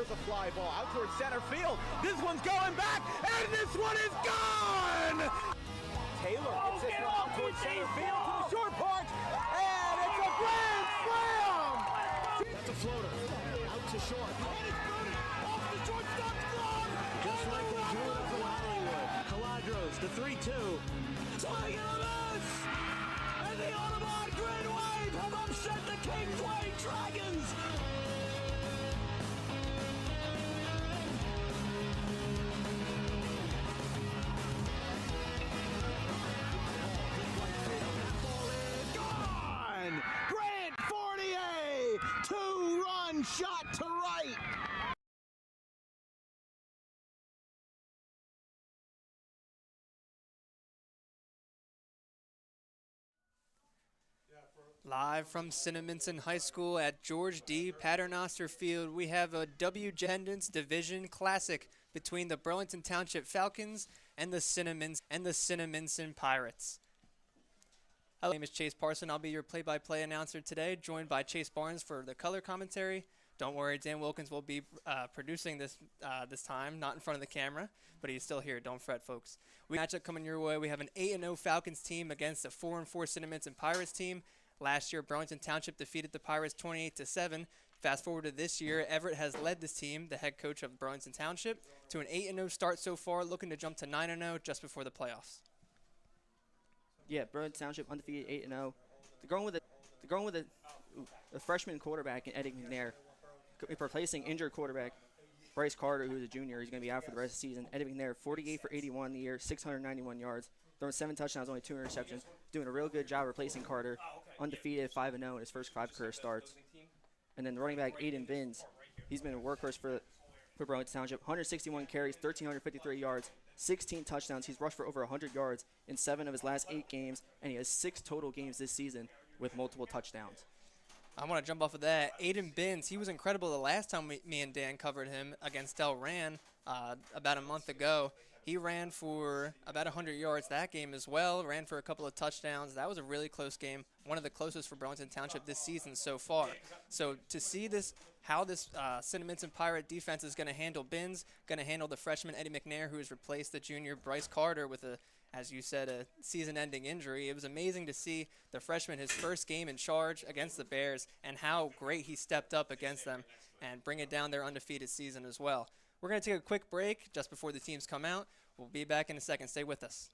Here's a fly ball out towards center field. This one's going back, and this one is gone! Taylor gets this one out towards center field to the short porch, and it's a grand slam! That's a floater, out to short. And it's booted off the shortstop's glove! Just like we drew it from Hollywood. Caladros, the 3-2. Swing and a miss! And the Audubon Green Wave have upset the Kingsway Dragons! Grant Fournier, 2-run shot to right. Live from Cinnaminson High School at George D. Paternoster Field, we have a W-Gendance Division Classic between the Burlington Township Falcons and the Cinnaminson Pirates. Hello, my name is Chase Parson. I'll be your play-by-play announcer today, joined by Chase Barnes for the color commentary. Don't worry, Dan Wilkins will be producing this this time, not in front of the camera, but he's still here. Don't fret, folks. We have a matchup coming your way. We have an 8-0 Falcons team against a 4-4 Cinnaminson Pirates team. Last year, Burlington Township defeated the Pirates 28-7. Fast forward to this year, Everett has led this team, the head coach of Burlington Township, to an 8-0 start so far, looking to jump to 9-0 just before the playoffs. Yeah, Burlington Township undefeated 8-0. They're going with a freshman quarterback in Eddie McNair, replacing injured quarterback Bryce Carter, who's a junior. He's going to be out for the rest of the season. Eddie McNair, 48 for 81 in the year, 691 yards, throwing 7 touchdowns, only 2 interceptions, doing a real good job replacing Carter. Undefeated 5-0 in his first 5 career starts. And then the running back Aiden Binns, he's been a workhorse for Burlington Township. 161 carries, 1,353 yards, 16 touchdowns. He's rushed for over 100 yards in 7 of his last 8 games, and he has 6 total games this season with multiple touchdowns. I want to jump off of that. Aiden Binns, he was incredible the last time me and Dan covered him against Del Ran about a month ago. He ran for about 100 yards that game as well, ran for a couple of touchdowns. That was a really close game, one of the closest for Burlington Township this season so far. So to see this, how this Cinnaminson Pirate defense is going to handle Binns, going to handle the freshman Eddie McNair, who has replaced the junior Bryce Carter with a, as you said, a season-ending injury. It was amazing to see the freshman, his first game in charge against the Bears, and how great he stepped up against them and bring it down their undefeated season as well. We're going to take a quick break just before the teams come out. We'll be back in a second. Stay with us.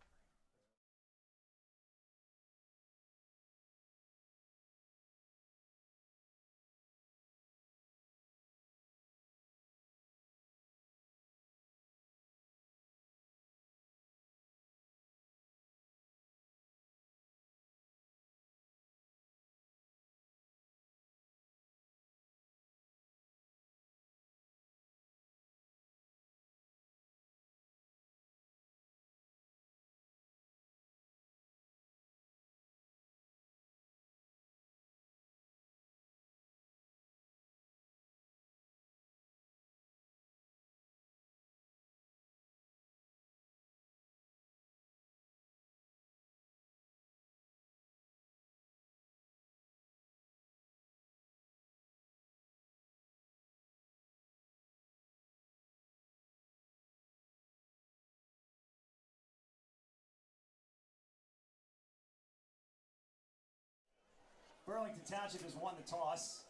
Burlington Township has won the toss.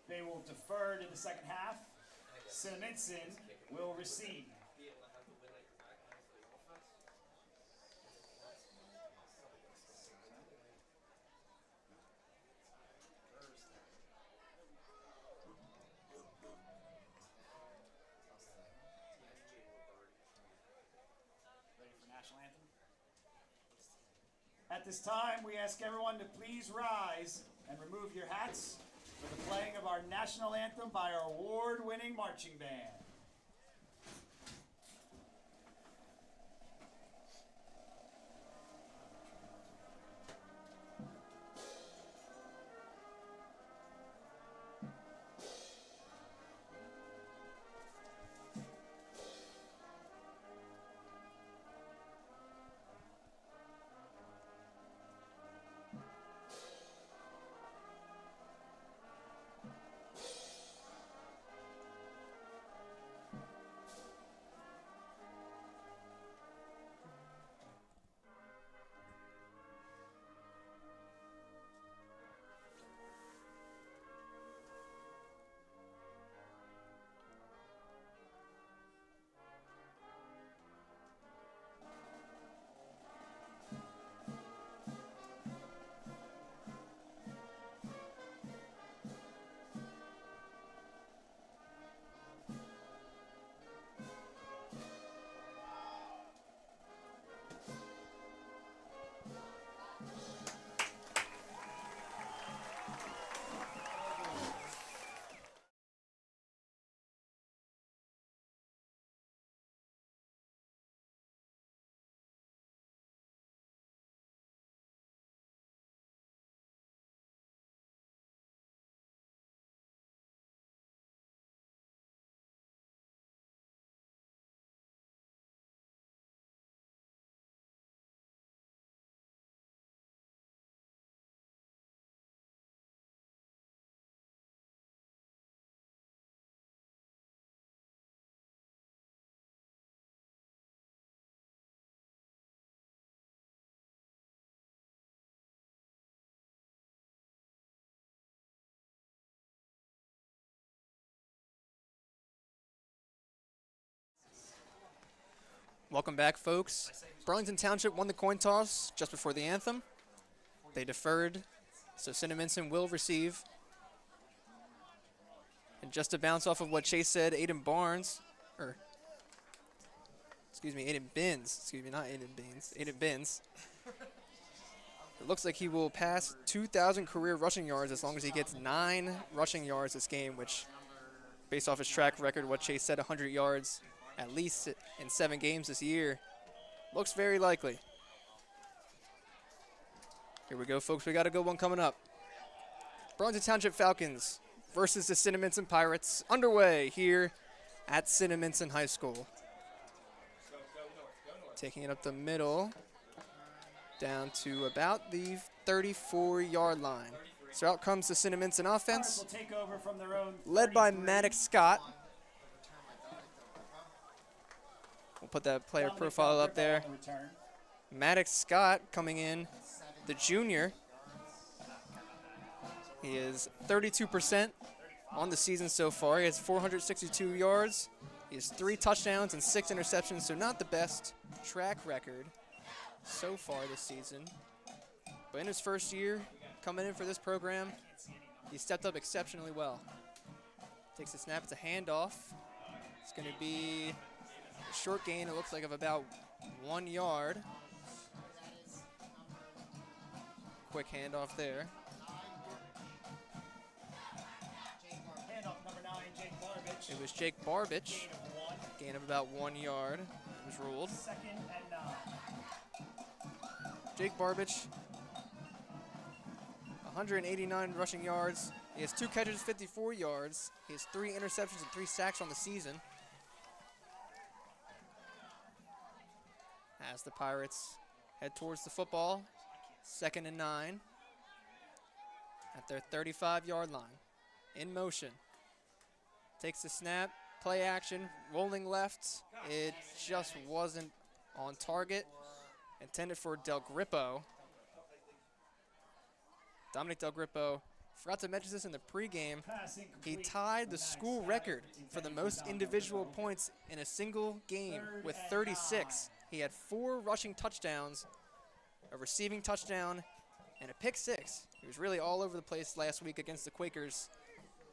They will defer to the second half. Cinnaminson will receive. Ready for national anthem? At this time, we ask everyone to please rise and remove your hats for the playing of our national anthem by our award-winning marching band. Welcome back, folks. Burlington Township won the coin toss just before the anthem. They deferred, so Cinnaminson will receive. And just to bounce off of what Chase said, Aiden Bins. Aiden Bins. It looks like he will pass 2,000 career rushing yards as long as he gets 9 rushing yards this game, which, based off his track record, what Chase said, 100 yards at least in 7 games this year, looks very likely. Here we go, folks. We got a good one coming up. Burlington Township Falcons versus the Cinnaminson Pirates, underway here at Cinnaminson High School. Taking it up the middle, down to about the 34-yard line. So out comes the Cinnaminson offense, led by Maddox Scott. We'll put that player profile up there. Maddox Scott coming in, the junior. He is 32% on the season so far. He has 462 yards. He has 3 touchdowns and 6 interceptions, so not the best track record so far this season. But in his first year coming in for this program, he stepped up exceptionally well. Takes the snap, it's a handoff. It's going to be a short gain, it looks like, of about 1 yard. Quick handoff there. It was Jake Barbich. Gain of about 1 yard. It was ruled. Jake Barbich, 189 rushing yards. He has 2 catches, 54 yards. He has 3 interceptions and 3 sacks on the season. As the Pirates head towards the football, 2nd and 9 at their 35-yard line. In motion. Takes the snap, play action, rolling left. It just wasn't on target. Intended for Del Grippo. Dominic Del Grippo, forgot to mention this in the pregame. He tied the school record for the most individual points in a single game with 36. He had 4 rushing touchdowns, a receiving touchdown, and a pick 6. He was really all over the place last week against the Quakers.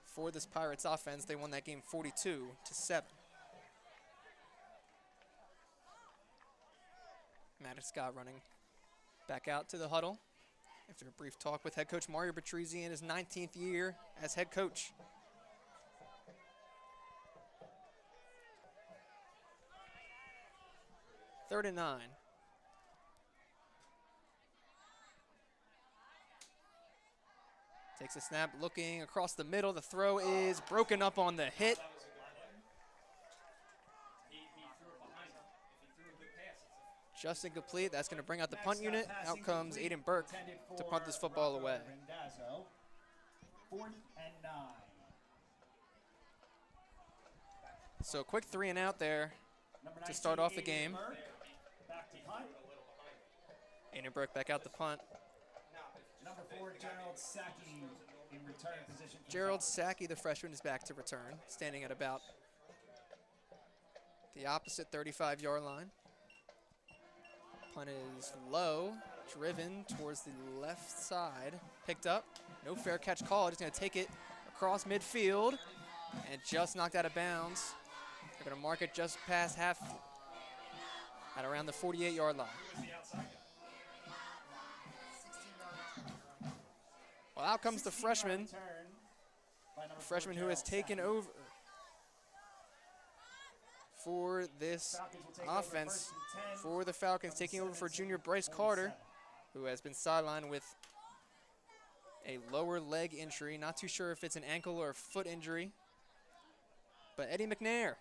For this Pirates offense, they won that game 42-7. Maddox Scott running back out to the huddle after a brief talk with head coach Mario Bertrisi in his 19th year as head coach. Third and 9. Takes a snap, looking across the middle. The throw is broken up on the hit. Just incomplete. That's going to bring out the punt unit. Out comes Aiden Burke to punt this football away. 4th and 9. So a quick 3 and out there to start off the game. Back to punt. Aiden Burke back out the punt. Number 4, Gerald Sackey in return position. Gerald Sackey, the freshman, is back to return, standing at about the opposite 35-yard line. Punt is low, driven towards the left side. Picked up, no fair catch call. Just going to take it across midfield and just knocked out of bounds. They're going to mark it just past half at around the 48-yard line. Well, out comes the freshman who has taken over for this offense for the Falcons, taking over for junior Bryce Carter, who has been sidelined with a lower leg injury. Not too sure if it's an ankle or a foot injury. But Eddie McNair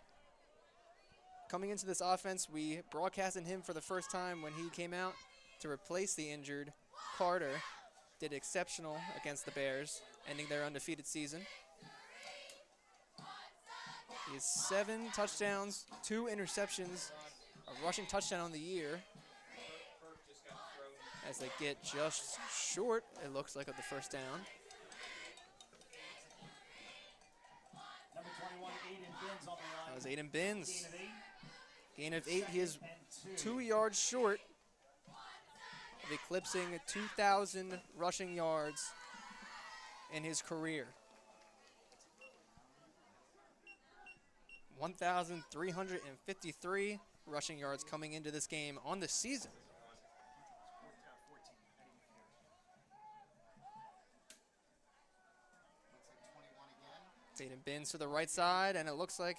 coming into this offense, we broadcasted him for the first time when he came out to replace the injured Carter. Did exceptional against the Bears, ending their undefeated season. He has 7 touchdowns, 2 interceptions, a rushing touchdown on the year. As they get just short, it looks like, of the first down. Number 21, Aiden Bins on the line. That was Aiden Bins. Gain of 8. He is 2 yards short of eclipsing 2,000 rushing yards in his career. 1,353 rushing yards coming into this game on the season. Aiden Binns to the right side, and it looks like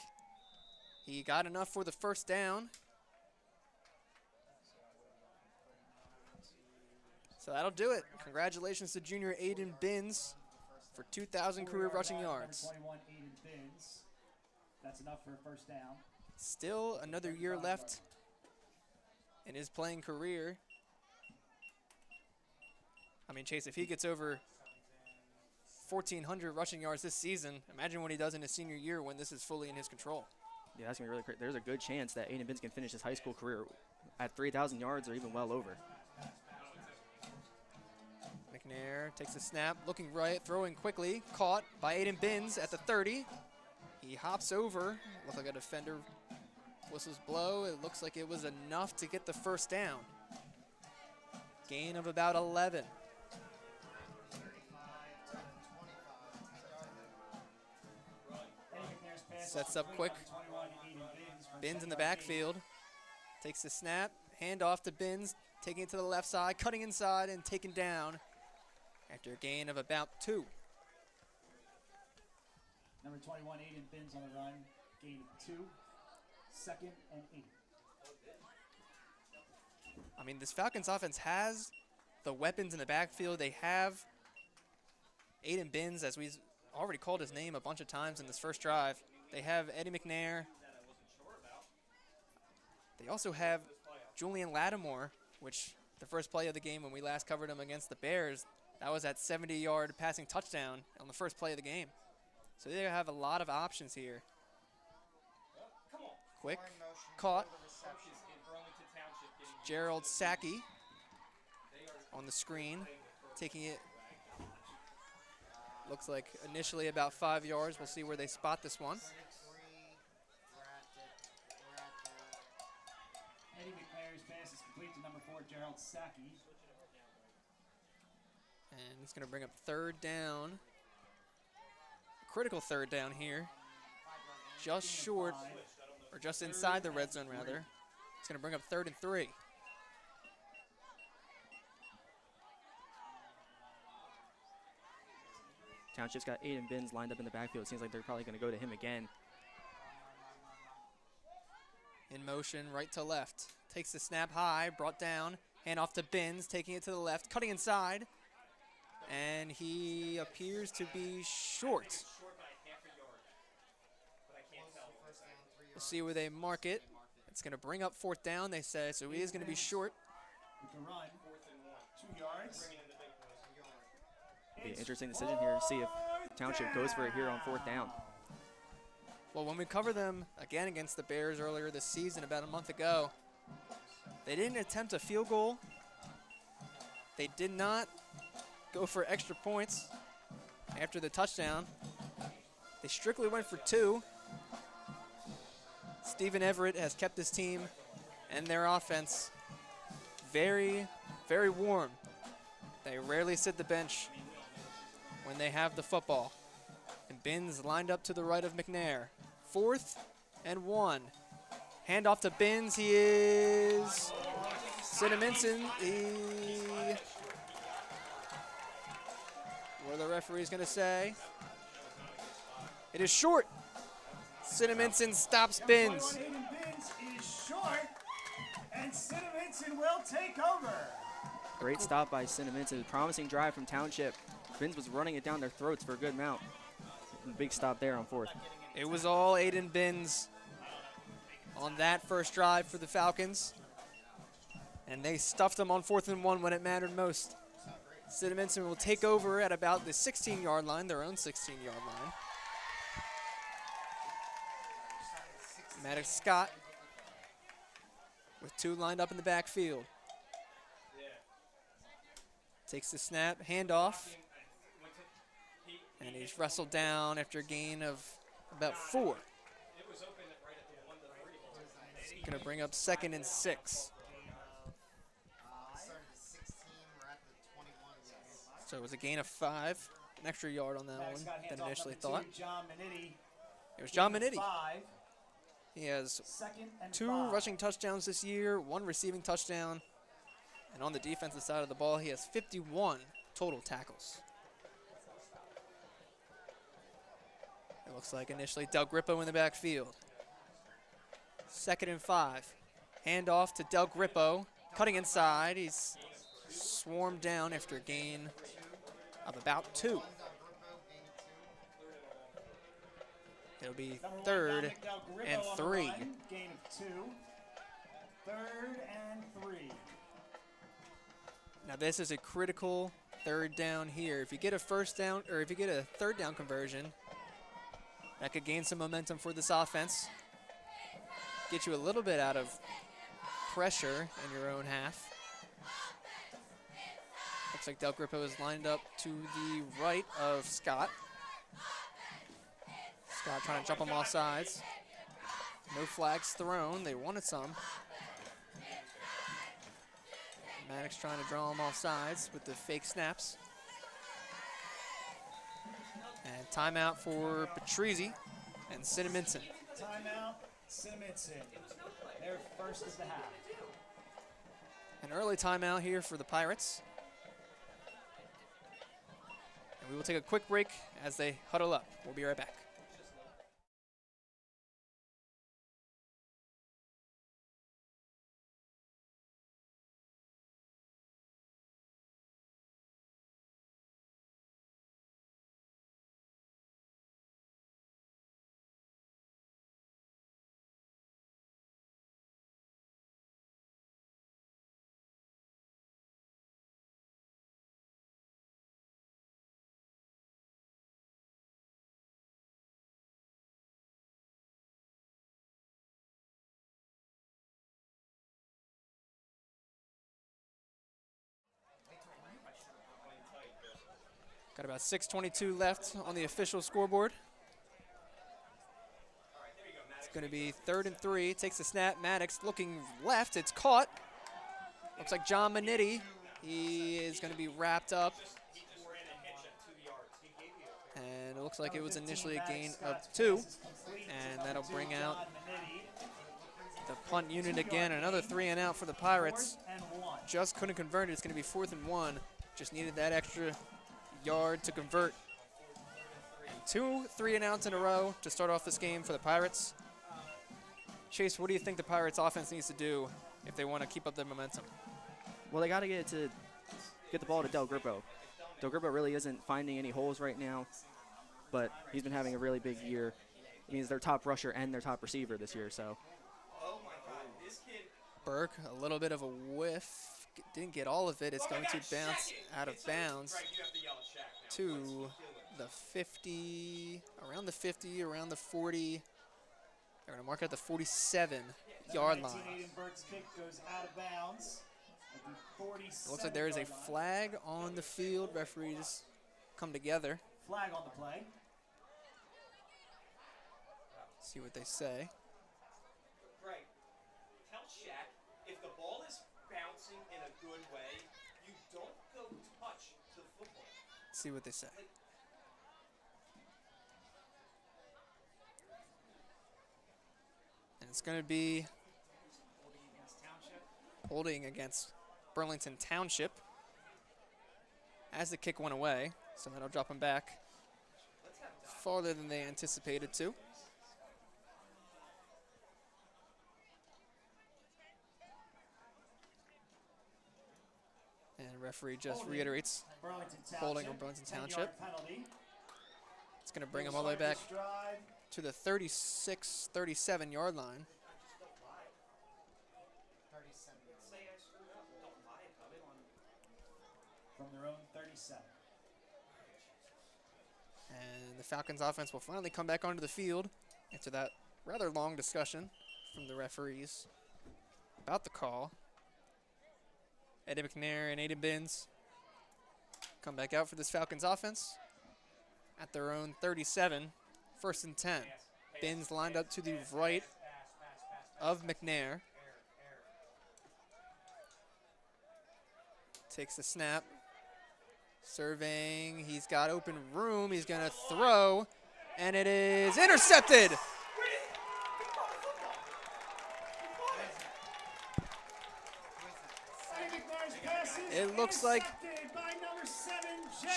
he got enough for the first down. So that'll do it. Congratulations to junior Aiden Binns for 2,000 career rushing yards. 21 Aiden Binns. That's enough for a first down. Still another year left in his playing career. I mean, Chase, if he gets over 1,400 rushing yards this season, imagine what he does in his senior year when this is fully in his control. Yeah, that's going to be really great. There's a good chance that Aiden Binns can finish his high school career at 3,000 yards or even well over. McNair takes a snap, looking right, throwing quickly, caught by Aiden Binns at the 30. He hops over, looks like a defender whistles blow. It looks like it was enough to get the first down. Gain of about 11. Sets up quick. Binns in the backfield. Takes the snap. Hand off to Binns. Taking it to the left side. Cutting inside and taken down after a gain of about 2. Number 21, Aiden Binns on the run. Gain of 2. 2nd and 8. I mean, this Falcons offense has the weapons in the backfield. They have Aiden Binns, as we've already called his name a bunch of times in this first drive. They have Eddie McNair. They also have Julian Lattimore, which the first play of the game when we last covered him against the Bears, that was that 70-yard passing touchdown on the first play of the game. So they have a lot of options here. Quick, caught. Gerald Sackey on the screen, taking it. Looks like initially about 5 yards. We'll see where they spot this one. Eddie McNair's pass is complete to number 4, Gerald Sackey. And it's going to bring up 3rd down. Critical 3rd down here. Just short, or just inside the red zone, rather. It's going to bring up 3rd and 3. Township's got Aiden Binns lined up in the backfield. It seems like they're probably going to go to him again. In motion, right to left. Takes the snap high, brought down. Hand off to Binns, taking it to the left, cutting inside. And he appears to be short. We'll see where they mark it. It's going to bring up 4th down, they say, so he is going to be short. We can run. 2 yards. Be an interesting decision here to see if Township goes for it here on 4th down. Well, when we covered them again against the Bears earlier this season, about a month ago, they didn't attempt a field goal. They did not go for extra points after the touchdown. They strictly went for 2. Stephen Everett has kept his team and their offense very, very warm. They rarely sit the bench when they have the football. And Binns lined up to the right of McNair. 4th and 1. Hand off to Binns. He is Cinnaminson. What are the referees going to say? It is short. Cinnaminson stops Binns. Aiden Binns is short, and Cinnaminson will take over. Great stop by Cinnaminson. A promising drive from Township. Binns was running it down their throats for a good amount. Big stop there on 4th. It was all Aiden Binns on that first drive for the Falcons. And they stuffed them on 4th and 1 when it mattered most. Cinnaminson will take over at about the 16-yard line, their own 16-yard line. Maddox Scott with 2 lined up in the backfield. Takes the snap, handoff. And he's wrestled down after a gain of about 4. Going to bring up 2nd and 6. So it was a gain of 5, an extra yard on that one than initially thought. It was John Minetti. He has 2 rushing touchdowns this year, 1 receiving touchdown. And on the defensive side of the ball, he has 51 total tackles. It looks like initially Del Grippo in the backfield. 2nd and 5. Handoff to Del Grippo, cutting inside. He's swarmed down after a gain of about 2. It'll be 3rd and 3. Gain of 2. 3rd and 3. Now this is a critical 3rd down here. If you get a 1st down, or if you get a 3rd down conversion, that could gain some momentum for this offense. Get you a little bit out of pressure in your own half. Looks like Del Grippo is lined up to the right of Scott. Scott trying to jump him off sides. No flags thrown. They wanted some. Maddox trying to draw him off sides with the fake snaps. And timeout for Patrizzi and Cinnaminson. Timeout, Cinnaminson. Their first of the half. An early timeout here for the Pirates. And we will take a quick break as they huddle up. We'll be right back. Got about 6:22 left on the official scoreboard. It's going to be 3rd and 3. Takes the snap. Maddox looking left. It's caught. Looks like John Minetti. He is going to be wrapped up. And it looks like it was initially a gain of 2. And that'll bring out the punt unit again. Another 3 and out for the Pirates. Just couldn't convert it. It's going to be 4th and 1. Just needed that extra yard to convert. And 2 3 and outs in a row to start off this game for the Pirates. Chase, what do you think the Pirates offense needs to do if they want to keep up their momentum? Well, they got to get the ball to Del Grippo. Del Grippo really isn't finding any holes right now, but he's been having a really big year. It means their top rusher and their top receiver this year. So Burke, a little bit of a whiff. Didn't get all of it. It's going to bounce out of bounds to the 50, around the 50, around the 40. They're going to mark out the 47-yard line. Burke's kick goes out of bounds. It looks like there is a flag on the field. Referees come together. Flag on the play. See what they say. Greg, tell Shaq if the ball is bouncing in a good way, you don't go touch the football. See what they say. And it's going to be holding against Burlington Township as the kick went away. So that'll drop them back farther than they anticipated to. And referee just reiterates holding on Burlington Township. It's going to bring them all the way back to the 36, 37-yard line. From their own 37. And the Falcons offense will finally come back onto the field after that rather long discussion from the referees about the call. Eddie McNair and Aiden Binns come back out for this Falcons offense at their own 37, 1st and 10. Binns lined up to the right of McNair. Takes the snap. Surveying. He's got open room. He's going to throw. And it is intercepted. It looks like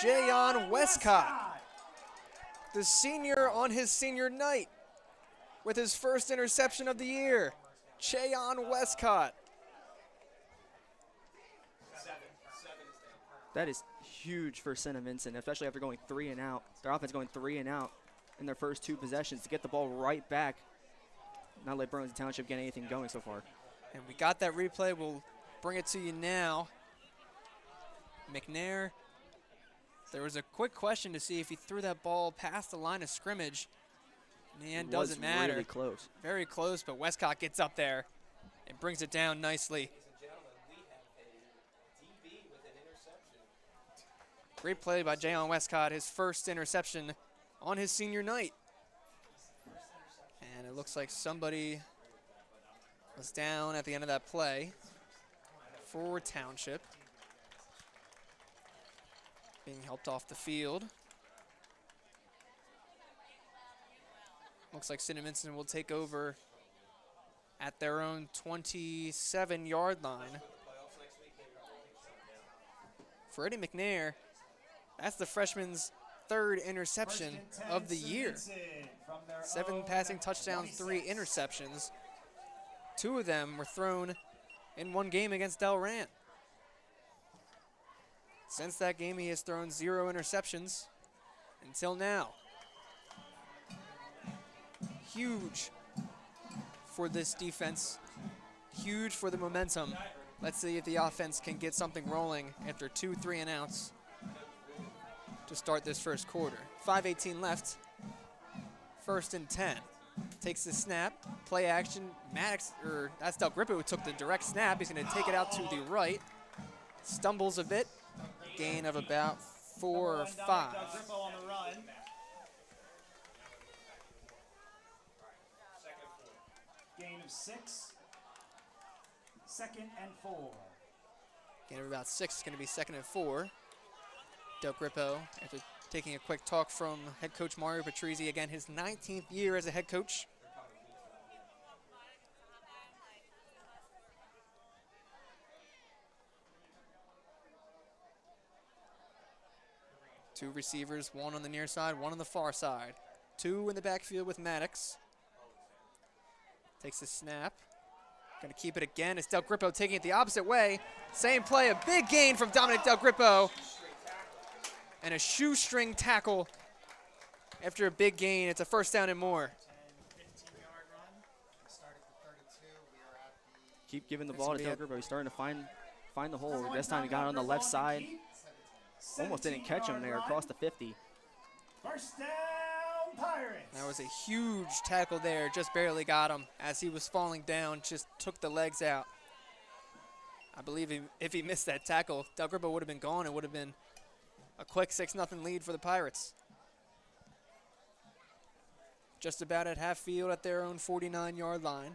Jayon Westcott, the senior on his senior night, with his first interception of the year. Jayon Westcott. That is huge for Cinnaminson, especially after going 3 and out. Their offense going 3 and out in their first 2 possessions to get the ball right back. Not let Burlington Township get anything going so far. And we got that replay. We'll bring it to you now. McNair, there was a quick question to see if he threw that ball past the line of scrimmage. In the end, doesn't matter. Really close. Very close, but Westcott gets up there and brings it down nicely. Great play by Jayon Westcott, his first interception on his senior night. And it looks like somebody was down at the end of that play for Township. Being helped off the field. Looks like Cinnaminson will take over at their own 27-yard line. For Eddie McNair, that's the freshman's 3rd interception of the year. 7 passing touchdowns, 3 interceptions. 2 of them were thrown in one game against Delran. Since that game, he has thrown 0 interceptions until now. Huge for this defense. Huge for the momentum. Let's see if the offense can get something rolling after 2 3 and outs to start this first quarter. 5:18 left. 1st and 10. Takes the snap. Play action. Maddox, or that's Del Grippo who took the direct snap. He's going to take it out to the right. Stumbles a bit. Gain of about 4 or 5. On the run. Gain of 6. 2nd and 4. Gain of about 6 is going to be 2nd and 4. Del Grippo, after taking a quick talk from head coach Mario Patrizzi, again his 19th year as a head coach. Two receivers, one on the near side, one on the far side. 2 in the backfield with Maddox. Takes the snap. Going to keep it again. It's Del Grippo taking it the opposite way. Same play, a big gain from Dominic Del Grippo. And a shoestring tackle after a big gain. It's a 1st down and more. 15-yard run. We start at the 32. We are at the Keep giving the ball to Del Grippo. He's starting to find the hole. This time he got it on the left side. Almost didn't catch him there across the 50. 1st down, Pirates. That was a huge tackle there. Just barely got him as he was falling down. Just took the legs out. I believe if he missed that tackle, Del Grippo would have been gone. It would have been a quick 6-0 lead for the Pirates. Just about at half field at their own 49-yard line.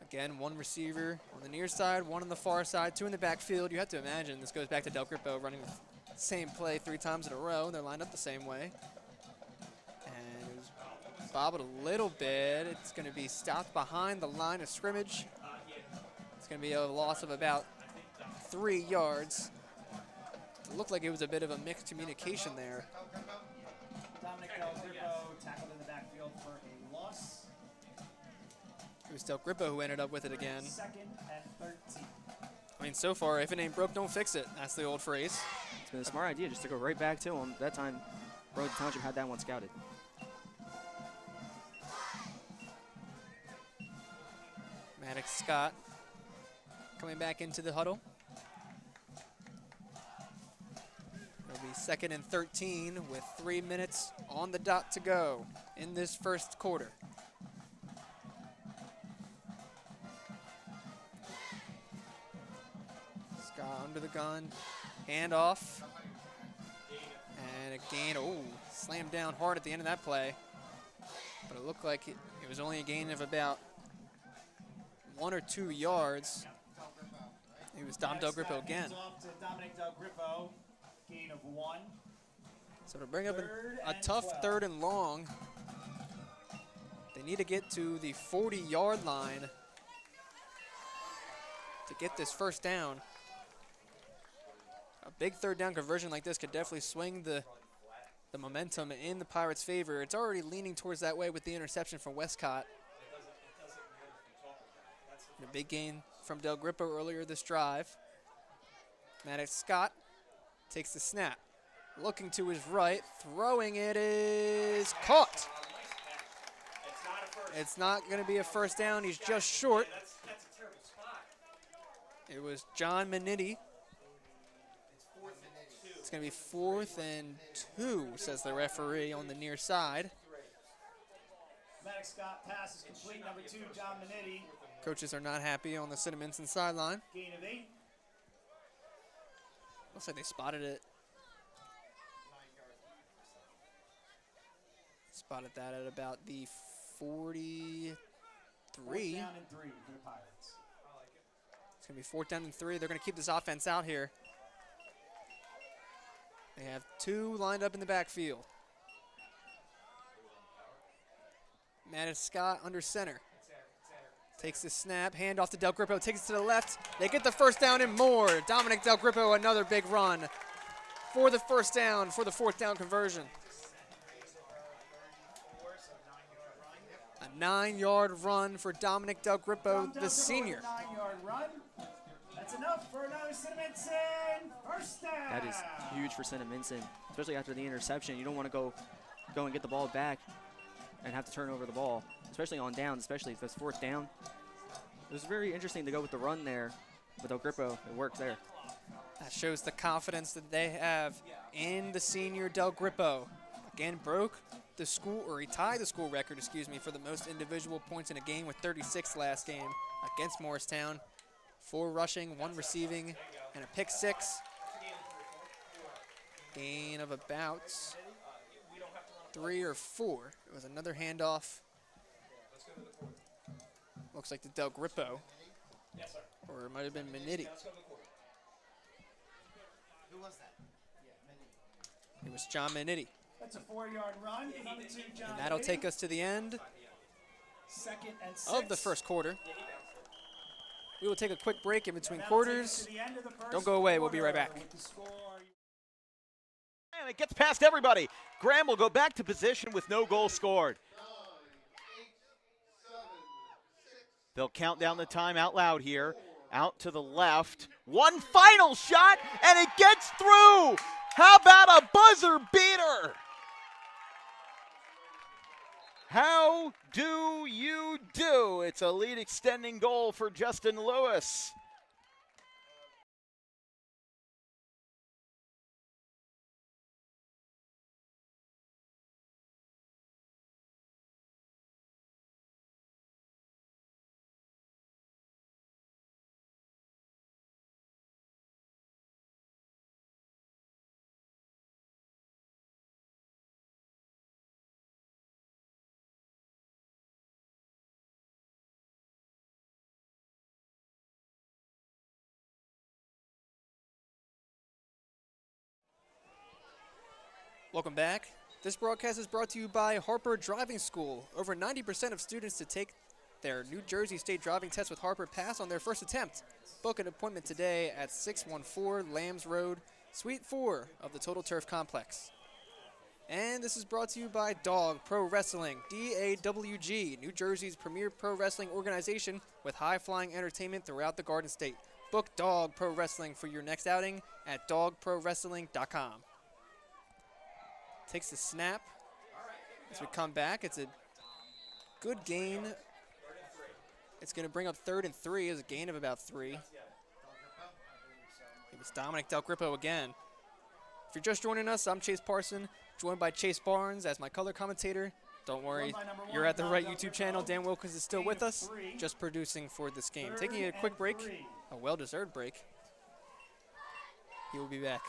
Again, 1 receiver on the near side, 1 on the far side, 2 in the backfield. You have to imagine this goes back to Del Grippo running the same play 3 times in a row. They're lined up the same way. And it was bobbled a little bit. It's going to be stopped behind the line of scrimmage. It's going to be a loss of about 3 yards. It looked like it was a bit of a mixed communication there. Dominic Del Grippo tackled in the backfield for a loss. It was Del Grippo who ended up with it again. 2nd and 13. I mean, so far, if it ain't broke, don't fix it. That's the old phrase. It's been a smart idea just to go right back to him. That time, Burlington Township had that one scouted. Maddox Scott coming back into the huddle. It'll be 2nd and 13 with 3 minutes on the dot to go in this first quarter. Scott under the gun, handoff, and a gain. Oh, slammed down hard at the end of that play. but it looked like it was only a gain of about 1 or 2 yards. It was Dom Del Grippo again. Off to Dominic Del Grippo, gain of 1. So to bring up a tough 3rd and long, they need to get to the 40-yard line to get this first down. A big 3rd down conversion like this could definitely swing the momentum in the Pirates' favor. It's already leaning towards that way with the interception from Westcott. And a big gain from Del Grippo earlier this drive. Maddox Scott takes the snap. Looking to his right, throwing it is caught. It's not going to be a first down. He's just short. It was John Minetti. It's going to be 4th and 2, says the referee on the near side. Maddox Scott pass is complete. Number 2, John Minetti. Coaches are not happy on the Cinnaminson sideline. Gain of 8. Looks like they spotted it. Spotted that at about the 43. 4th down and 3 for the Pirates. It's going to be 4th down and 3. They're going to keep this offense out here. They have 2 lined up in the backfield. Maddox Scott under center. Takes the snap, hand off to Del Grippo, takes it to the left. They get the first down and more. Dominic Del Grippo, another big run for the first down, for the 4th down conversion. A 9-yard run for Dominic Del Grippo, the senior. 9-yard run. That's enough for another Cinnaminson first down. That is huge for Cinnaminson, especially after the interception. You don't want to go and get the ball back and have to turn over the ball, especially on downs, especially if it's 4th down. It was very interesting to go with the run there with Del Grippo. It works there. That shows the confidence that they have in the senior Del Grippo. Again, broke the school, or he tied the school record, excuse me, for the most individual points in a game with 36 last game against Morristown. 4 rushing, 1 receiving, and a pick 6. Gain of about 3 or 4. It was another handoff. Looks like the Del Grippo. Or it might have been Minetti. Who was that? It was John Minetti. That's a 4-yard run. Number 2, John And that'll Minetti. take us to the end 2nd and 6 of the first quarter. We will take a quick break in between That'll take us quarters. to the end of the first Don't go away. We'll be right quarter back. with the score. And it gets past everybody. Graham will go back to position with no goal scored. They'll count down the time out loud here. Out to the left. One final shot, and it gets through. How about a buzzer beater? How do you do? It's a lead extending goal for Justin Lewis. Welcome back. This broadcast is brought to you by Harper Driving School. Over 90% of students to take their New Jersey State driving test with Harper pass on their first attempt. Book an appointment today at 614 Lambs Road, Suite 4 of the Total Turf Complex. And this is brought to you by Dog Pro Wrestling, DAWG, New Jersey's premier pro wrestling organization with high-flying entertainment throughout the Garden State. Book Dog Pro Wrestling for your next outing at dogprowrestling.com. Takes the snap. As we come back, it's a good gain. It's going to bring up 3rd and 3 as a gain of about 3. It was Dominic Del Grippo again. If you're just joining us, I'm Chase Parson, joined by Chase Barnes as my color commentator. Don't worry, you're at the right YouTube channel. Dan Wilkins is still with us, just producing for this game. Taking a quick break, a well-deserved break. He will be back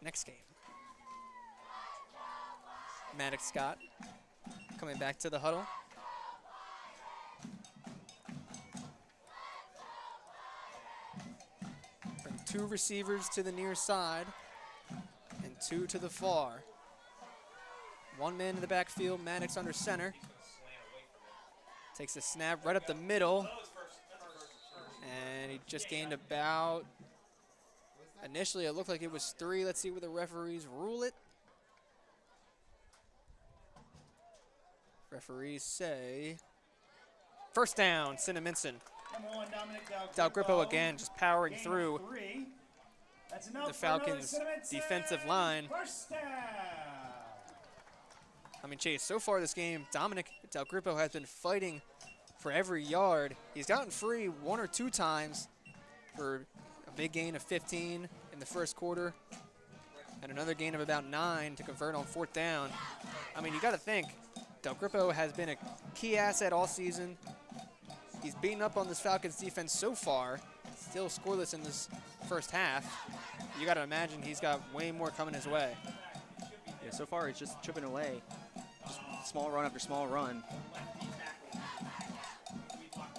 next game. Maddox Scott coming back to the huddle. Bring 2 receivers to the near side and 2 to the far. 1 man in the backfield, Maddox under center. Takes a snap right up the middle. And he just gained about, initially it looked like it was 3. Let's see where the referees rule it. Referees say first down, Cinnaminson. Number 1, Dominic Del Grippo again, just powering Gain of through 3. That's enough the for another Falcons' Cinnaminson. defensive line. First down. I mean, Chase, so far this game, Dominic Del Grippo has been fighting for every yard. He's gotten free 1 or 2 times for a big gain of 15 in the first quarter and another gain of about 9 to convert on 4th down. I mean, you got to think, Del Grippo has been a key asset all season. He's beaten up on this Falcons defense so far, still scoreless in this first half. You got to imagine he's got way more coming his way. Yeah, so far he's just chipping away. Just small run after small run.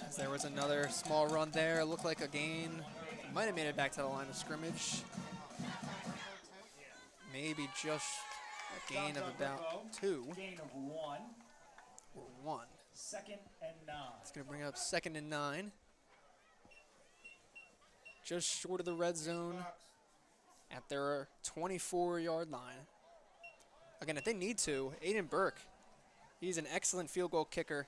As there was another small run there, looked like a gain. Might have made it back to the line of scrimmage. Maybe just a gain of about 2 Gain of 1. or 1. 2nd and 9. It's going to bring up 2nd and 9. Just short of the red zone at their 24-yard line. Again, if they need to, Aiden Burke, he's an excellent field goal kicker.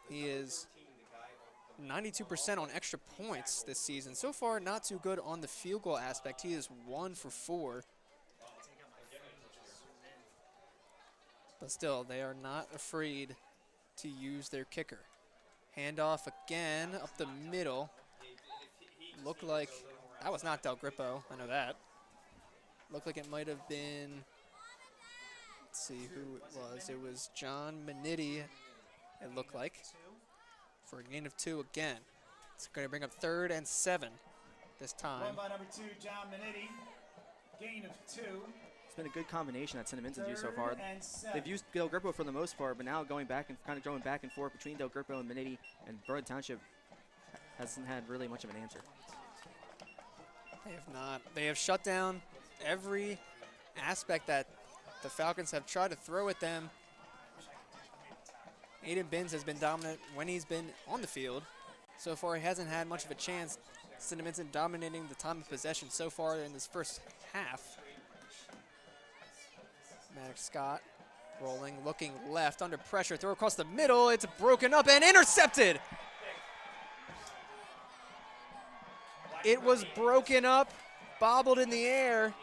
He is 92% on extra points this season. So far, not too good on the field goal aspect. He is 1 for 4. But still, they are not afraid to use their kicker. Handoff again up the middle. Looked like that was not Del Grippo. I know that. Looked like it might have been, let's see who it was. It was John Manitti, it looked like, for a gain of 2 again. It's going to bring up 3rd and 7 this time. Run by number 2, John Manitti. Gain of 2. It's been a good combination that Cinnaminson used so far. 3rd and 7. They've used Del Grippo for the most part, but now going back and kind of going back and forth between Del Grippo and Manitti, and Burlington Township hasn't had really much of an answer. They have not. They have shut down every aspect that the Falcons have tried to throw at them. Aiden Binns has been dominant when he's been on the field. So far, he hasn't had much of a chance. Cinnaminson dominating the time of possession so far in this first half. Maddox Scott rolling, looking left, under pressure, throw across the middle. It's broken up and intercepted. It was broken up, bobbled in the air.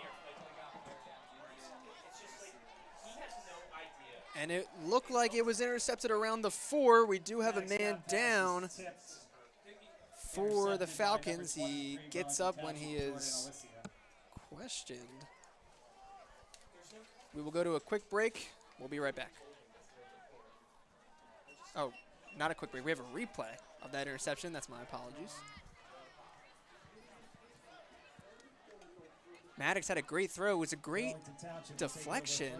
And it looked like it was intercepted around the 4. We do have a man down for the Falcons. He gets up when he is questioned. We will go to a quick break. We'll be right back. Oh, not a quick break. We have a replay of that interception. That's my apologies. Maddox had a great throw. It was a great deflection.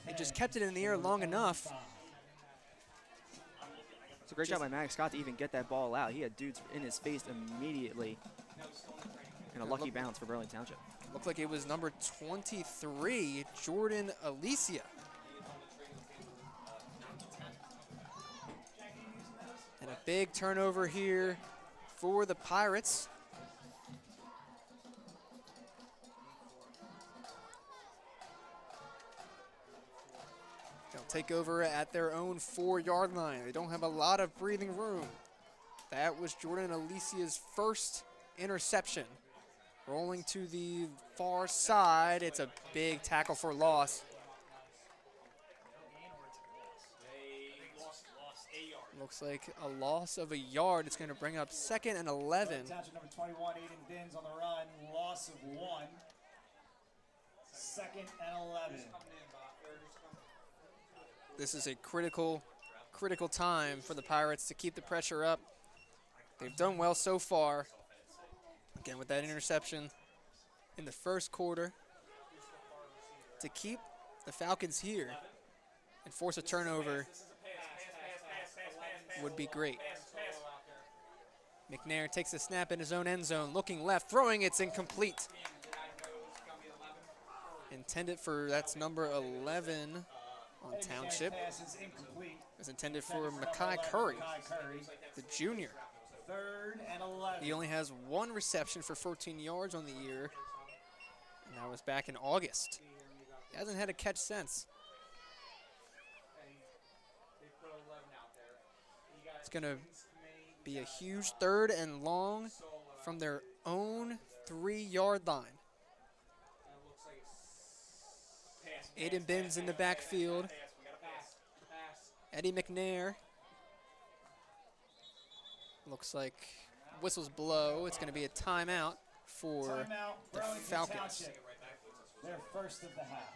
It just kept it in the air long enough. It's a great job by Maddox Scott to even get that ball out. He had dudes in his face immediately. And a lucky bounce for Burlington Township. Looked like it was number 23, Jordan Alicia. And a big turnover here for the Pirates. They'll take over at their own 4-yard line. They don't have a lot of breathing room. That was Jordan Alicia's first interception. Rolling to the far side. It's a big tackle for loss. Looks like a loss of a yard. It's going to bring up 2nd and 11. Township number 21, Aiden Binns on the run. Loss of 1. 2nd and 11. This is a critical time for the Pirates to keep the pressure up. They've done well so far. Again, with that interception in the first quarter to keep the Falcons here and force a turnover would be great. McNair takes a snap in his own end zone, looking left, throwing, it's incomplete. Intended for, that's number 11 on Township. It's intended for Makai Curry, the junior. 3rd and 11. He only has 1 reception for 14 yards on the year, and that was back in August. He hasn't had a catch since. It's going to be a huge 3rd and long from their own 3-yard line. Aiden Binns in the backfield. Eddie McNair. Looks like whistles blow. It's going to be a timeout for the Falcons. Their first of the half.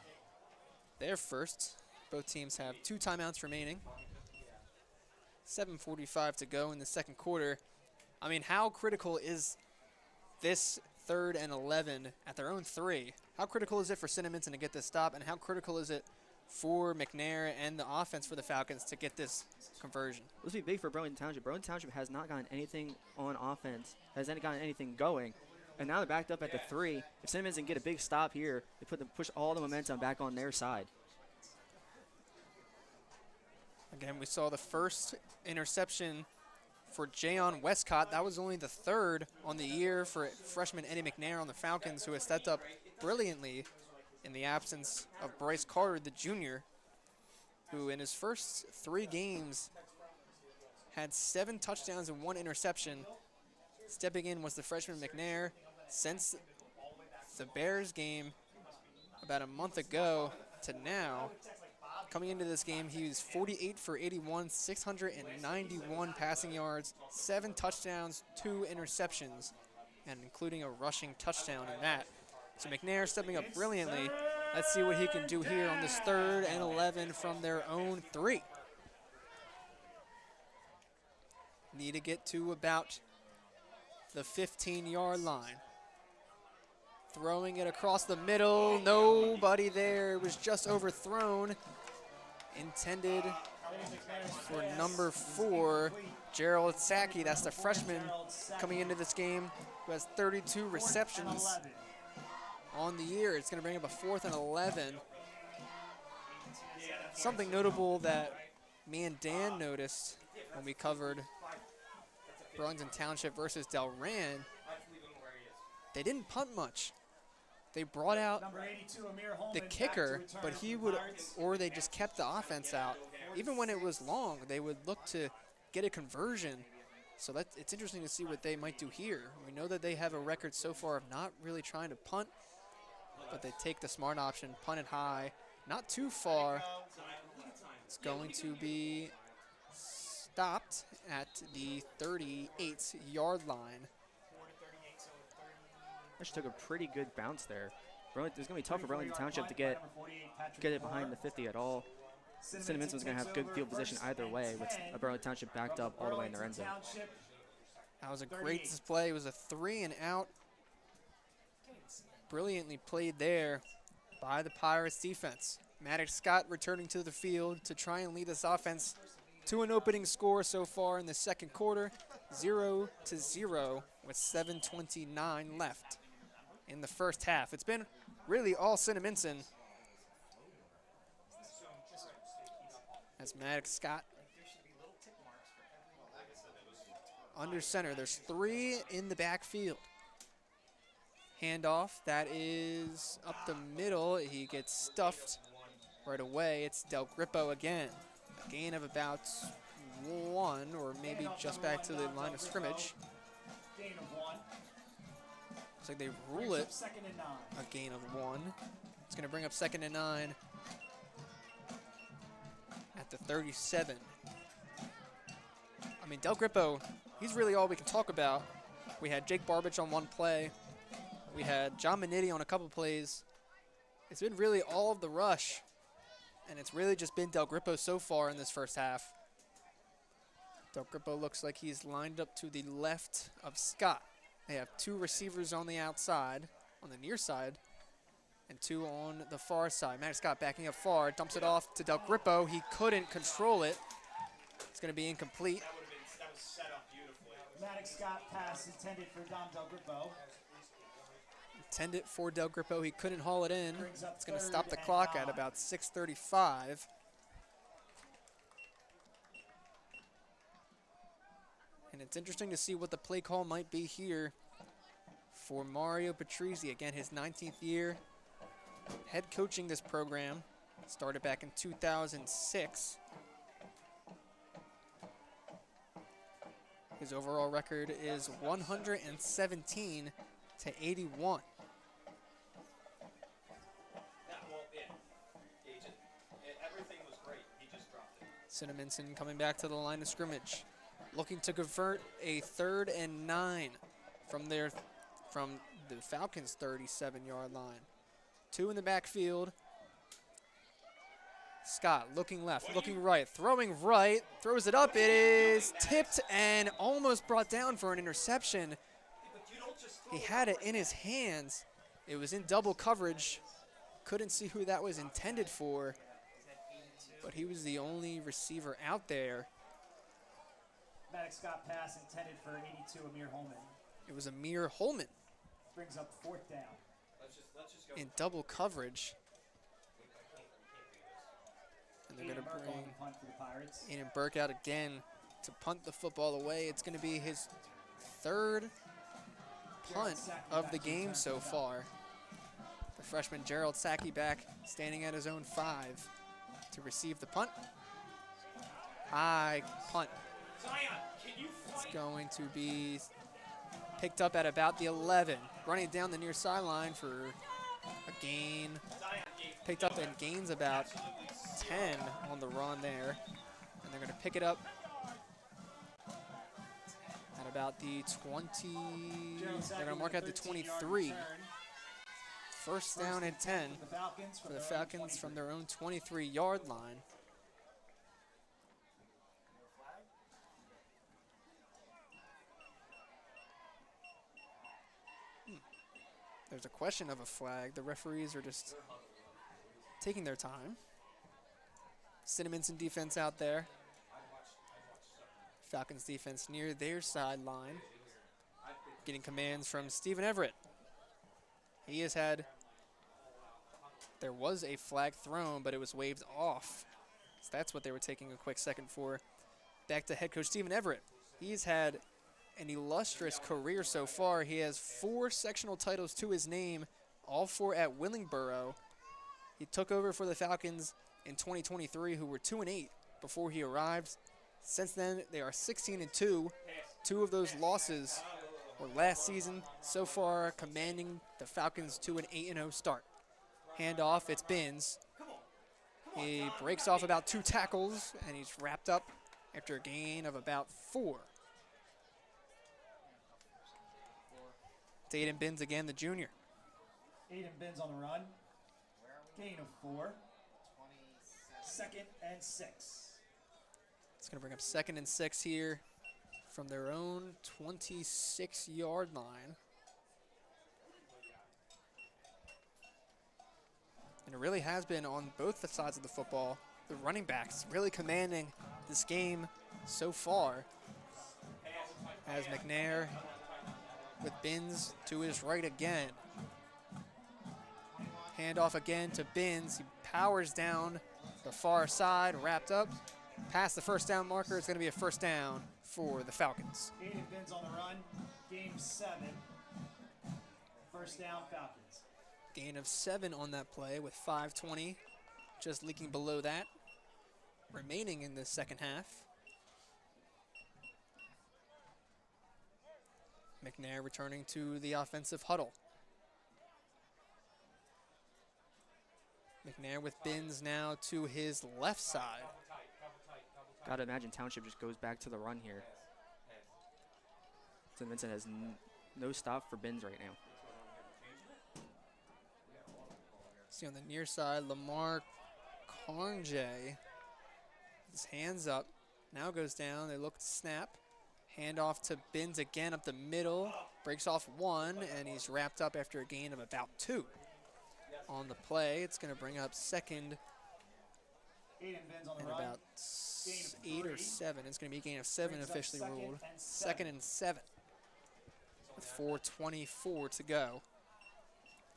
Their first. Both teams have 2 timeouts remaining. 7:45 to go in the second quarter. I mean, how critical is this 3rd and 11 at their own 3? How critical is it for Cinnaminson to get this stop, and how critical is it for McNair and the offense for the Falcons to get this conversion? This would be big for Burlington Township. Burlington Township has not gotten anything on offense, hasn't gotten anything going, and now they're backed up at the 3. If Cinnaminson get a big stop here, they push all the momentum back on their side. Again, we saw the first interception for Jayon Westcott. That was only the 3rd on the year for freshman Eddie McNair on the Falcons, who has stepped up brilliantly in the absence of Bryce Carter, the junior, who in his first 3 games had 7 touchdowns and 1 interception. Stepping in was the freshman McNair. Since the Bears game about a month ago to now, coming into this game, he was 48 for 81, 691 passing yards, 7 touchdowns, 2 interceptions, and including a rushing touchdown in that. So McNair stepping up brilliantly. Let's see what he can do here on this 3rd and 11 from their own 3. Need to get to about the 15-yard line. Throwing it across the middle, nobody there. It was just overthrown. Intended for number 4, Gerald Sackey. That's the freshman coming into this game who has 32 receptions on the year. It's going to bring up a 4th and 11. Something notable that me and Dan noticed when we covered Burlington Township versus Delran, they didn't punt much. They brought out the kicker, but he would, or they just kept the offense out. Even when it was long, they would look to get a conversion. So it's interesting to see what they might do here. We know that they have a record so far of not really trying to punt, but they take the smart option, punt it high, not too far. It's going to be stopped at the 38-yard line. Actually took a pretty good bounce there. It's going to be tough for Burlington Township to get it behind the 50 at all. Cinnaminson was going to have good field position either way, with Burlington Township backed up all the way in their end zone. That was a great display. It was a 3 and out. Brilliantly played there by the Pirates defense. Maddox Scott returning to the field to try and lead this offense to an opening score so far in the second quarter, 0-0 with 7:29 left in the first half. It's been really all Cinnaminson as Maddox Scott under center. There's 3 in the backfield. Handoff, that is up the middle. He gets stuffed right away. It's Del Grippo again. A gain of about 1, or maybe just back to the line of scrimmage. Looks like they rule it a gain of 1. It's going to bring up 2nd and 9 at the 37. I mean, Del Grippo, he's really all we can talk about. We had Jake Barbich on one play. We had John Minetti on a couple plays. It's been really all of the rush, and it's really just been Del Grippo so far in this first half. Del Grippo looks like he's lined up to the left of Scott. They have 2 receivers on the outside, on the near side. and 2 on the far side. Matt Scott backing up far, dumps it off to Del Grippo. He couldn't control it. It's going to be incomplete. That was set up beautifully. Maddox Scott pass intended for Dom Del Grippo. Intended for Del Grippo. He couldn't haul it in. It's going to stop the clock at about 6:35. And it's interesting to see what the play call might be here for Mario Patrizi. Again, his 19th year head coaching this program. Started back in 2006. His overall record is 117 to 81. Everything was great. He just dropped it. Cinnaminson coming back to the line of scrimmage, looking to convert a 3rd and 9 from the Falcons' 37-yard line. 2 in the backfield. Scott looking left, looking right, throwing right, throws it up. It is tipped and almost brought down for an interception. He had it in his hands. It was in double coverage. Couldn't see who that was intended for, but he was the only receiver out there. Maddox Scott pass intended for 82, Amir Holman. It was Amir Holman Brings up 4th down. in double coverage. And they're going to bring punt for the Pirates. Aiden Burke out again to punt the football away. It's going to be his 3rd punt of the game so far. The freshman Gerald Sacki back, standing at his own 5 to receive the punt. High punt. It's going to be picked up at about the 11. Running down the near sideline for a gain. Picked up and gains about 10 on the run there. And they're going to pick it up at about the 20. They're going to mark out the 23. First down and 10 for the Falcons from their own 23-yard line. There's a question of a flag. The referees are just taking their time. Cinnaminson defense out there. Falcons defense near their sideline. Getting commands from Stephen Everett. He has had, there was a flag thrown, but it was waved off. So that's what they were taking a quick second for. Back to head coach Stephen Everett. He's had an illustrious career so far. He has 4 sectional titles to his name, all 4 at Willingboro. He took over for the Falcons in 2023, who were 2-8 before he arrived. Since then, they are 16-2. 2 of those losses were last season. So far, commanding the Falcons to an 8-0 start. Handoff, it's Binns. He breaks off about 2 tackles, and he's wrapped up after a gain of about 4. Aiden Binns again, the junior. Aiden Binns on the run. Gain of 4. 2nd and 6. It's going to bring up 2nd and 6 here from their own 26-yard line. And it really has been on both the sides of the football. The running backs really commanding this game so far. As McNair with Binns to his right again. Handoff again to Binns. He powers down the far side, wrapped up. Past the first down marker, it's going to be a first down for the Falcons. Aiden Binns on the run. Gain 7. First down, Falcons. Gain of 7 on that play with 5:20 just leaking below that. Remaining in the second half. McNair returning to the offensive huddle. McNair with Binns now to his left side. Gotta imagine Township just goes back to the run here. Cinnaminson has no stop for Binns right now. See on the near side, Lamar Carnjay. His hands up, now goes down, they look to snap. Handoff to Binns again up the middle, breaks off 1, and he's wrapped up after a gain of about 2. on the play. It's going to bring up second Aiden Benz on the and run. about Gain of 8 or 3. 7. It's going to be a gain of 7 Brings up officially second ruled. and 7. Second and 7 with 4:24 to go.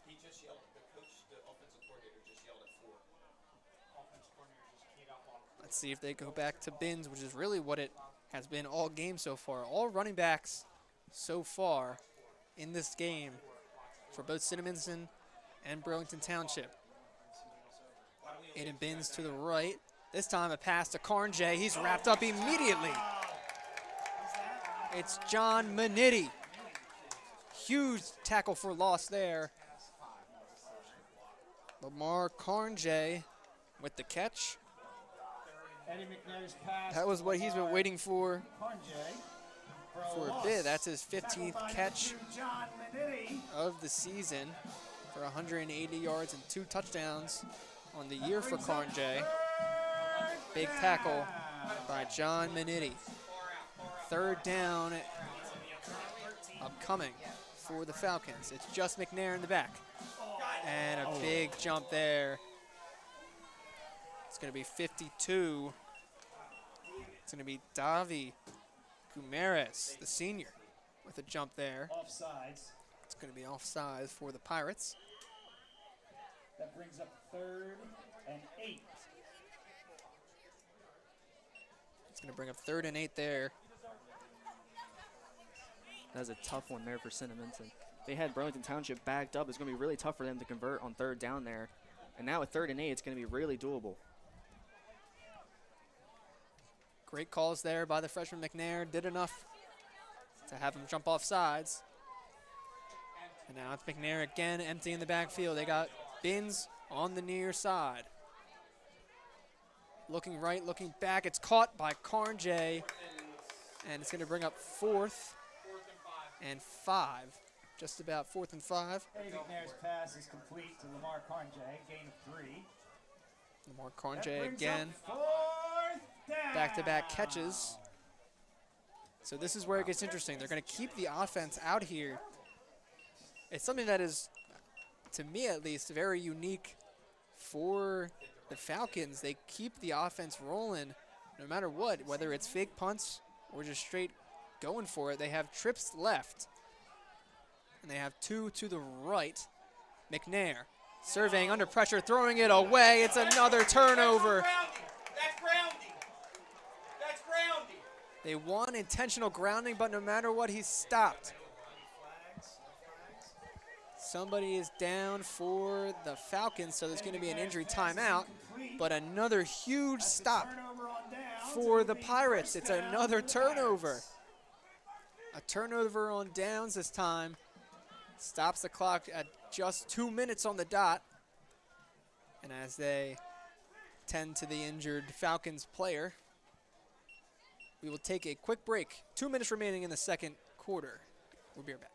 He just yelled, the coach, the offensive coordinator just yelled at 4. Let's see if they go back to bins, which is really what it has been all game so far. All running backs so far in this game for both Cinnaminson and Burlington Township. Aiden Bins to the right. This time a pass to Carnjay. He's wrapped up immediately. It's John Manitti. Huge tackle for loss there. Lamar Carnjay with the catch. Eddie McNair's pass. That was what he's been waiting for Carnjay for a loss. bit. That's his Tackled 15th by catch number 2, John Manitti. of the season for 180 yards and 2 touchdowns on the year for Brings up Carnjay. third Big down. tackle by John Manitti. Third down upcoming for the Falcons. It's just McNair in the back. And a big jump there. It's going to be 52. It's going to be Davi Gumeres, the senior, with a jump there. Offsides. It's going to be offside for the Pirates. That brings up 3rd and 8. It's going to bring up 3rd and 8 there. That was a tough one there for Cinnaminson. They had Burlington Township backed up. It's going to be really tough for them to convert on 3rd down there. And now with 3rd and 8, it's going to be really doable. Great calls there by the freshman McNair. Did enough to have him jump off sides. And now it's McNair again, empty in the backfield. They got Bins on the near side. Looking right, looking back. It's caught by Carnjay. And it's going to bring up 4th and 5. Just about 4th and 5. Eddie McNair's pass is complete to Lamar Carnjay. Gain of 3. Lamar That Carnjay brings again. up 4th down. Back-to-back catches. So this is where it gets interesting. They're going to keep the offense out here. It's something that is, to me at least, very unique for the Falcons. They keep the offense rolling no matter what, whether it's fake punts or just straight going for it. They have trips left, and they have 2 to the right. McNair surveying under pressure, throwing it away. It's another turnover. That's grounding. That's grounding. They want intentional grounding, but no matter what, he's stopped. Somebody is down for the Falcons, so there's going to be an injury timeout. But another huge stop Turnover on downs. for It'll the be Pirates. first It's down another for the Pirates. turnover. A turnover on downs this time. Stops the clock at just 2 minutes on the dot. And as they tend to the injured Falcons player, we will take a quick break. 2 minutes remaining in the second quarter. We'll be right back.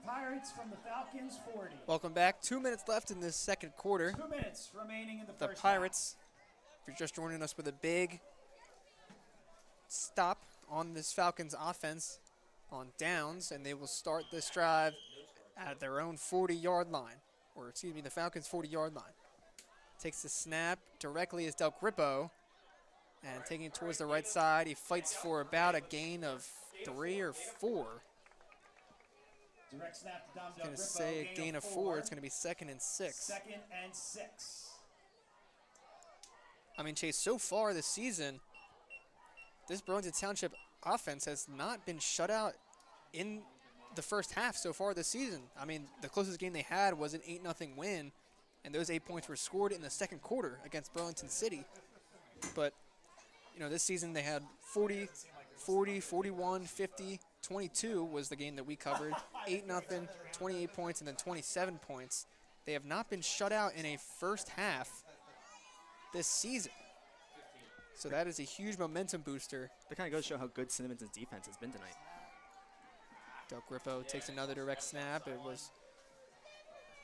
Pirates from the Falcons 40. Welcome back. 2 minutes left in this second quarter. 2 minutes remaining in the The first Pirates, if you're just joining us, with a big stop on this Falcons offense on downs, and they will start this drive at their own 40-yard line, or excuse me, the Falcons' 40-yard line. Takes the snap directly as Del Grippo, and taking it towards the right side. He fights for about a gain of 3 or 4. Direct snap to Dom I was Del going to Grippo, say a gain of 4. It's going to be 2nd and 6. 2nd and 6. I mean, Chase, so far this season, this Burlington Township offense has not been shut out in the first half so far this season. I mean, the closest game they had was an 8-0 win, and those 8 points were scored in the second quarter against Burlington City. But, you know, this season they had 40, 41, 50, 22 was the game that we covered. 8-0, 28 points, and then 27 points. They have not been shut out in a first half this season. So that is a huge momentum booster. That kind of goes to show how good Cinnamin's defense has been tonight. Del Grippo takes another direct snap. It was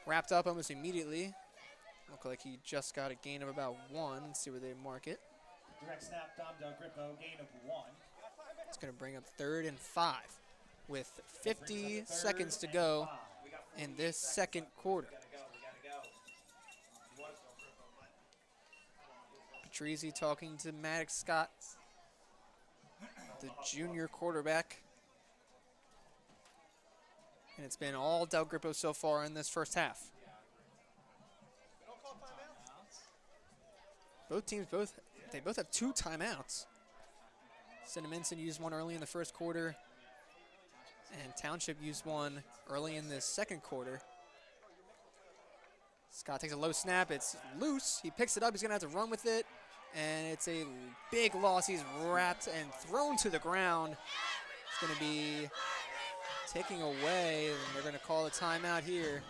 wrapped up almost immediately. Looked like he just got a gain of about 1. Let's see where they mark it. Direct snap, Dom Del Grippo, gain of 1. It's going to bring up 3rd and 5 with 50 seconds to go in this second quarter. Patrizi talking to Maddox Scott, the junior quarterback. And it's been all Del Grippo so far in this first half. Both teams, they both have 2 timeouts. Cinnaminson used one early in the first quarter, and Township used one early in the second quarter. Scott takes a low snap. It's loose. He picks it up. He's going to have to run with it, and it's a big loss. He's wrapped and thrown to the ground. It's going to be taken away, and they're going to call a timeout here.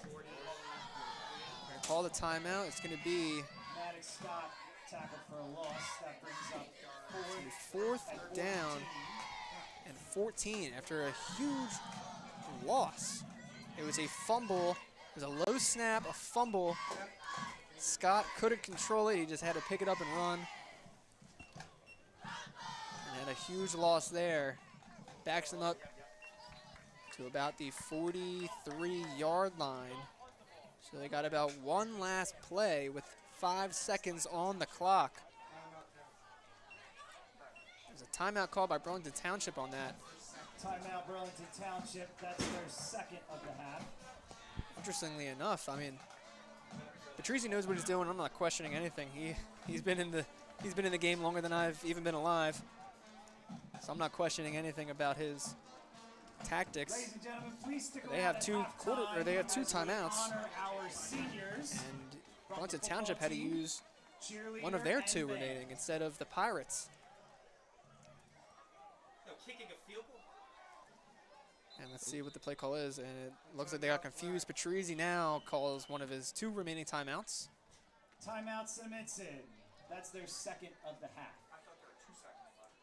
They're going to call the timeout. It's going to be Maddox Scott tackled for a loss. That brings up 4th down and 14 after a huge loss. It was a fumble. It was a low snap, a fumble. Scott couldn't control it. He just had to pick it up and run. And had a huge loss there. Backs them up to about the 43-yard line. So they got about one last play with 5 seconds on the clock. There's a timeout called by Burlington Township on that. timeout, Burlington Township. That's their 2nd of the half. Interestingly enough, I mean, Patrizi knows what he's doing. I'm not questioning anything. He's been in the game longer than I've even been alive. So I'm not questioning anything about his tactics. Ladies and gentlemen, please stick They around have at 2 timeouts. honor our seniors. And Burlington Township had to use one of their 2 remaining instead of the Pirates. No, kicking a field goal. And let's see what the play call is. And it looks like they got confused. Patrizi now calls one of his 2 remaining timeouts. Timeout, Cinnaminson. That's their 2nd of the half. I thought there were 2 seconds left.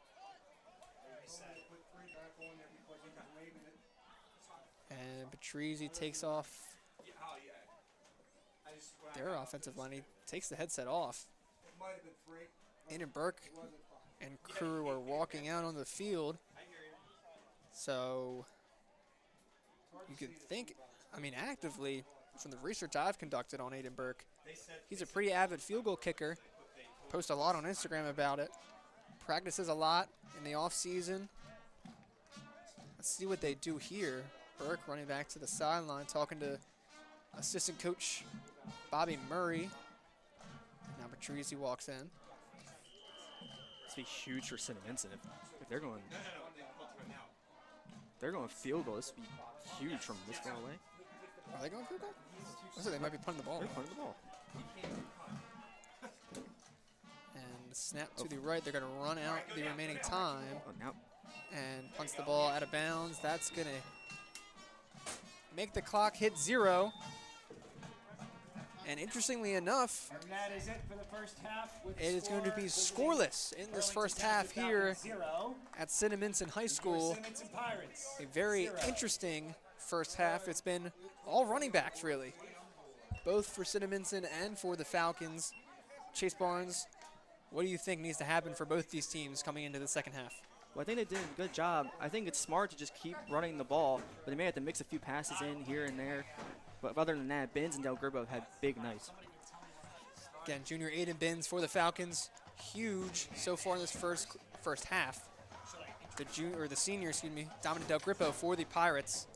And Patrizi takes off Yeah, oh yeah. I just, when I their offensive line. He takes the headset off. might have been 3. Aiden Burke and crew are walking out on the field. I hear you. So you could think, I mean, actively, from the research I've conducted on Aiden Burke, he's a pretty avid field goal kicker. Posts a lot on Instagram about it. Practices a lot in the off season. Let's see what they do here. Burke running back to the sideline, talking to assistant coach Bobby Murray. Now Patrizi walks in. This would be huge for Cinnaminson if they're going. No, they called timeout. They're going field goal. This would be huge from this far away. Are they going field goal? I said they might be punting the ball. They're punting the ball. And the snap to the right. They're going to run out the remaining time. Oh, now And punts the ball out of bounds. That's going to make the clock hit 0. And interestingly enough, And that is it for the first half. With it is going to be score scoreless in this Burlington first half Township here 0. at Cinnaminson High School. Cinnaminson Pirates. A very 0. interesting first half. It's been all running backs, really, both for Cinnaminson and for the Falcons. Chase Barnes, what do you think needs to happen for both these teams coming into the second half? Well, I think they did a good job. I think it's smart to just keep running the ball, but they may have to mix a few passes in here and there. But other than that, Binns and Del Gribbo had big nights. Again, junior Aiden Binns for the Falcons, huge so far in this first half. The senior, Dominic Del Grippo for the Pirates,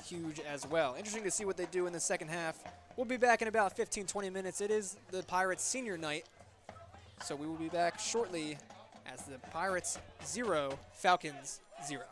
huge as well. Interesting to see what they do in the second half. We'll be back in about 15-20 minutes. It is the Pirates senior night, so we will be back shortly as the Pirates 0, Falcons 0.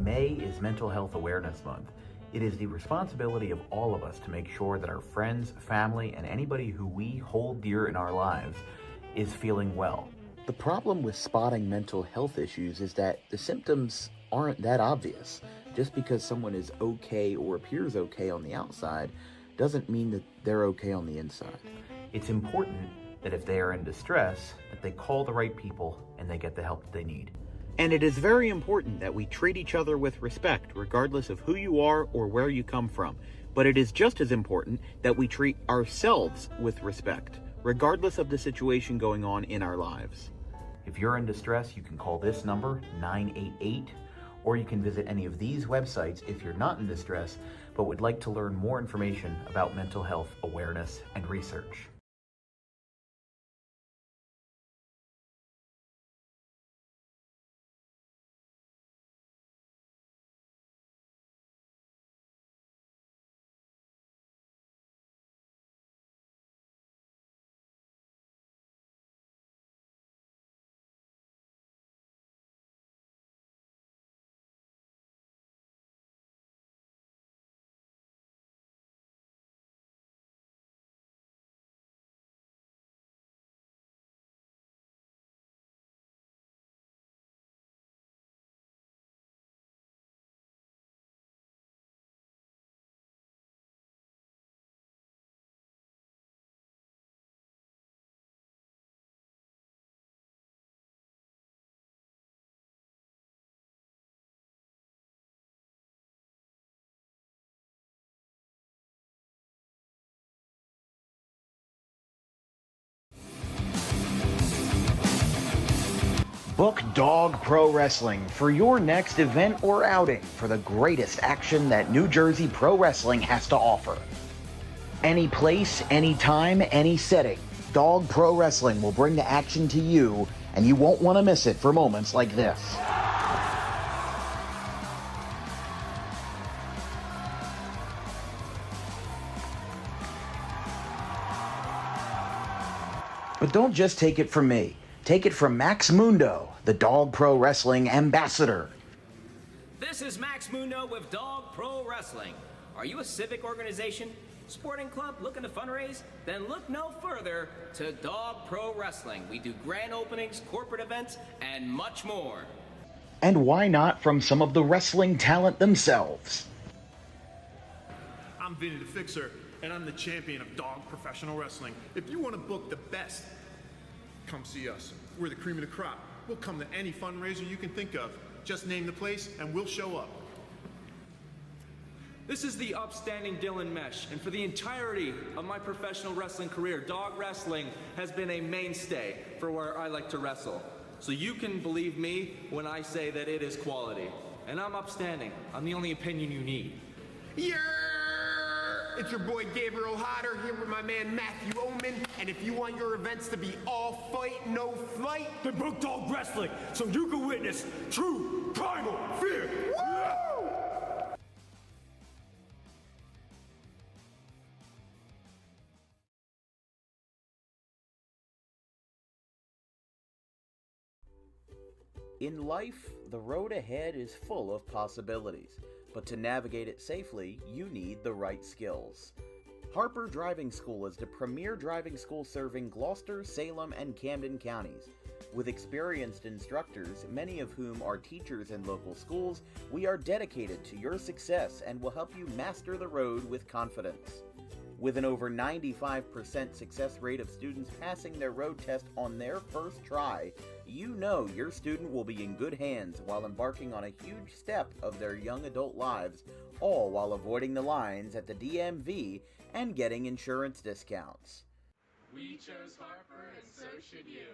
May is Mental Health Awareness Month. It is the responsibility of all of us to make sure that our friends, family, and anybody who we hold dear in our lives is feeling well. The problem with spotting mental health issues is that the symptoms aren't that obvious. Just because someone is okay or appears okay on the outside doesn't mean that they're okay on the inside. It's important that if they are in distress, that they call the right people and they get the help that they need. And it is very important that we treat each other with respect, regardless of who you are or where you come from. But it is just as important that we treat ourselves with respect, regardless of the situation going on in our lives. If you're in distress, you can call this number, 988, or you can visit any of these websites if you're not in distress, but would like to learn more information about mental health awareness and research. Book Dog Pro Wrestling for your next event or outing for the greatest action that New Jersey Pro Wrestling has to offer. Any place, any time, any setting, Dog Pro Wrestling will bring the action to you, and you won't want to miss it for moments like this. But don't just take it from me. Take it from Max Mundo, the Dog Pro Wrestling ambassador. This is Max Mundo with Dog Pro Wrestling. Are you a civic organization, sporting club looking to fundraise? Then look no further to Dog Pro Wrestling. We do grand openings, corporate events, and much more. And why not from some of the wrestling talent themselves? I'm Vinny the Fixer, and I'm the champion of Dog Professional Wrestling. If you want to book the best, come see us. We're the cream of the crop. We'll come to any fundraiser you can think of. Just name the place and we'll show up. This is the upstanding Dylan Mesh, and for the entirety of my professional wrestling career, dog wrestling has been a mainstay for where I like to wrestle. So you can believe me when I say that it is quality. And I'm upstanding. I'm the only opinion you need. Yeah! It's your boy Gabriel Hodder here with my man Matthew Oman, and if you want your events to be all fight, no flight, then book Dog Wrestling so you can witness true primal fear. Woo! In life, the road ahead is full of possibilities, but to navigate it safely, you need the right skills. Harper Driving School is the premier driving school serving Gloucester, Salem, and Camden counties. With experienced instructors, many of whom are teachers in local schools, we are dedicated to your success and will help you master the road with confidence. With an over 95% success rate of students passing their road test on their first try, you know your student will be in good hands while embarking on a huge step of their young adult lives, all while avoiding the lines at the DMV and getting insurance discounts. We chose Harper, and so should you.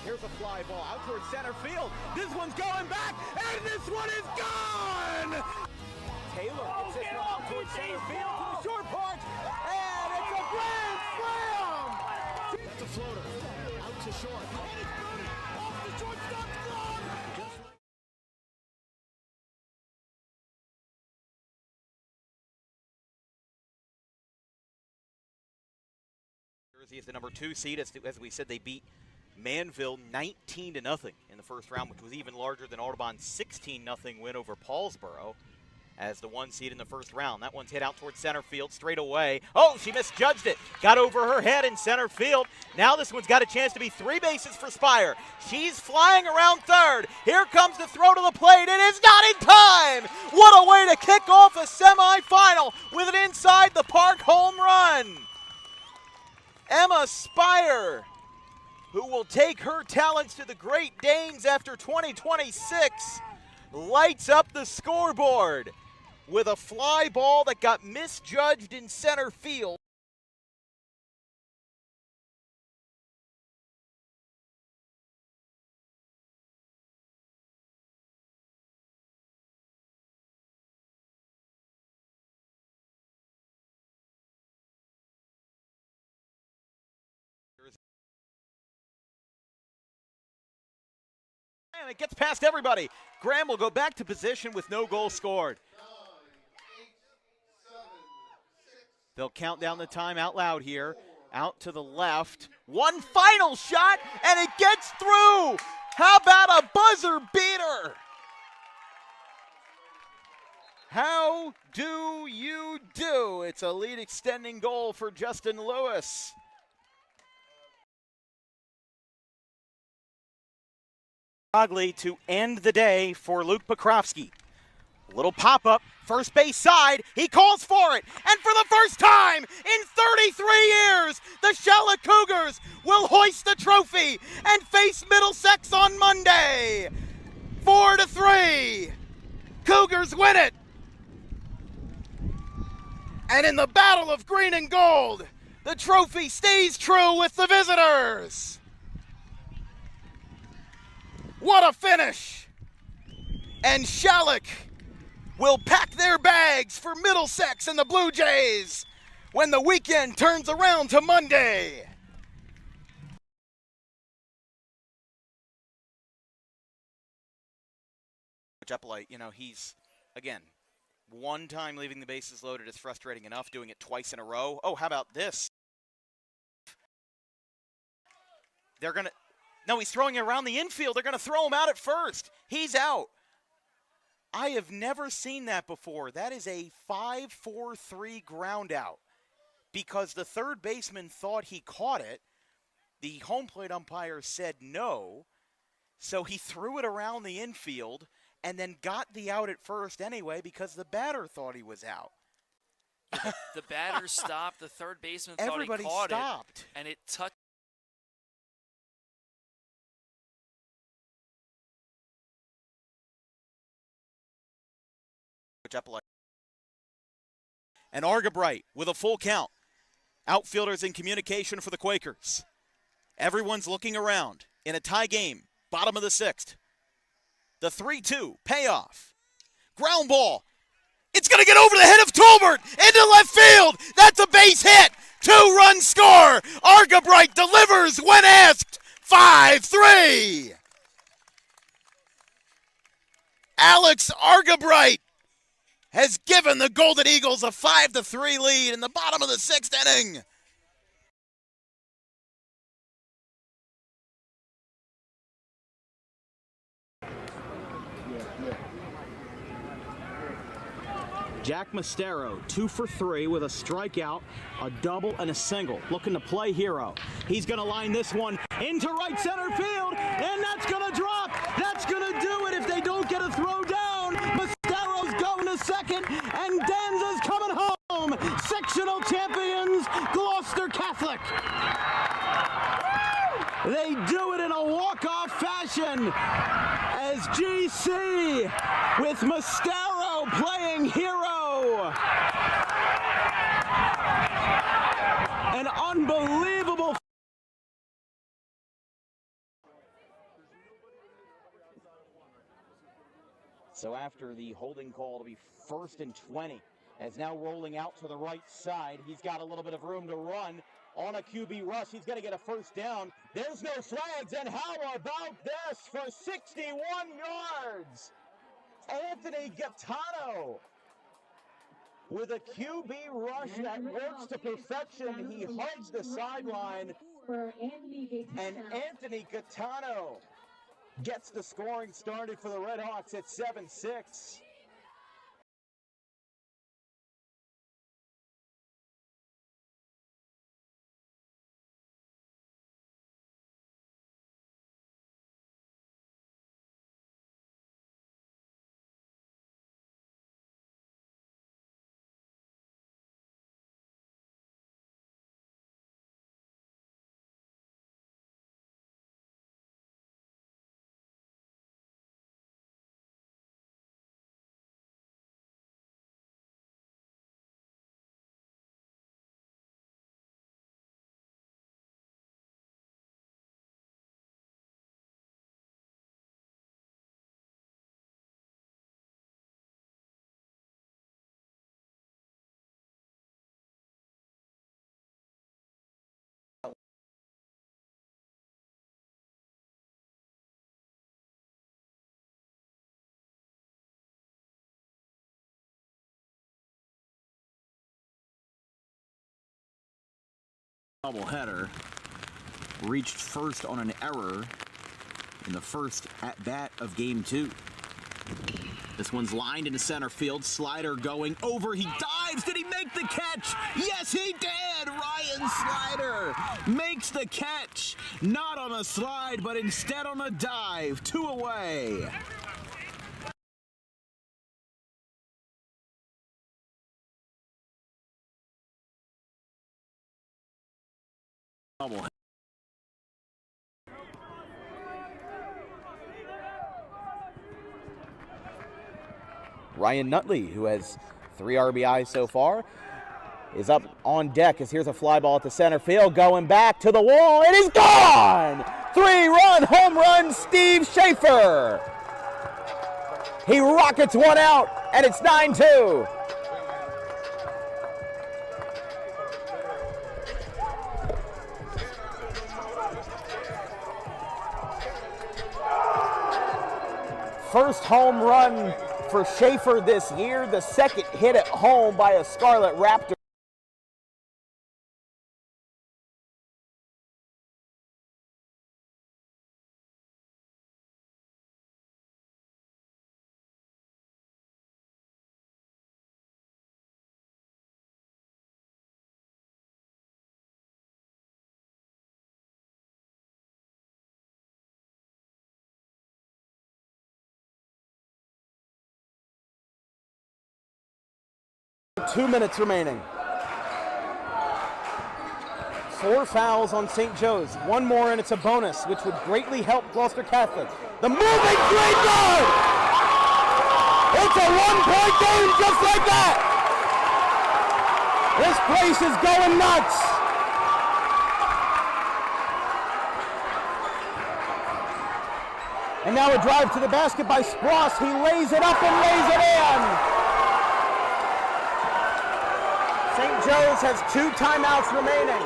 Here's a fly ball out towards center field. This one's going back, and this one is gone! Taylor gets this one out towards center field to the short porch, and it's a grand slam! That's a floater. Out to short. And it's booted off the shortstop's glove! Jersey is the number 2 seed. As we said, they beat Manville 19-0 in the first round, which was even larger than Audubon's 16-0 win over Paulsboro as the 1 seed in the first round. That one's hit out towards center field straight away. Oh, she misjudged it. Got over her head in center field. Now this one's got a chance to be 3 bases for Spire. She's flying around third. Here comes the throw to the plate. It is not in time. What a way to kick off a semifinal with an inside the park home run. Emma Spire, who will take her talents to the Great Danes after 2026, lights up the scoreboard with a fly ball that got misjudged in center field. And it gets past everybody. Graham will go back to position with no goal scored. They'll count down the time out loud here. Out to the left. One final shot, and it gets through. How about a buzzer beater? How do you do? It's a lead extending goal for Justin Lewis. Ugly to end the day for Luke Pokrovsky. Little pop-up, first base side, he calls for it, and for the first time in 33 years, the Charlotte Cougars will hoist the trophy and face Middlesex on Monday. 4-3, Cougars win it. And in the battle of green and gold, the trophy stays true with the visitors. What a finish! And Shalleck will pack their bags for Middlesex and the Blue Jays when the weekend turns around to Monday. Jeppelite, you know, he's, again, one time leaving the bases loaded is frustrating enough, doing it twice in a row. Oh, how about this? They're going to... No, he's throwing it around the infield. They're going to throw him out at first. He's out. I have never seen that before. That is a 5-4-3 ground out because the third baseman thought he caught it. The home plate umpire said no, so he threw it around the infield and then got the out at first anyway because the batter thought he was out. The batter stopped. The third baseman thought Everybody he caught stopped. it, and it touched. And Argabright with a full count. Outfielders in communication for the Quakers. Everyone's looking around in a tie game, bottom of the 6th. The 3-2 payoff. Ground ball. It's going to get over the head of Tolbert into left field. That's a base hit. 2-run score. Argabright delivers when asked. 5-3. Alex Argabright has given the Golden Eagles a 5-3 lead in the bottom of the 6th inning. Jack Mostero, 2 for 3 with a strikeout, a double, and a single. Looking to play hero. He's going to line this one into right center field, and that's going to drop. That's going to do it if they don't get a throw down. Mostero's going to second, and Danza's coming home. Sectional champions, Gloucester Catholic. They do it in a walk-off fashion as GC with Mostero playing hero. An unbelievable. So after the holding call to be 1st and 20, as now rolling out to the right side, he's got a little bit of room to run. On a QB rush, he's going to get a first down. There's no flags, and how about this for 61 yards? Anthony Gaetano with a QB rush that works to perfection. He hugs the sideline, and Anthony Gaetano gets the scoring started for the Redhawks at 7-6. Doubleheader reached first on an error in the first at-bat of Game 2. This one's lined into center field. Slider going over. He dives. Did he make the catch? Yes, he did. Ryan Slider makes the catch. Not on a slide, but instead on a dive. 2 away. Ryan Nutley, who has 3 RBIs so far, is up on deck as here's a fly ball at the center field, going back to the wall. It is gone! 3-run home run, Steve Schaefer. He rockets one out, and it's 9-2. First home run for Schaefer this year, the second hit at home by a Scarlet Raptor. Two minutes remaining. 4 fouls on St. Joe's. 1 more and it's a bonus, which would greatly help Gloucester Catholic. The moving green guard! It's a 1-point game just like that! This place is going nuts! And now a drive to the basket by Spross. He lays it up and lays it in. St. Joe's has 2 timeouts remaining.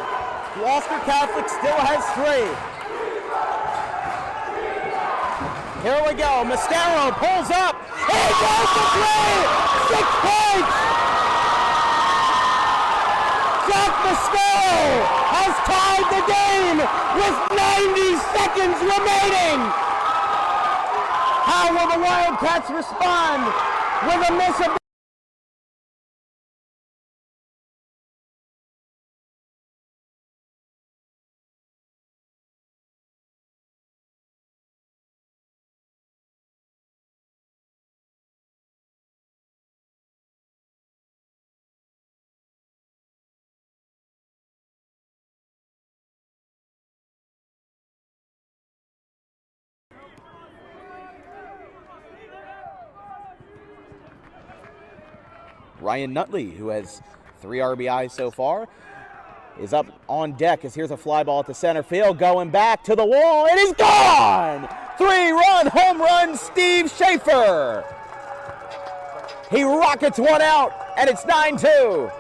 Gloucester Catholic still has 3. Here we go. Mascaro pulls up. He goes to 3. 6 points. Jack Mascaro has tied the game with 90 seconds remaining. How will the Wildcats respond with a miss of Ryan Nutley, who has 3 RBIs so far, is up on deck as here's a fly ball at the center field, going back to the wall. It is gone! 3-run home run, Steve Schaefer. He rockets one out, and it's 9-2.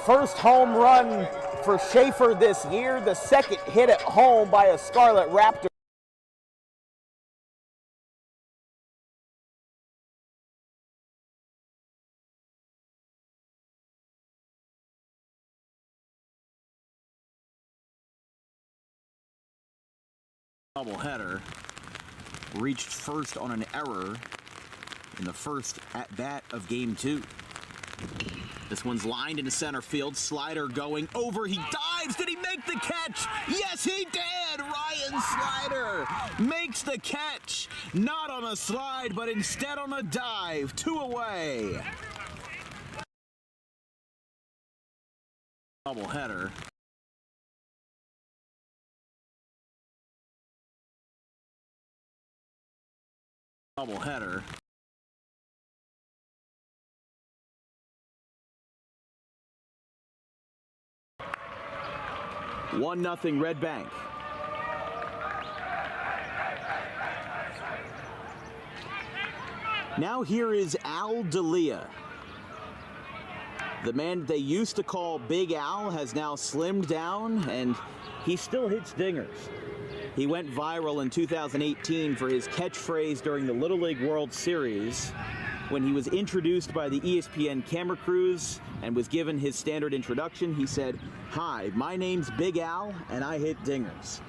First home run for Schaefer this year, the second hit at home by a Scarlet Raptor. Doubleheader reached first on an error in the first at-bat of Game 2. This one's lined into center field. Slider going over. He dives. Did he make the catch? Yes, he did. Ryan Slider makes the catch. Not on a slide, but instead on a dive. 2 away. Doubleheader. Doubleheader. 1-0 Red Bank. Now here is Al D'Elia. The man they used to call Big Al has now slimmed down, and he still hits dingers. He went viral in 2018 for his catchphrase during the Little League World Series when he was introduced by the ESPN camera crews and was given his standard introduction. He said, "Hi, my name's Big Al, and I hit dingers."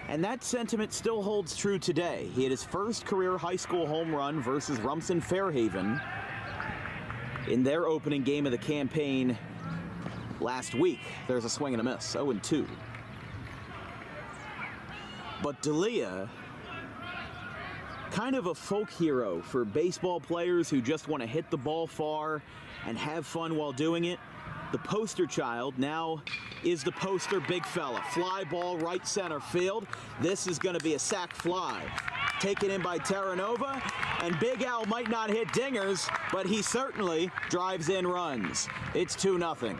And that sentiment still holds true today. He had his first career high school home run versus Rumson Fairhaven in their opening game of the campaign last week. There's a swing and a miss, 0-2. But D'Elia, kind of a folk hero for baseball players who just want to hit the ball far and have fun while doing it. The poster child now is the poster big fella. Fly ball right center field. This is going to be a sac fly. Taken in by Terranova, and Big Al might not hit dingers, but he certainly drives in runs. It's 2-0.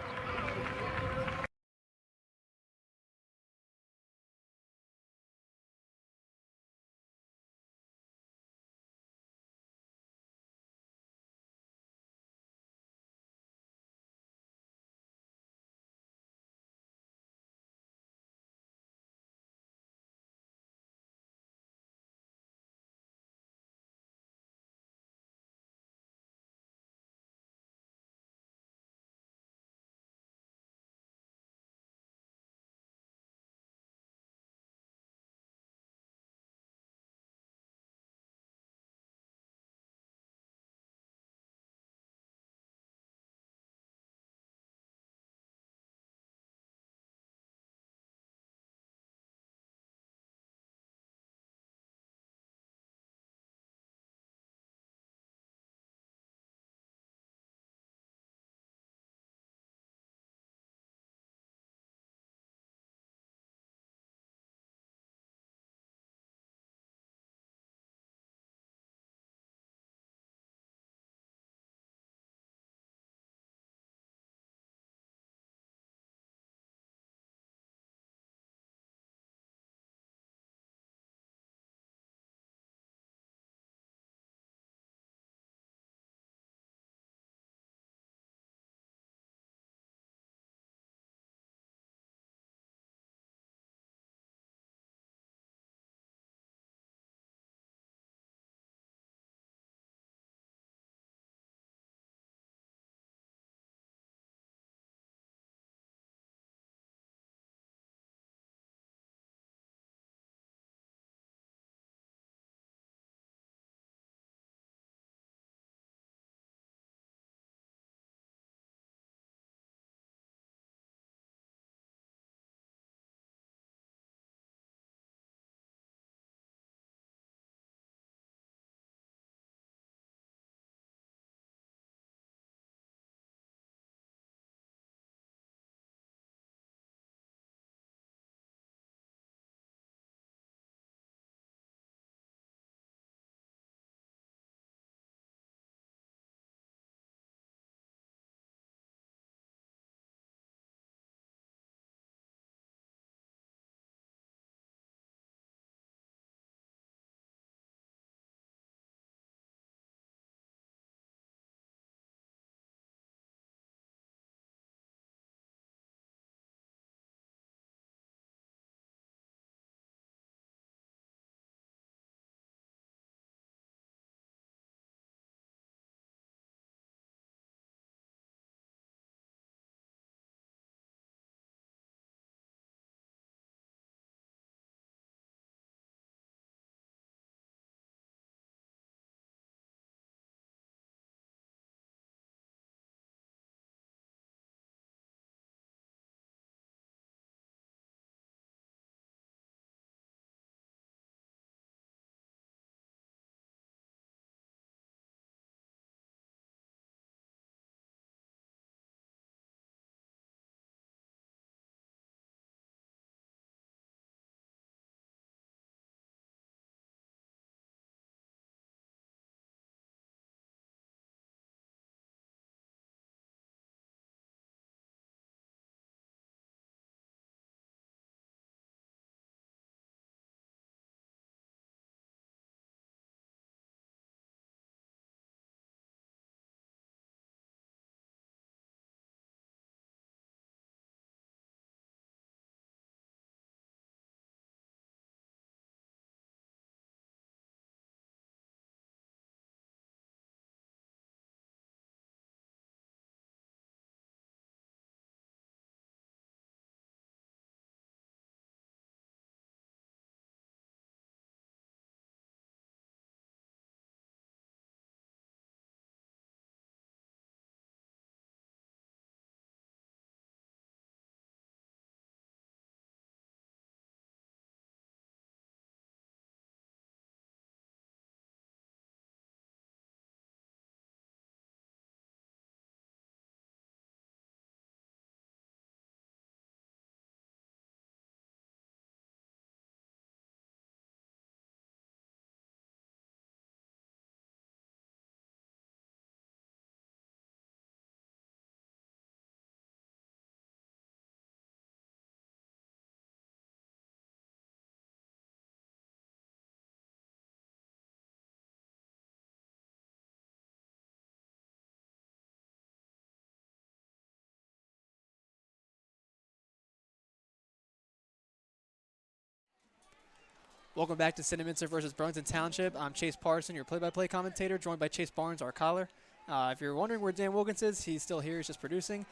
Welcome back to Cinnaminson versus Burlington Township. I'm Chase Parson, your play-by-play commentator, joined by Chase Barnes, our caller. If you're wondering where Dan Wilkins is, he's still here. He's just producing.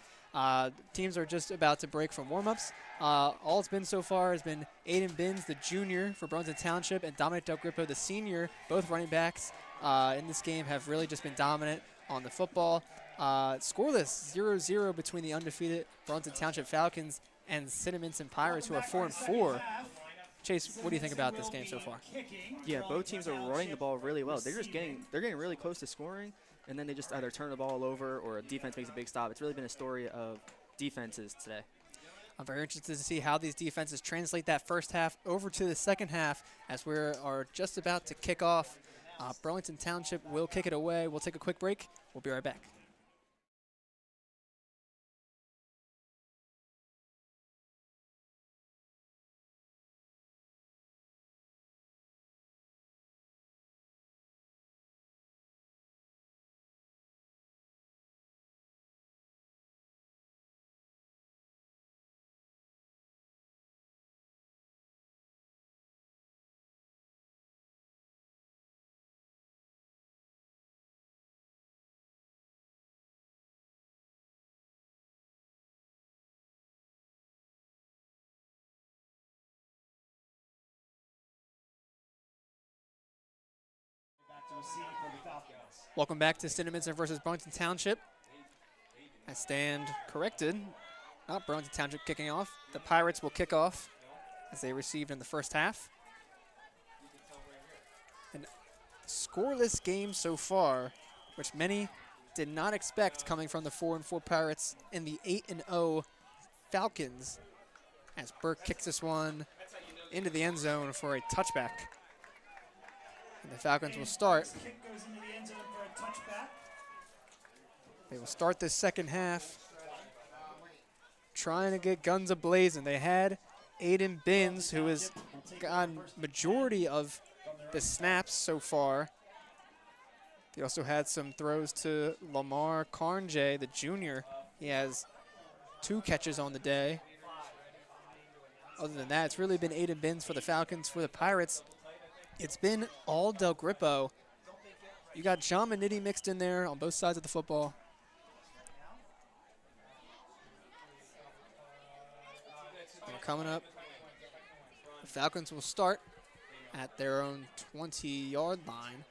Teams are just about to break from warm-ups. All it's been so far has been Aiden Binns, the junior for Burlington Township, and Dominic Del Grippo, the senior. Both running backs in this game have really just been dominant on the football. Scoreless, 0-0 between the undefeated Burlington Township Falcons and Cinnaminson Pirates, who are 4-4. Chase, what do you think about this game so far? Yeah, both teams are running the ball really well. They're getting really close to scoring, and then they just either turn the ball over or a defense makes a big stop. It's really been a story of defenses today. I'm very interested to see how these defenses translate that first half over to the second half as we are just about to kick off. Burlington Township will kick it away. We'll take a quick break. We'll be right back. Welcome back to Cinnaminson versus Burlington Township. I stand corrected. Not Burlington Township kicking off. The Pirates will kick off as they received in the first half. An scoreless game so far, which many did not expect coming from the 4-4 Pirates and the 8-0 Falcons, as Burke kicks this one into the end zone for a touchback. And the Falcons will start. They will start this second half trying to get guns a-blazing. They had Aiden Binns, who has gotten majority of the snaps so far. They also had some throws to Lamar Carnjay, the junior. He has 2 catches on the day. Other than that, it's really been Aiden Binns for the Falcons. For the Pirates, it's been all Del Grippo. You got John Manitti mixed in there on both sides of the football. They're coming up. The Falcons will start at their own 20-yard line.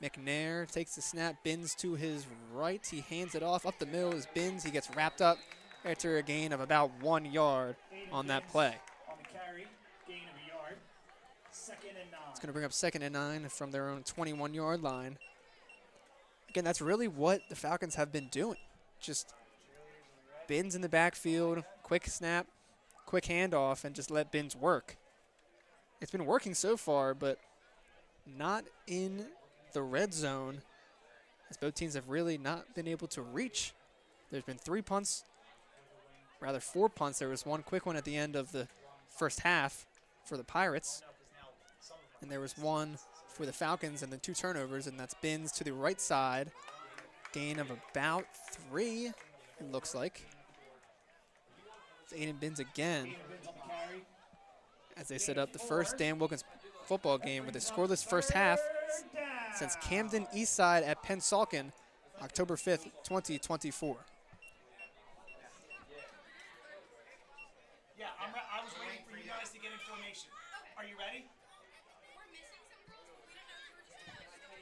McNair takes the snap, Binns to his right. He hands it off. Up the middle is Binns. He gets wrapped up after a gain of about 1 yard on that play. On the carry, gain of a yard. 2nd and 9. It's going to bring up 2nd and 9 from their own 21-yard line. Again, that's really what the Falcons have been doing. Just Binns in the backfield, quick snap, quick handoff, and just let Binns work. It's been working so far, but not in the red zone, as both teams have really not been able to reach. There's been 4 punts. There was one quick one at the end of the first half for the Pirates. And there was one for the Falcons, and then 2 turnovers, and that's Binns to the right side. Gain of about 3, it looks like. It's Aiden Binns again, as they set up the first Dan Wilkins football game with a scoreless first half since Camden Eastside at Pennsauken, October 5th, 2024. Yeah, I was waiting for you guys to get in formation. Are you ready?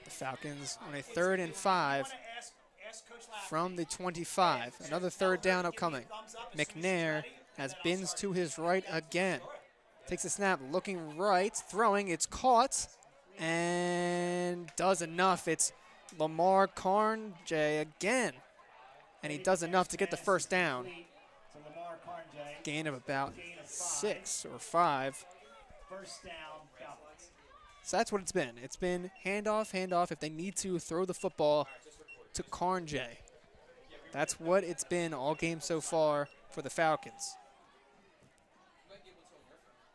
The Falcons on a 3rd and 5 from the 25. Another 3rd down upcoming. McNair has Binns to his right again. Takes a snap, looking right, throwing, it's caught, and does enough. It's Lamar Carnjay again, and he does enough to get the first down. Gain of about 6 or 5. First down, Falcons. So that's what it's been. It's been handoff. If they need to, throw the football to Carnjay. That's what it's been all game so far for the Falcons.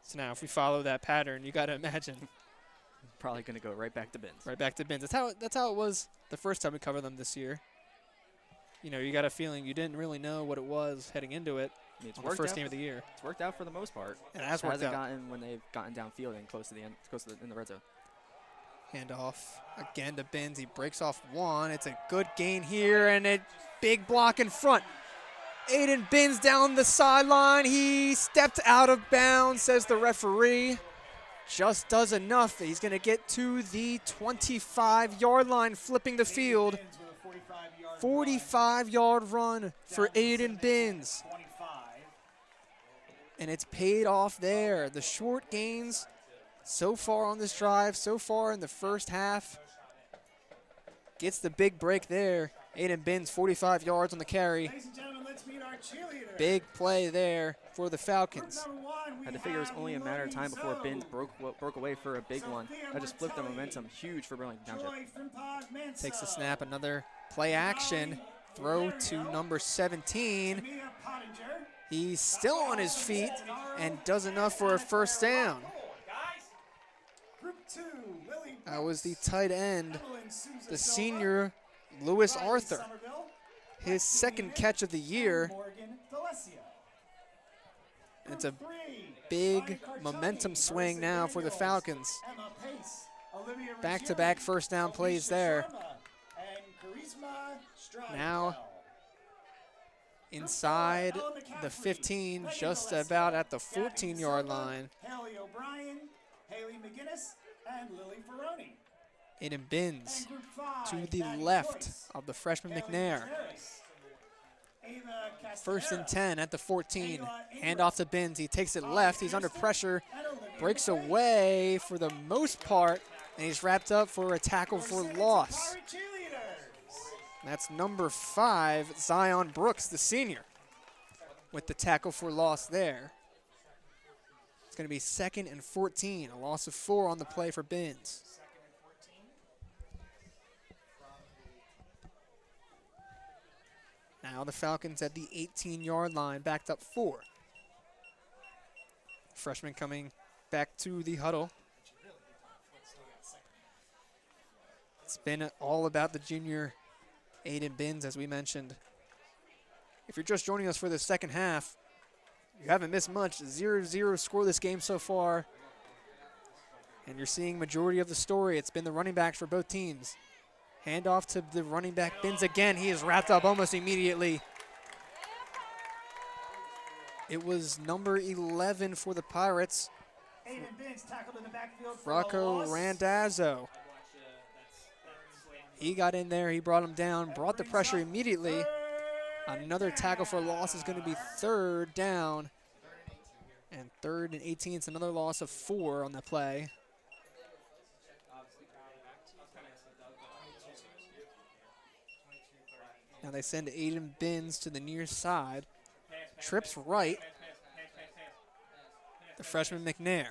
So now if we follow that pattern, you got to imagine. Probably going to go right back to Binns. Right back to Binns. That's how it was the first time we covered them this year. You know, you got a feeling you didn't really know what it was heading into it. I mean, it's on the worked first out game of the year. It's worked out for the most part. It has worked hasn't out. gotten when they've gotten downfield and close to the end, in the red zone. Handoff again to Binns. He breaks off one. It's a good gain here and a big block in front. Aiden Binns down the sideline. He stepped out of bounds, says the referee. Just does enough. He's going to get to the 25-yard line, flipping the field. 45-yard run for Aiden Binns. And it's paid off there. The short gains so far on this drive, so far in the first half. Gets the big break there. Aiden Binns, 45 yards on the carry. Big play there for the Falcons. Had to figure it was only a matter of time before Binns broke away for a big one. That just flipped the momentum. Huge for Burlington Township. Takes the snap, another play action. Throw to number 17. He's still on his feet and does enough for a first down. That was the tight end, the senior Lewis Arthur. His second catch of the year. And it's a big momentum swing now for the Falcons. Back-to-back first down plays there. Now inside the 15, just about at the 14-yard line. Haley O'Brien, Haley McGinnis, and Lily Ferroni. Aiden Binns to the left of the freshman McNair. First and 10 at the 14. Hand off to Binns. He takes it left. He's under pressure. Breaks away for the most part. And he's wrapped up for a tackle for loss. That's number 5, Zion Brooks, the senior, with the tackle for loss there. It's going to be 2nd and 14. A loss of 4 on the play for Binns. Now the Falcons at the 18-yard line, backed up 4. Freshman coming back to the huddle. It's been all about the junior Aiden Binns, as we mentioned. If you're just joining us for the second half, you haven't missed much. 0-0 scoreless game so far. And you're seeing majority of the story. It's been the running backs for both teams. Handoff to the running back, Binns again. He is wrapped up almost immediately. It was number 11 for the Pirates, Rocco Randazzo. He got in there, he brought him down, brought the pressure immediately. Another tackle for loss is going to be 3rd down. And 3rd and 18, it's another loss of 4 on the play. Now they send Aiden Binns to the near side. Trips right. The freshman McNair.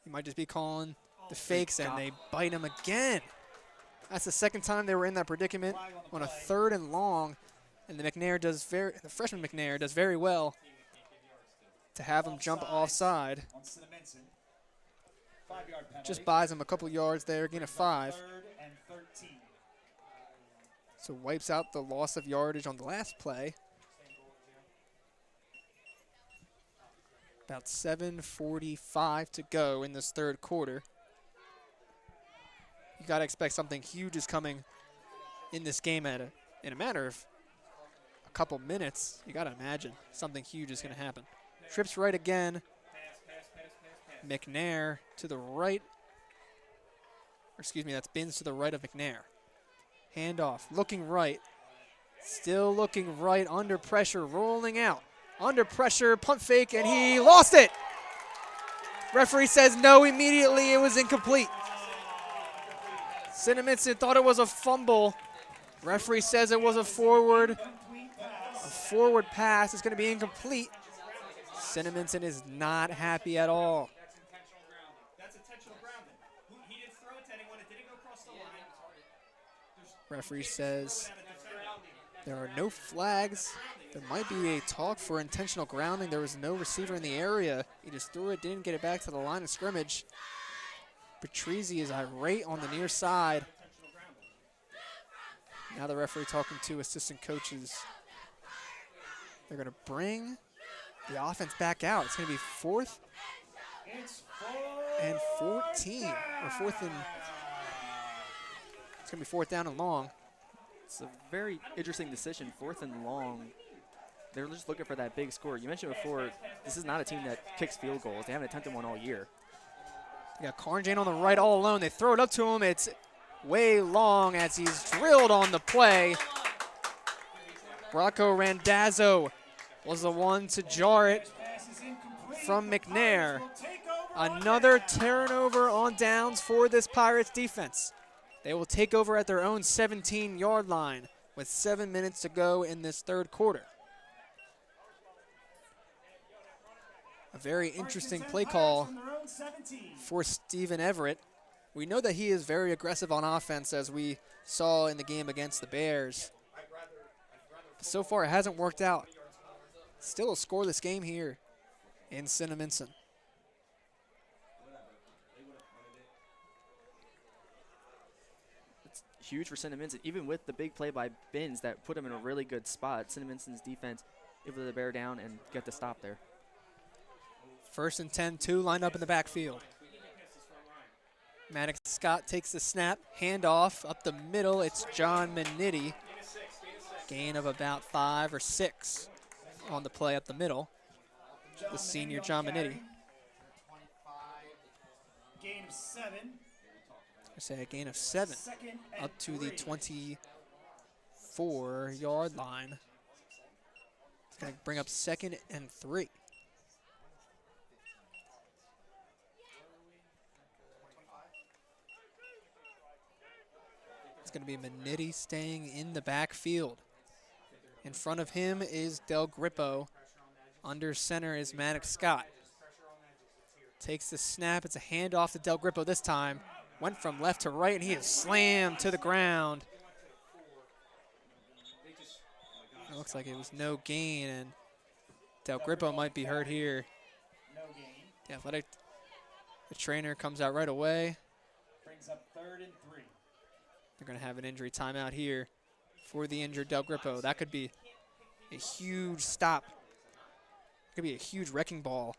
He might just be calling the fakes, and they bite him again. That's the second time they were in that predicament on a 3rd and long. And the freshman McNair does very well to have him jump offside. Just buys him a couple yards there, gain of 5. So wipes out the loss of yardage on the last play. About 7:45 to go in this 3rd quarter. You got to expect something huge is coming in this game in a matter of a couple minutes. You got to imagine something huge is going to happen. Trips right again. McNair to the right. Or excuse me, that's Binns to the right of McNair. Handoff, looking right. Still looking right, under pressure, rolling out. Under pressure, punt fake, and he lost it. Referee says no immediately. It was incomplete. Cinnaminson thought it was a fumble. Referee says it was a forward pass. It's going to be incomplete. Cinnaminson is not happy at all. Referee says there are no flags. There might be a talk for intentional grounding. There was no receiver in the area. He just threw it, didn't get it back to the line of scrimmage. Patrizzi is irate on the near side. Now the referee talking to assistant coaches. They're going to bring the offense back out. It's going to be 4th and 14, or 4th and, it's going to be 4th down and long. It's a very interesting decision, 4th and long. They're just looking for that big score. You mentioned before, this is not a team that kicks field goals. They haven't attempted one all year. They got Carnjane on the right all alone. They throw it up to him. It's way long as he's drilled on the play. Rocco Randazzo was the one to jar it from McNair. Another turnover on downs for this Pirates defense. They will take over at their own 17-yard line with 7 minutes to go in this third quarter. A very interesting play call for Stephen Everett. We know that he is very aggressive on offense, as we saw in the game against the Bears. But so far, it hasn't worked out. Still a scoreless game here in Cinnaminson. It's huge for Cinnaminson, even with the big play by Binns that put him in a really good spot. Cinnaminson's defense able to bear down and get the stop there. 1st and 10, 2 lined up in the backfield. Maddox Scott takes the snap, handoff up the middle. It's John Minetti. Gain of about 5 or 6 on the play up the middle. The senior John Minetti. Gain of 7. I say a gain of 7 up to the 24-yard line. It's going to bring up 2nd and 3. It's going to be Minetti staying in the backfield. In front of him is Del Grippo. Under center is Maddox Scott. Takes the snap. It's a handoff to Del Grippo this time. Went from left to right, and he is slammed to the ground. It looks like it was no gain, and Del Grippo might be hurt here. The athletic, the trainer comes out right away. Brings up 3rd and 3. They're going to have an injury timeout here for the injured Del Grippo. That could be a huge stop. It could be a huge wrecking ball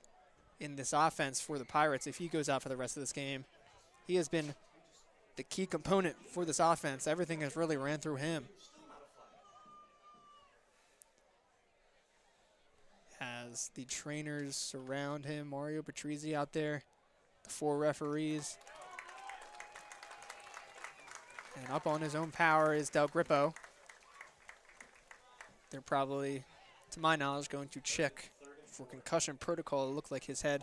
in this offense for the Pirates if he goes out for the rest of this game. He has been the key component for this offense. Everything has really ran through him. As the trainers surround him, Mario Patrizzi out there, the 4 referees. And up on his own power is Del Grippo. They're probably, to my knowledge, going to check for concussion protocol. It looked like his head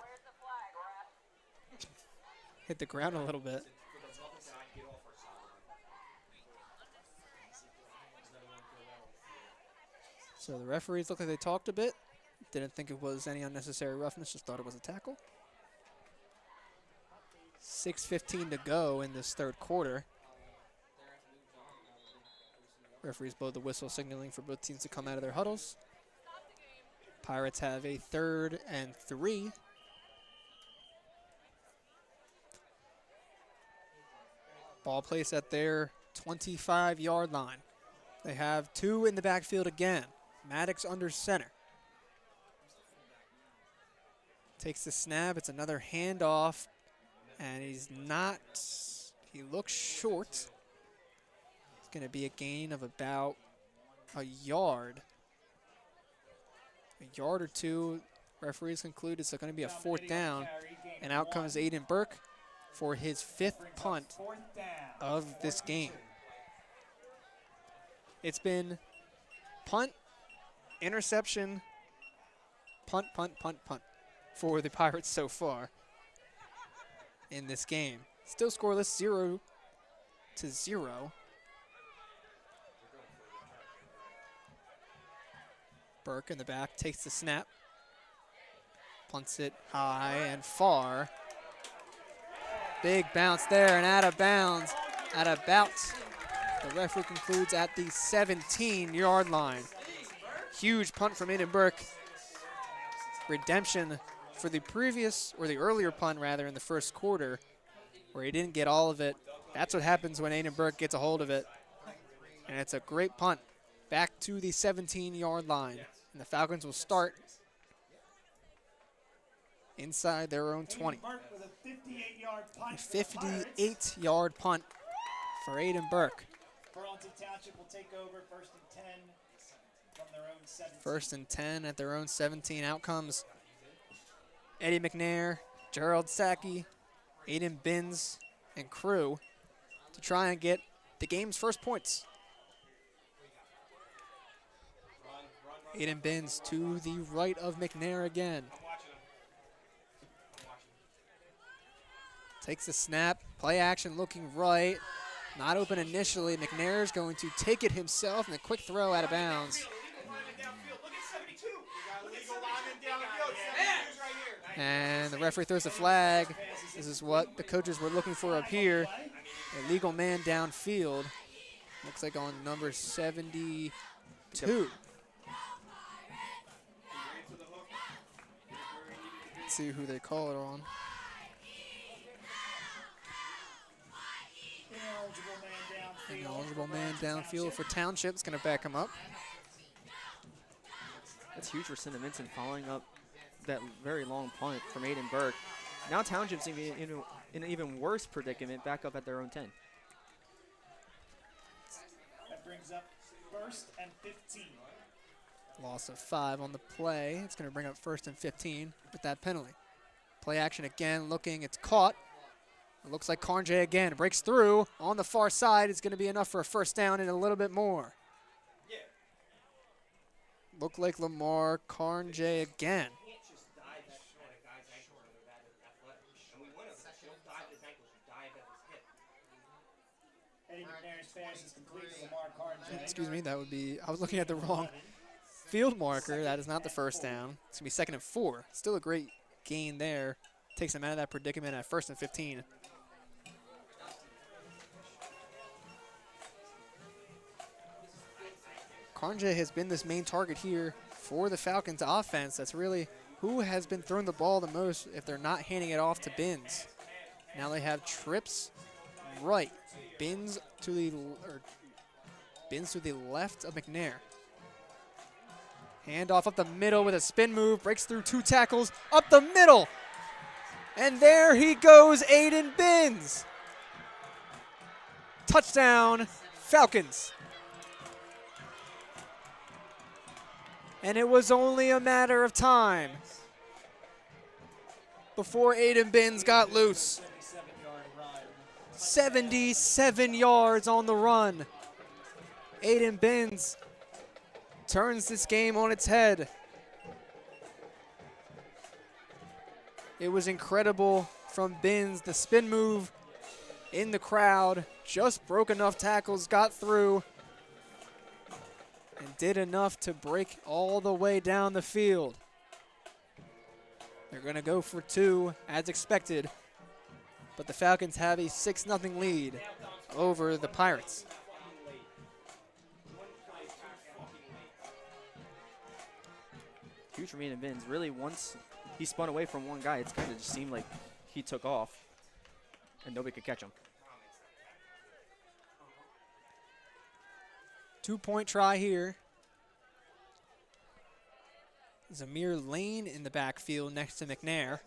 hit the ground a little bit. So the referees look like they talked a bit. Didn't think it was any unnecessary roughness, just thought it was a tackle. 6:15 to go in this third quarter. Referees blow the whistle, signaling for both teams to come out of their huddles. Pirates have a 3rd and 3. Ball placed at their 25-yard line. They have 2 in the backfield again. Maddox under center. Takes the snap. It's another handoff. And he looks short. It's going to be a gain of about a yard. A yard or 2. Referees conclude it's going to be a 4th down. And out comes Aiden Burke for his 5th punt of this game. It's been punt, interception, punt, punt, punt, punt for the Pirates so far in this game. Still scoreless, 0-0. Burke in the back takes the snap. Punts it high and far. Big bounce there and out of bounds at about, the referee concludes at the 17-yard line. Huge punt from Aiden Burke. Redemption for the earlier punt rather in the first quarter where he didn't get all of it. That's what happens when Aiden Burke gets a hold of it. And it's a great punt back to the 17-yard line And the Falcons will start inside their own 20. With a 58-yard punt. 58-yard punt for Aiden Burke. Burlington Township will take over 1st and 10 from their own 17. 1st and 10 at their own 17. Out comes Eddie McNair, Gerald Sackey, Aiden Binns, and crew to try and get the game's first points. Aiden Binns to the right of McNair again. Takes the snap, play action looking right. Not open initially. McNair's going to take it himself and a quick throw out of bounds. And the referee throws the flag. This is what the coaches were looking for up here. A legal man downfield. Looks like on number 72. Let's see who they call it on. Ineligible man downfield for Township. It's going to back him up. That's huge for Cinnaminson, following up that very long punt from Aiden Burke. Now Township's in an even worse predicament, back up at their own 10. That brings up 1st and 15. Loss of 5 on the play. It's going to bring up 1st and 15 with that penalty. Play action again, looking. It's caught. It looks like Carnjay again breaks through on the far side. It's going to be enough for a first down and a little bit more. Look like Lamar Carnjay again. Eddie McNair's pass is complete to Lamar Carnjay. Excuse me, that would be, I was looking at the wrong field marker. That is not the first down. It's going to be 2nd and 4. Still a great gain there. Takes them out of that predicament at 1st and 15. Carnjay has been this main target here for the Falcons offense. That's really who has been throwing the ball the most if they're not handing it off to Binns. Now they have trips right. Binns to the left of McNair. Handoff up the middle with a spin move. Breaks through 2 tackles up the middle. And there he goes, Aiden Binns. Touchdown, Falcons. And it was only a matter of time before Aiden Binns got loose. 77 yards on the run. Aiden Binns turns this game on its head. It was incredible from Binns. The spin move in the crowd, just broke enough tackles, got through, and did enough to break all the way down the field. They're going to go for 2 as expected, but the Falcons have a 6-0 lead over the Pirates. Huge for Aiden Binns. Really, once he spun away from one guy, it's kind of just seemed like he took off and nobody could catch him. 2-point try here. Zamir Lane in the backfield next to McNair.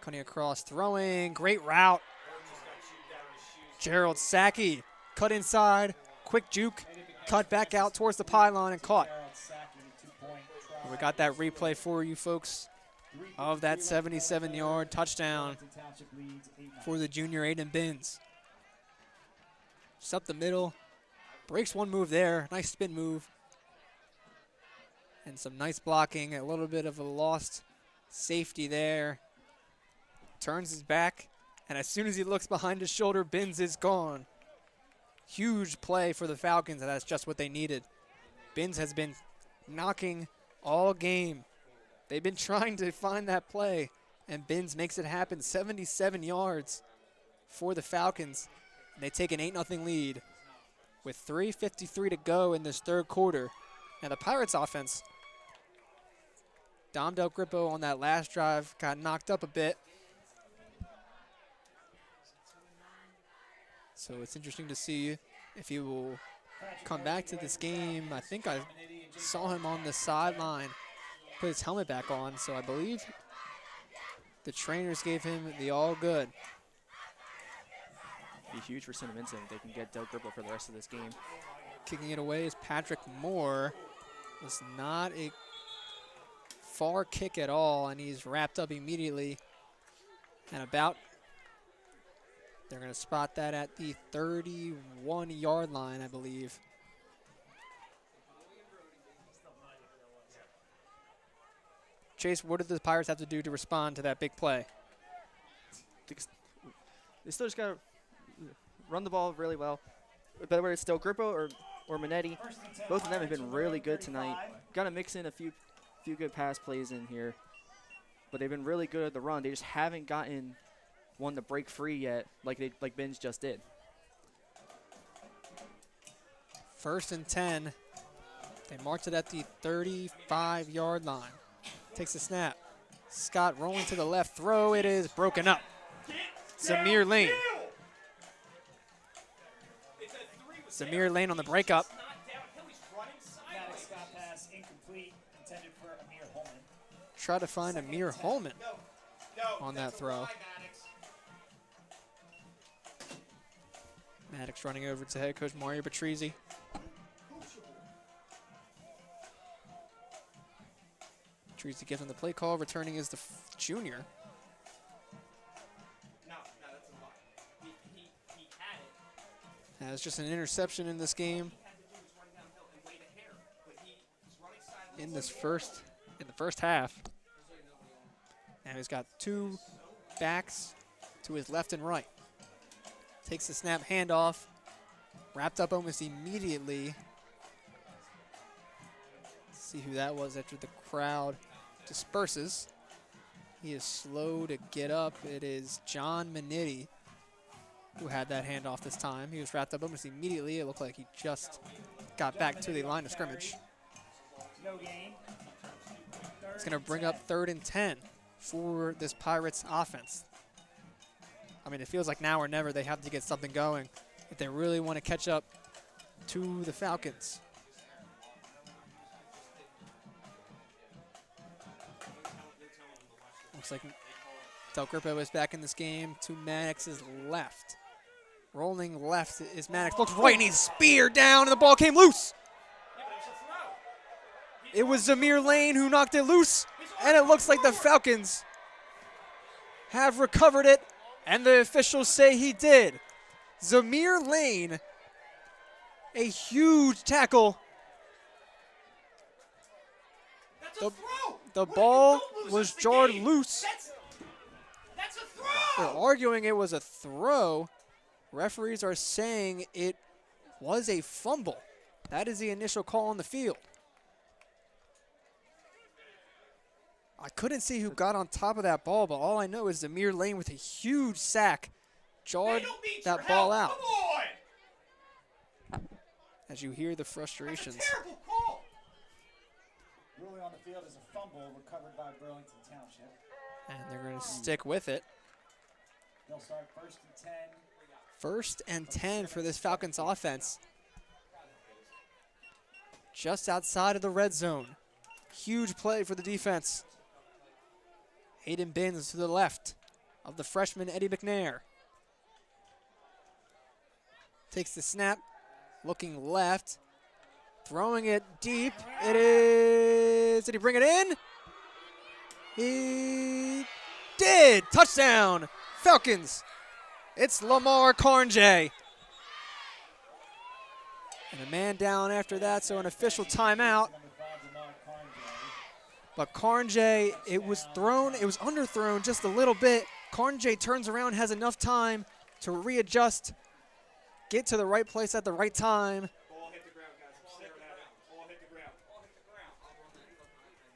Cutting across, throwing, great route. Gerald Sackey cut inside, quick juke, cut back out towards the pylon and caught. And we got that replay for you folks of that 77-yard touchdown for the junior Aiden Binns. Just up the middle, breaks one move there, nice spin move. And some nice blocking, a little bit of a lost safety there. Turns his back, and as soon as he looks behind his shoulder, Binns is gone. Huge play for the Falcons, and that's just what they needed. Binns has been knocking all game. They've been trying to find that play, and Binns makes it happen. 77 yards for the Falcons. And they take an 8-0 lead with 3:53 to go in this third quarter. Now the Pirates offense, Dom Del Grippo on that last drive got knocked up a bit. So it's interesting to see if he will come back to this game. I think I saw him on the sideline put his helmet back on, so I believe the trainers gave him the all good. Be huge for Cinnaminson if they can get Doug Grippo for the rest of this game. Kicking it away is Patrick Moore. Was not a far kick at all, and he's wrapped up immediately. And about, they're going to spot that at the 31-yard line, I believe. Chase, what did the Pirates have to do to respond to that big play? They still just got to run the ball really well. Whether it's still Grippo or Minetti, both of them have been really good tonight. Got to mix in a few good pass plays in here. But they've been really good at the run. They just haven't gotten one to break free yet like Binns just did. 1st and 10. They marked it at the 35-yard line. Takes a snap. Scott rolling to the left. Throw. It is broken up. Zamir Lane. Zamir Lane on the breakup. Scott pass incomplete, intended for Amir Holman. Try to find Amir Holman on that throw. Maddox running over to head coach Mario Patrizzi. Patrizzi gives him the play call. Returning is the junior. It's just an interception in this game. In the first half. And he's got 2 backs to his left and right. Takes the snap, handoff. Wrapped up almost immediately. Let's see who that was after the crowd disperses. He is slow to get up. It is John Minetti who had that handoff this time. He was wrapped up almost immediately. It looked like he just got back to the line of scrimmage. No gain. It's going to bring up 3rd and 10 for this Pirates offense. I mean, it feels like now or never they have to get something going if they really want to catch up to the Falcons. Looks like Del Grippo is back in this game to Maddox's left. Rolling left is Maddox. Looks right and he's speared down and the ball came loose. It was Zamir Lane who knocked it loose, and it looks like the Falcons have recovered it, and the officials say he did. Zamir Lane, a huge tackle. The ball was jarred loose. That's a throw! They're arguing it was a throw. Referees are saying it was a fumble. That is the initial call on the field. I couldn't see who got on top of that ball, but all I know is Zamir Lane with a huge sack jarred that ball out. As you hear the frustrations. That's a terrible call. Ruling on the field is a fumble recovered by Burlington Township. And they're going to stick with it. They'll start 1st and 10. 1st and 10 for this Falcons offense. Just outside of the red zone. Huge play for the defense. Hayden Binns to the left of the freshman Eddie McNair. Takes the snap, looking left, throwing it deep. It is, did he bring it in? He did. Touchdown, Falcons. It's Lamar Carnjay. And a man down after that, so an official timeout. But Carnjay, it was underthrown just a little bit. Carnjay turns around, has enough time to readjust, get to the right place at the right time. Ball hit the ground, guys. I'm staring at it. Ball hit the ground.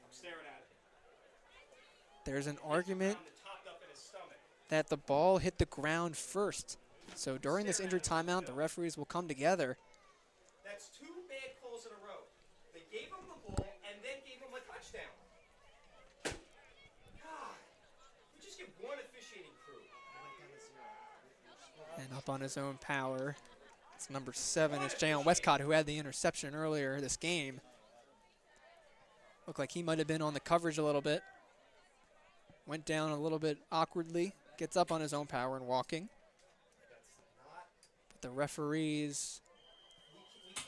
I'm staring at it. There's an argument that the ball hit the ground first. So during this injury timeout, the referees will come together. That's 2 bad calls in a row. They gave him the ball and then gave him a touchdown. God, we just get one officiating crew. And up on his own power, It's number 7. It's Jayon Westcott, who had the interception earlier this game. Looked like he might have been on the coverage a little bit. Went down a little bit awkwardly. Gets up on his own power and walking. But the referees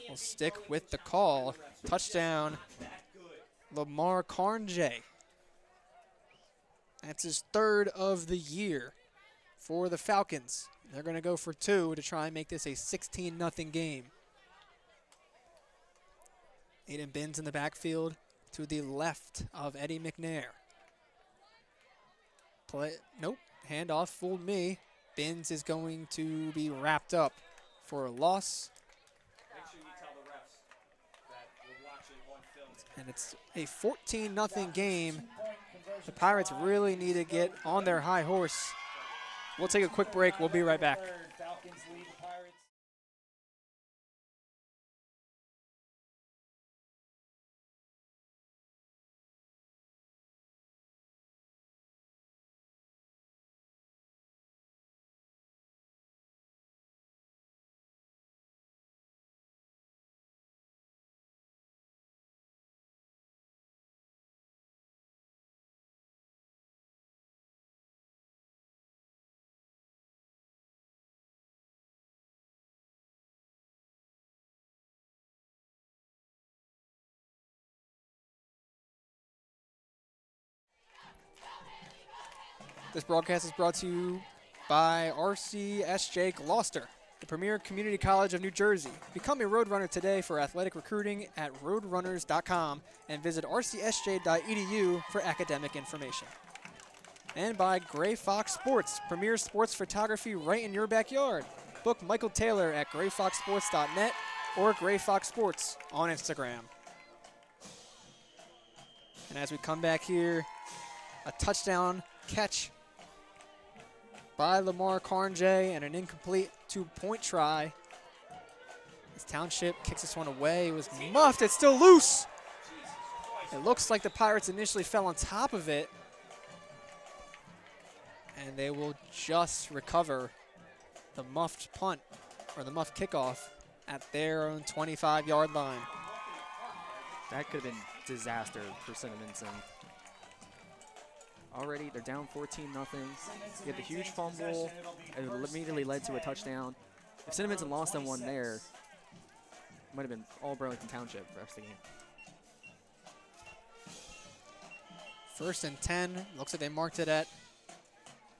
will stick with the call. Touchdown, Lamar Carnjay. That's his 3rd of the year for the Falcons. They're going to go for 2 to try and make this a 16-0 game. Aiden Binns in the backfield to the left of Eddie McNair. Nope, handoff fooled me. Binns is going to be wrapped up for a loss. Make sure you tell the refs that we're watching on film. And it's a 14-0 game. The Pirates really need to get on their high horse. We'll take a quick break. We'll be right back. Falcons lead the Pirates. This broadcast is brought to you by RCSJ Gloucester, the premier community college of New Jersey. Become a Roadrunner today for athletic recruiting at roadrunners.com and visit rcsj.edu for academic information. And by Gray Fox Sports, premier sports photography right in your backyard. Book Michael Taylor at grayfoxsports.net or Gray Fox Sports on Instagram. And as we come back here, a touchdown catch by Lamar Carnjay and an incomplete 2-point try. This Township kicks this one away. It was muffed. It's still loose. It looks like the Pirates initially fell on top of it. And they will just recover the muffed punt or the muffed kickoff at their own 25-yard line. That could have been disaster for Cinnaminson. Already, they're down 14-0. You had the huge fumble. It immediately led to a touchdown. If Cinnaminson lost on one there, it might have been all Burlington Township the rest of the game. 1st and 10. Looks like they marked it at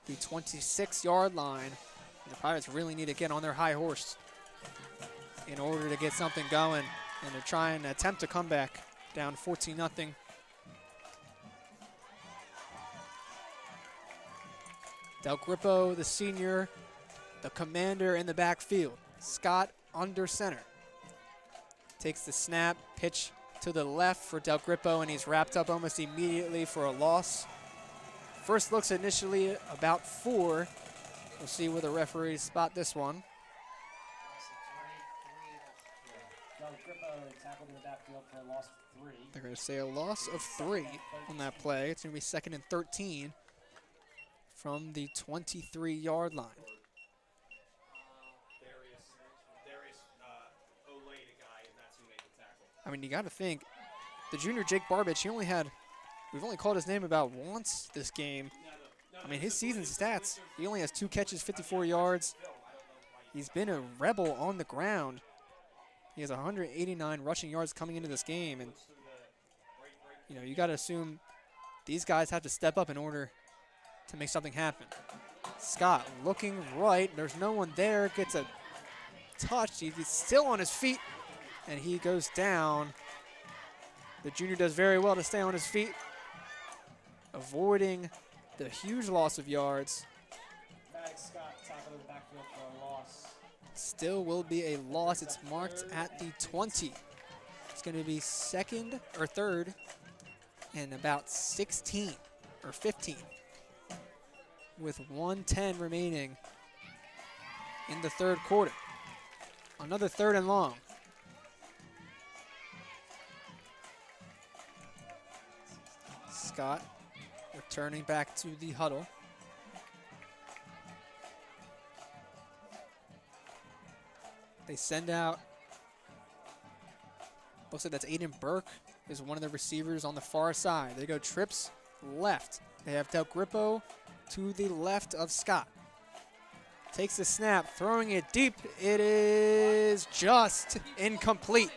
the 26-yard line. The Pirates really need to get on their high horse in order to get something going. And they're trying to attempt a comeback down 14-0. Del Grippo, the senior, the commander in the backfield. Scott under center. Takes the snap, pitch to the left for Del Grippo, and he's wrapped up almost immediately for a loss. First looks initially about 4. We'll see where the referees spot this one. Del Grippo tackled in the backfield for a loss of 3. They're going to say a loss of 3 on that play. It's going to be 2nd and 13. From the 23-yard line. I mean, you got to think, the junior Jake Barbich, we've only called his name about once this game. I mean, his season stats, he only has 2 catches, 54 yards. He's been a rebel on the ground. He has 189 rushing yards coming into this game. And, you know, you got to assume these guys have to step up in order to make something happen. Scott looking right. There's no one there. Gets a touch. He's still on his feet, and he goes down. The junior does very well to stay on his feet, avoiding the huge loss of yards. Scott tackled in the backfield for a loss. Still will be a loss. It's marked at the 20. It's going to be 2nd or 3rd and about 16 or 15. With 1:10 remaining in the 3rd quarter. Another 3rd and long. Scott returning back to the huddle. They send out, looks like that's Aiden Burke is one of the receivers on the far side. They go trips left. They have Del Grippo to the left of Scott. Takes the snap, throwing it deep. It is just incomplete.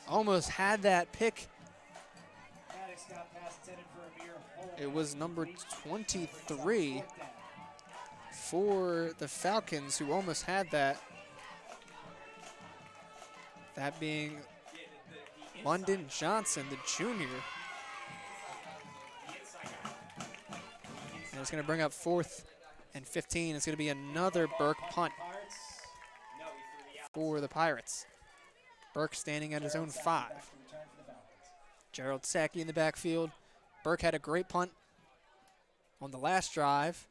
Almost had that pick. It was number 23 for the Falcons who almost had that. That being London Johnson, the junior. And it's going to bring up 4th and 15. It's going to be another Burke punt for the Pirates. Burke standing at his own 5. Gerald Sackey in the backfield. Burke had a great punt on the last drive.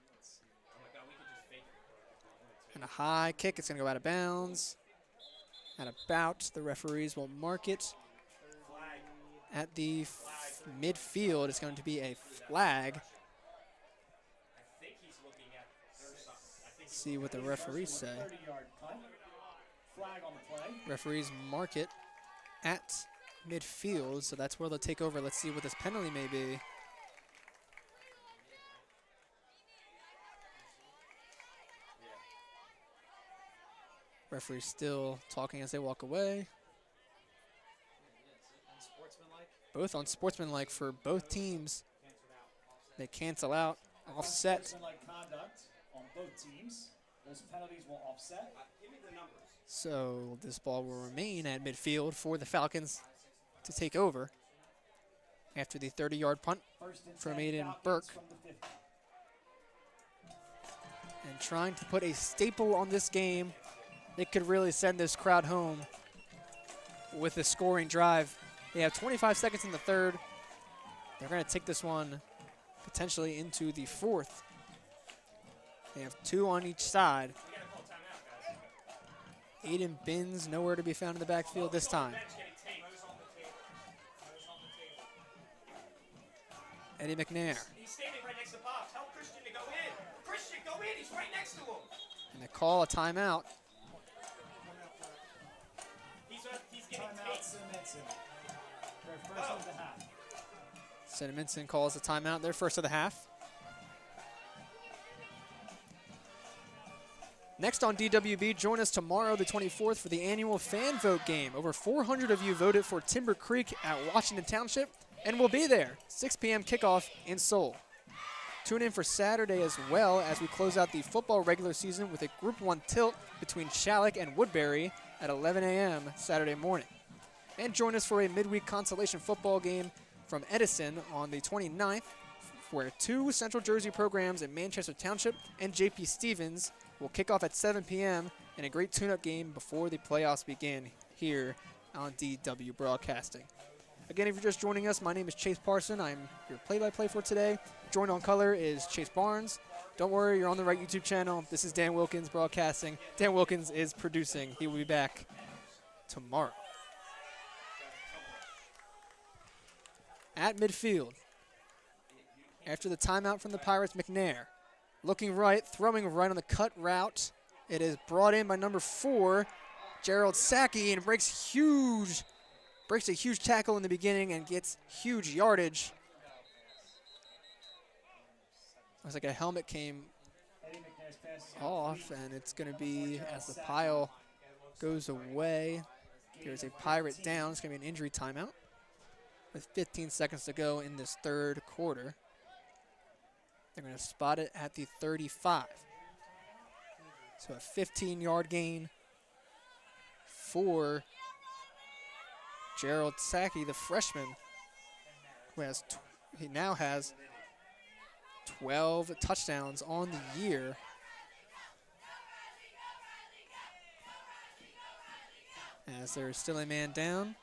And a high kick. It's going to go out of bounds. At about, the referees will mark it. At the midfield, it's going to be a flag. See what the referees say. Referees mark it at midfield, so that's where they'll take over. Let's see what this penalty may be. Referees still talking as they walk away. Both on sportsmanlike for both teams. They cancel out, offset. Sportsmanlike conduct on both teams. Those penalties will offset. So this ball will remain at midfield for the Falcons to take over after the 30-yard punt from Aiden Burke. And trying to put a staple on this game. It could really send this crowd home with a scoring drive. They have 25 seconds in the third. They're going to take this one potentially into the 4th. They have 2 on each side. Aiden Binns nowhere to be found in the backfield this time. Eddie McNair. He's standing right next to Bob. Tell Christian to go in. Christian, go in. He's right next to him. And they call a timeout. He's getting Cinnaminson. Their first of the half. Cinnaminson calls a timeout, their first of the half. Next on DWB, join us tomorrow, the 24th, for the annual fan vote game. Over 400 of you voted for Timber Creek at Washington Township, and we'll be there. 6 p.m. kickoff in Seoul. Tune in for Saturday as well as we close out the football regular season with a Group 1 tilt between Shalleck and Woodbury at 11 a.m. Saturday morning. And join us for a midweek consolation football game from Edison on the 29th, where 2 Central Jersey programs in Manchester Township and J.P. Stevens will kick off at 7 p.m. in a great tune-up game before the playoffs begin here on DW Broadcasting. Again, if you're just joining us, my name is Chase Parson. I'm your play-by-play for today. Joined on color is Chase Barnes. Don't worry, you're on the right YouTube channel. This is Dan Wilkins Broadcasting. Dan Wilkins is producing. He will be back tomorrow. At midfield, after the timeout from the Pirates, McNair. Looking right, throwing right on the cut route. It is brought in by number 4, Gerald Sackey, and breaks a huge tackle in the beginning and gets huge yardage. Looks like a helmet came off, and it's going to be, as the pile goes away, there's a Pirate down. It's going to be an injury timeout with 15 seconds to go in this third quarter. They're going to spot it at the 35. So a 15-yard gain for Gerald Sackey, the freshman, who has he now has 12 touchdowns on the year. As there is still a man down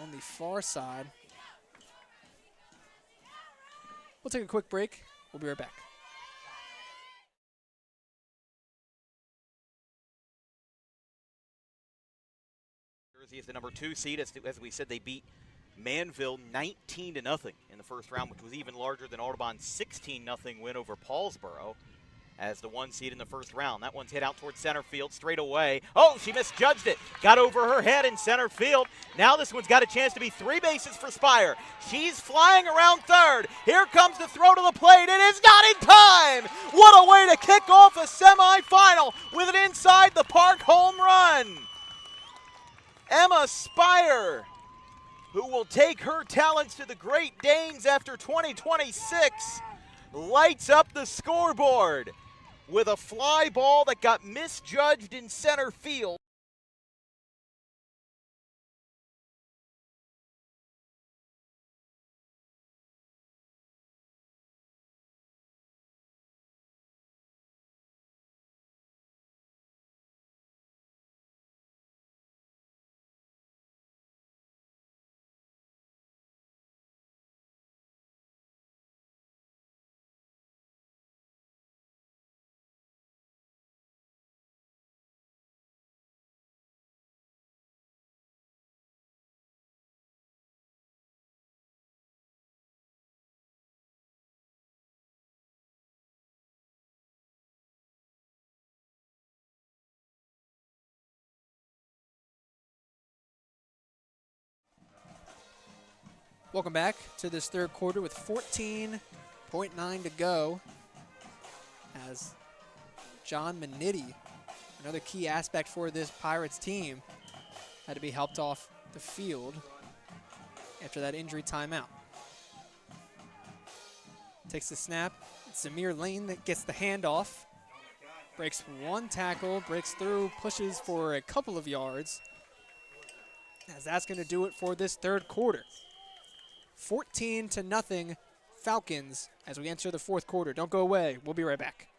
on the far side. We'll take a quick break. We'll be right back. Jersey is the number 2 seed. As we said, they beat Manville 19-0 in the first round, which was even larger than Audubon's 16-0 win over Paulsboro. as the 1 seed in the first round. That one's hit out towards center field straight away. Oh, she misjudged it. Got over her head in center field. Now this one's got a chance to be 3 bases for Spire. She's flying around third. Here comes the throw to the plate. It is not in time. What a way to kick off a semifinal with an inside the park home run. Emma Spire, who will take her talents to the Great Danes after 2026, lights up the scoreboard with a fly ball that got misjudged in center field. Welcome back to this third quarter with 14.9 to go as John Manitti, another key aspect for this Pirates team, had to be helped off the field after that injury timeout. Takes the snap. It's Zamir Lane that gets the handoff. Breaks one tackle, breaks through, pushes for a couple of yards. As that's going to do it for this third quarter. 14-0 Falcons as we enter the fourth quarter. Don't go away. We'll be right back.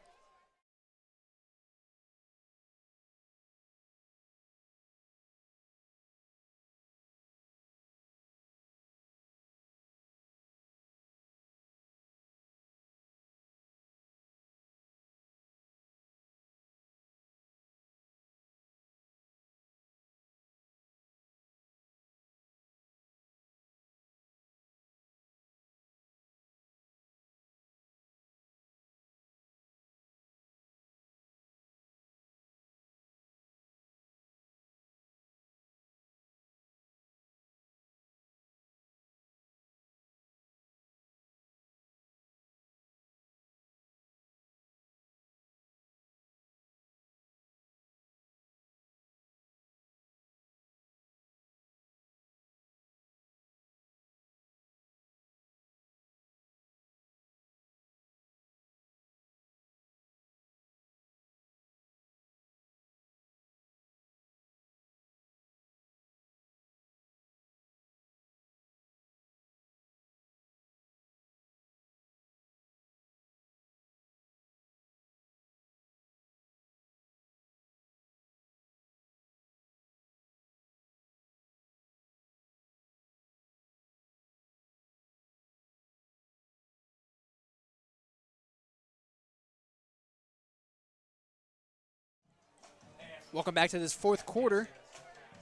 Welcome back to this fourth quarter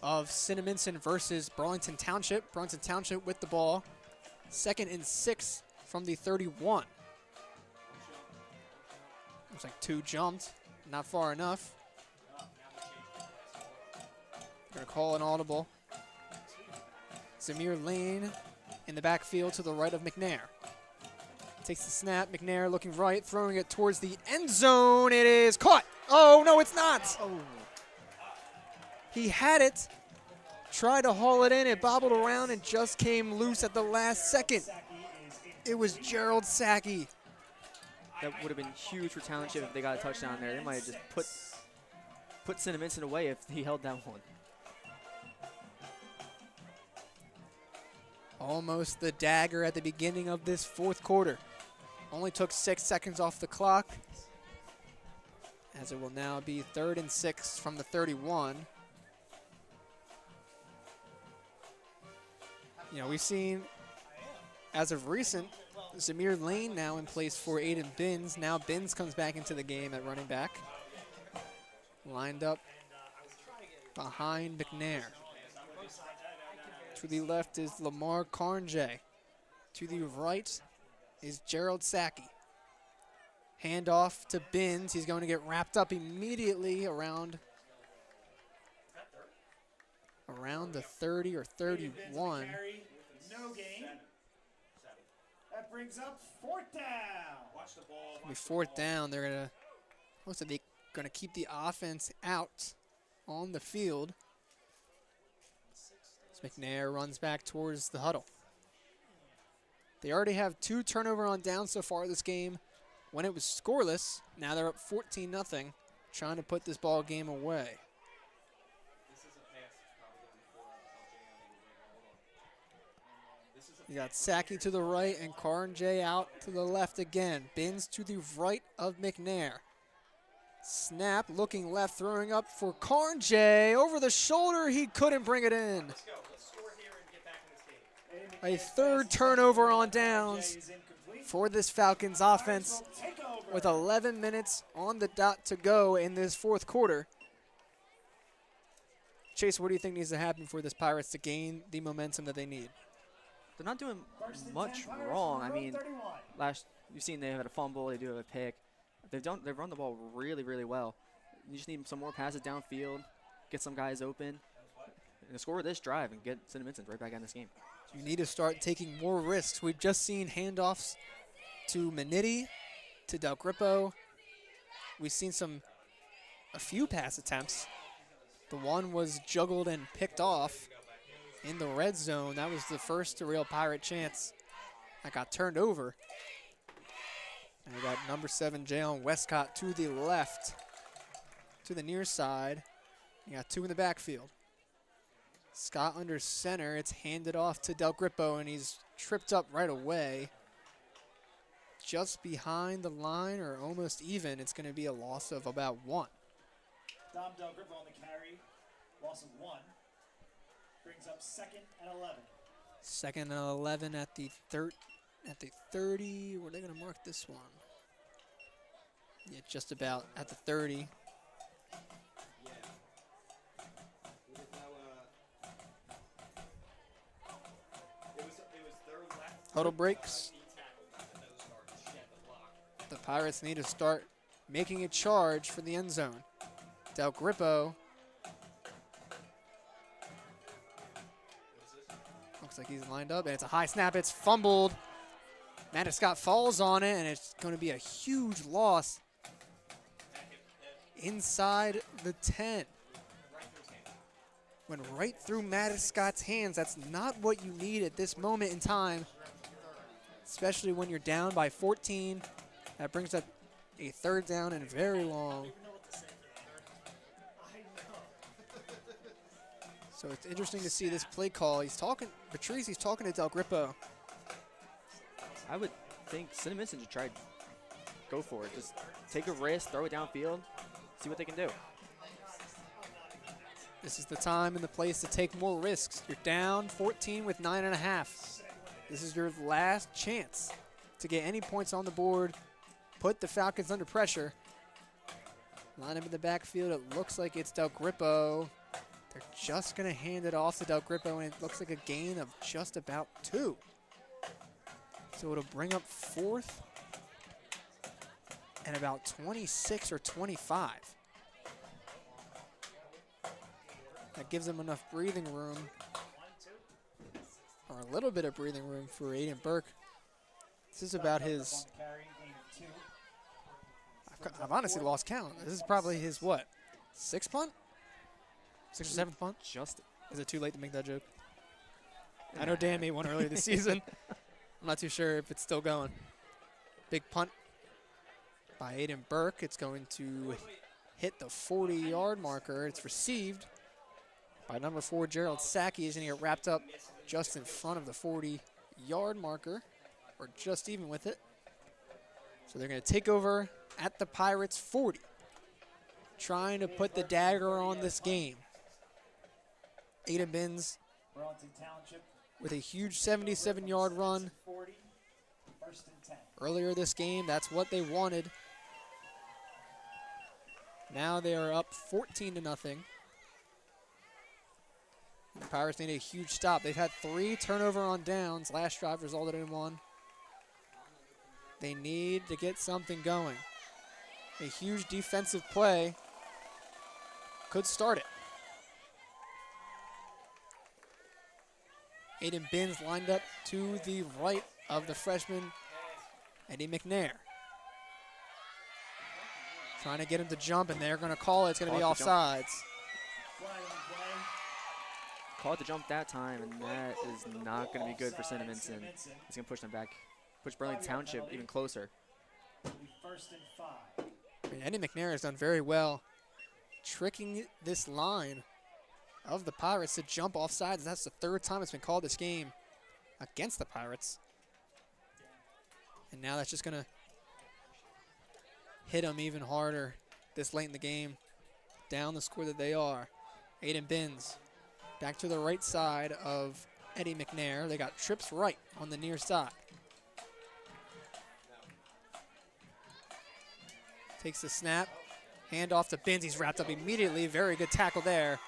of Cinnaminson versus Burlington Township. Burlington Township with the ball. 2nd and 6 from the 31. Looks like 2 jumped. Not far enough. Going to call an audible. Zamir Lane in the backfield to the right of McNair. Takes the snap. McNair looking right, throwing it towards the end zone. It is caught. Oh, no, it's not. Oh. He had it, tried to haul it in, it bobbled around and just came loose at the last second. It was Gerald Sackey. That would have been huge for Township if they got a touchdown there. They might have just put Cinnaminson away if he held that one. Almost the dagger at the beginning of this fourth quarter. Only took 6 seconds off the clock, as it will now be 3rd and 6 from the 31. You know, we've seen, as of recent, Zamir Lane now in place for Aiden Binns. Now Binns comes back into the game at running back. Lined up behind McNair. To the left is Lamar Carnjay. To the right is Gerald Sackey. Handoff to Binns. He's going to get wrapped up immediately around the 30 or 31. No gain. That brings up fourth down. Watch the ball. It'll be fourth down. They're gonna, looks like they're gonna keep the offense out on the field. As McNair runs back towards the huddle. They already have 2 turnover on downs so far this game. When it was scoreless, now they're up 14-0, trying to put this ball game away. You got Saki to the right and Carnjay out to the left again. Binns to the right of McNair. Snap, looking left, throwing up for Carnjay. Over the shoulder, he couldn't bring it in. A third turnover on downs for this Falcons offense with 11 minutes on the dot to go in this fourth quarter. Chase, what do you think needs to happen for this Pirates to gain the momentum that they need? They're not doing much wrong. I mean, you've seen they had a fumble, they do have a pick. They've run the ball really, really well. You just need some more passes downfield, get some guys open, and score this drive and get Cinnaminson right back in this game. You need to start taking more risks. We've just seen handoffs to Manitti, to Del Grippo. We've seen a few pass attempts. The one was juggled and picked off in the red zone. That was the first real Pirate chance that got turned over. And we got number 7, Jalen Westcott to the left, to the near side. You got 2 in the backfield. Scott under center. It's handed off to Del Grippo, and he's tripped up right away. Just behind the line, or almost even. It's going to be a loss of about 1. Dom Del Grippo on the carry. Loss of 1. Brings up 2nd and 11. 2nd and 11 at the 30. Where are they going to mark this one? Yeah, just about at the 30. Huddle breaks. The Pirates need to start making a charge for the end zone. Del Grippo. Looks like he's lined up, and it's a high snap. It's fumbled. Scott falls on it, and it's going to be a huge loss inside the 10. Went right through Scott's hands. That's not what you need at this moment in time, especially when you're down by 14. That brings up a 3rd down and very long. So it's interesting to see this play call. He's talking to Del Grippo. I would think Cinnaminson should try go for it. Just take a risk, throw it downfield, see what they can do. This is the time and the place to take more risks. You're down 14 with 9.5. This is your last chance to get any points on the board, put the Falcons under pressure. Line up in the backfield. It looks like it's Del Grippo. They're just going to hand it off to Del Grippo, and it looks like a gain of just about 2. So it'll bring up 4th and about 26 or 25. That gives them enough breathing room, or a little bit of breathing room for Aiden Burke. This is about his, I've honestly lost count. This is probably his, what, 6th punt? 6th or 7th punt? Is it too late to make that joke? I know Dan made one earlier this season. I'm not too sure if it's still going. Big punt by Aiden Burke. It's going to hit the 40-yard marker. It's received by number 4, Gerald Saki. He's going to get wrapped up just in front of the 40-yard marker, or just even with it. So they're going to take over at the Pirates' 40, trying to put the dagger on this game. Aiden Binns with a huge 77-yard run earlier this game. That's what they wanted. Now they are up 14-0. The Pirates need a huge stop. They've had 3 turnover on downs. Last drive resulted in 1. They need to get something going. A huge defensive play could start it. Aiden Binns lined up to the right of the freshman, Eddie McNair. Trying to get him to jump, and they're going to call it. It's going to be offsides. Call it the jump that time, and that is not going to be good for Cinnaminson. It's going to push them back, push Burlington Township even closer. First and 5. I mean, Eddie McNair has done very well tricking this line of the Pirates to jump off sides. That's the third time it's been called this game against the Pirates. And now that's just going to hit them even harder this late in the game, down the score that they are. Aiden Binns back to the right side of Eddie McNair. They got trips right on the near side. Takes the snap, hand off to Binns. He's wrapped up immediately. Very good tackle there.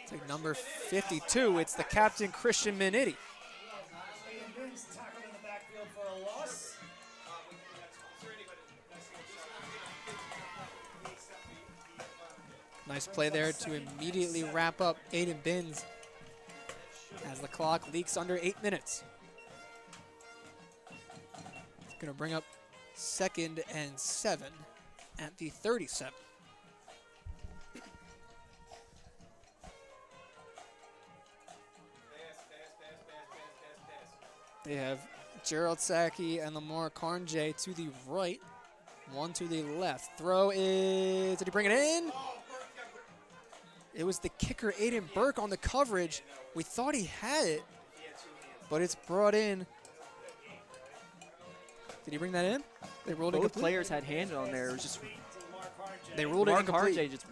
It's like number 52. It's the captain, Christian Minetti. Binns tackled in the backfield for a loss. Nice play there to immediately wrap up Aiden Binns as the clock leaks under 8 minutes. It's going to bring up 2nd and 7 at the 37. They have Gerald Sackey and Lamar Carnjay to the right, one to the left. Throw is, did he bring it in? It was the kicker, Aiden Burke, on the coverage. We thought he had it, but it's brought in. Did he bring that in? They ruled it Both incomplete. players had hand on there. It was just They ruled it incomplete. Carnjay just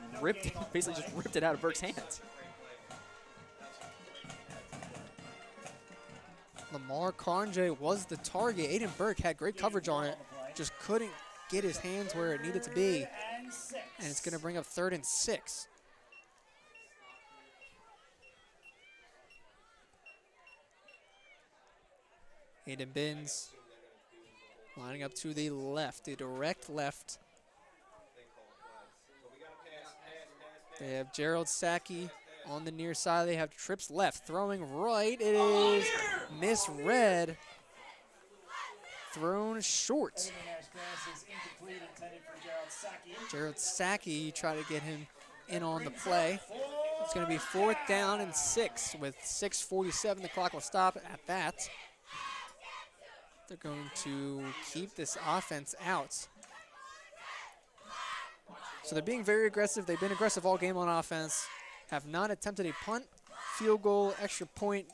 basically just ripped it out of Burke's hands. Lamar Carnjay was the target. Aiden Burke had great coverage on it, just couldn't get his hands where it needed to be. And it's going to bring up 3rd and 6. Aiden Binns lining up to the left, the direct left. They have Gerald Sackey on the near side. They have trips left, throwing right. It is misread, thrown short. Gerald Sackey tried to get him in on the play. It's going to be 4th down and 6 with 6:47. The clock will stop at that. They're going to keep this offense out. So they're being very aggressive. They've been aggressive all game on offense. Have not attempted a punt, field goal, extra point.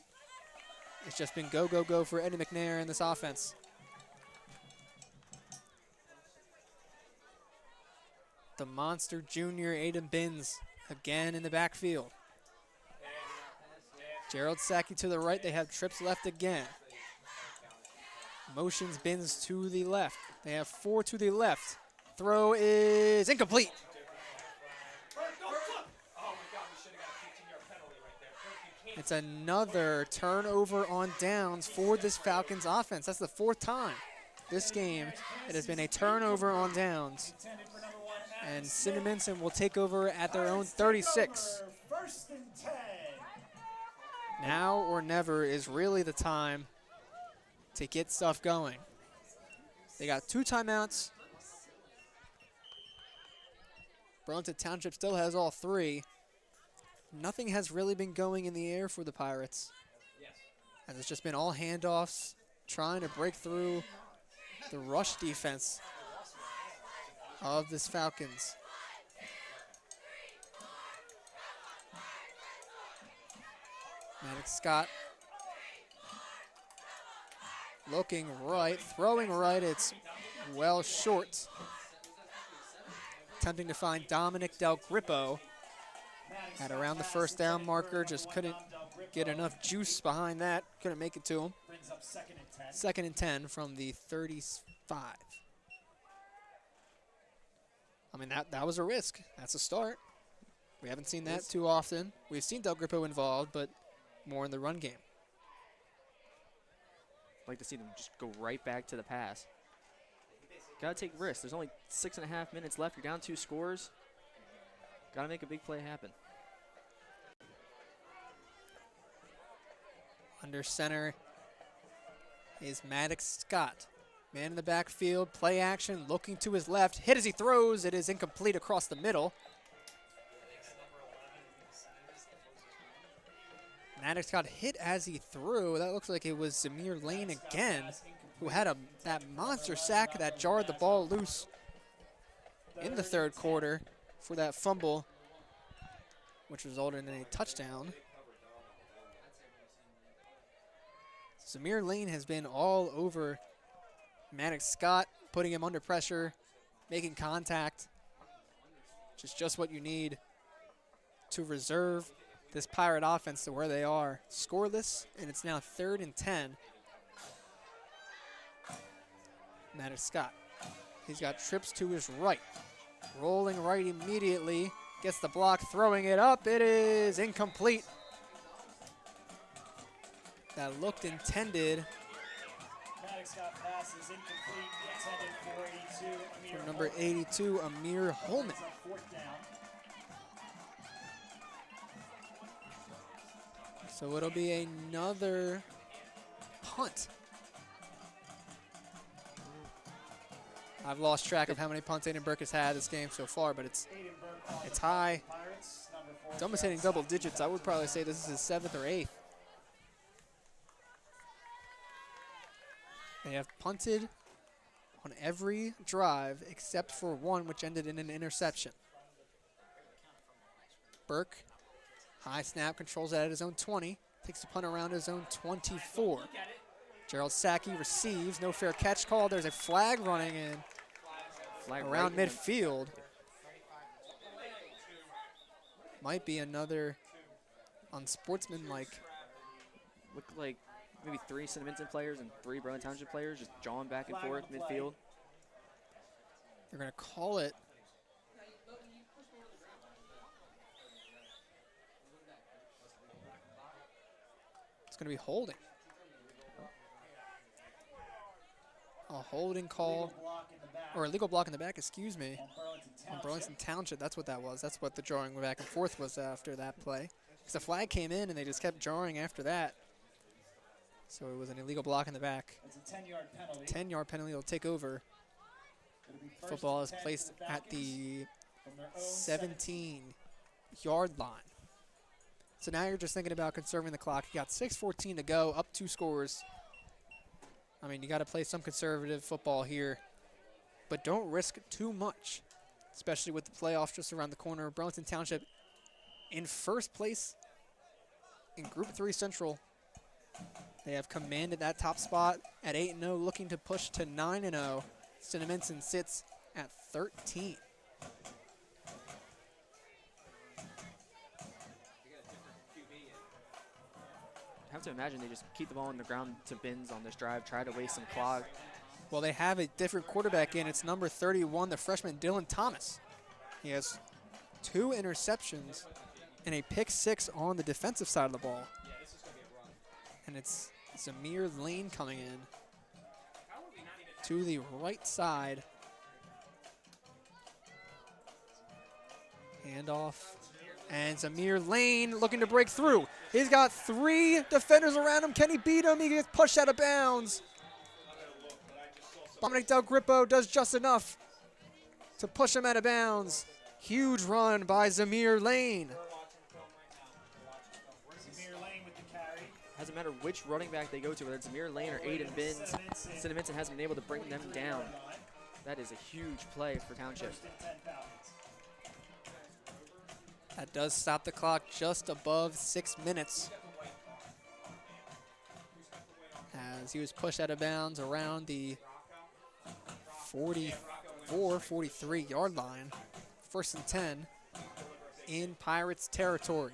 It's just been go, go, go for Eddie McNair in this offense. The monster junior, Aiden Binns, again in the backfield. Gerald Sackey to the right. They have trips left again. Motions Binns to the left. They have 4 to the left. Throw is incomplete. It's another turnover on downs for this Falcons offense. That's the 4th time this game it has been a turnover on downs. And Cinnaminson will take over at their own 36. Now or never is really the time to get stuff going. They got 2 timeouts. Burlington Township still has all 3. Nothing has really been going in the air for the Pirates. As it's just been all handoffs, trying to break through the rush defense of this Falcons. Maddox Scott looking right, throwing right. It's well short. Attempting to find Dominic Del Grippo at around the 1st down marker. Just couldn't get enough juice behind that. Couldn't make it to him. 2nd and 10 from the 35. I mean, that was a risk. That's a start. We haven't seen that too often. We've seen Del Grippo involved, but more in the run game. like to see them just go right back to the pass. Got to take risks. There's only 6.5 minutes left. You're down 2 scores. Got to make a big play happen. Under center is Maddox Scott. Man in the backfield, play action, looking to his left. Hit as he throws. It is incomplete across the middle. Maddox got hit as he threw. That looks like it was Zamir Lane again, who had that monster sack that jarred the ball loose in the third quarter for that fumble, which resulted in a touchdown. Zamir Lane has been all over Maddox Scott, putting him under pressure, making contact, which is just what you need to reserve this Pirate offense to where they are. Scoreless, and it's now 3rd and 10. Maddox Scott. He's got trips to his right. Rolling right immediately. Gets the block, throwing it up. It is incomplete. That looked intended. Maddox Scott pass is incomplete. Intended for 82. For number 82, Amir Holman. 4th down. So it'll be another punt. I've lost track of how many punts Aiden Burke has had this game so far, but it's high. It's almost hitting double digits. I would probably say this is his 7th or 8th. They have punted on every drive except for one, which ended in an interception. Burke, high snap, controls it at his own 20. Takes the punt around his own 24. Gerald Sackey receives. No fair catch call. There's a flag running in around midfield. Might be another unsportsmanlike. Looked like maybe 3 Cinnaminson players and 3 Burlington Township players just jawing back and forth midfield. They're going to call it. It's going to be holding. A holding call, or a legal block in the back, excuse me, on Burlington Township. That's what that was. That's what the drawing back and forth was after that play. Because the flag came in and they just kept drawing after that. So it was an illegal block in the back. It's a 10-yard penalty. 10-yard penalty will take over. Football is placed at the 17-yard line. So now you're just thinking about conserving the clock. You got 6:14 to go, up 2 scores. I mean, you got to play some conservative football here, but don't risk too much, especially with the playoffs just around the corner. Burlington Township in first place in Group 3 Central. They have commanded that top spot at 8-0, looking to push to 9-0. Cinnaminson sits at 13. I have to imagine they just keep the ball on the ground to Binns on this drive, try to waste some clock. Well, they have a different quarterback in. It's number 31, the freshman Dylan Thomas. He has 2 interceptions and a pick 6 on the defensive side of the ball. And it's Zamir Lane coming in to the right side. Handoff. And Zamir Lane looking to break through. He's got 3 defenders around him. Can he beat him? He gets pushed out of bounds. Dominic Del Grippo does just enough to push him out of bounds. Huge run by Zamir Lane. Doesn't matter which running back they go to, whether it's Zamir Lane or Aiden Binns, Cinnaminson hasn't been able to bring them down. That is a huge play for Township. That does stop the clock just above 6 minutes. As he was pushed out of bounds around the 44, 43-yard line. 1st and 10 in Pirates territory.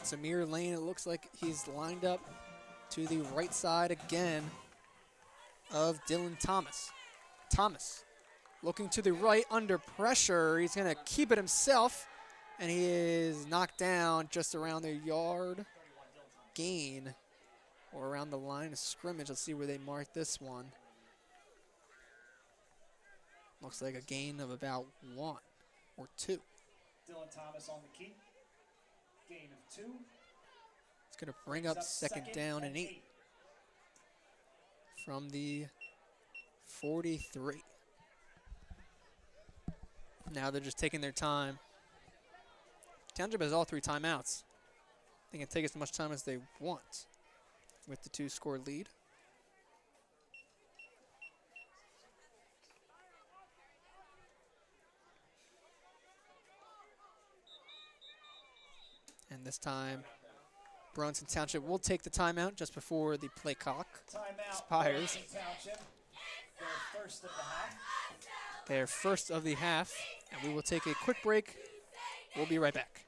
Zamir Lane, it looks like he's lined up to the right side again of Dylan Thomas. Thomas looking to the right under pressure. He's going to keep it himself. And he is knocked down just around the yard gain or around the line of scrimmage. Let's see where they mark this one. Looks like a gain of about 1 or 2. Dylan Thomas on the keep. Gain of 2. It's going to bring up second down and 8 from the 43. Now they're just taking their time. Township has all 3 timeouts. They can take as much time as they want with the 2-score lead. And this time, Burlington Township will take the timeout just before the play clock expires. Township, their first of the half. Their first of the half, and we will take a quick break. We'll be right back.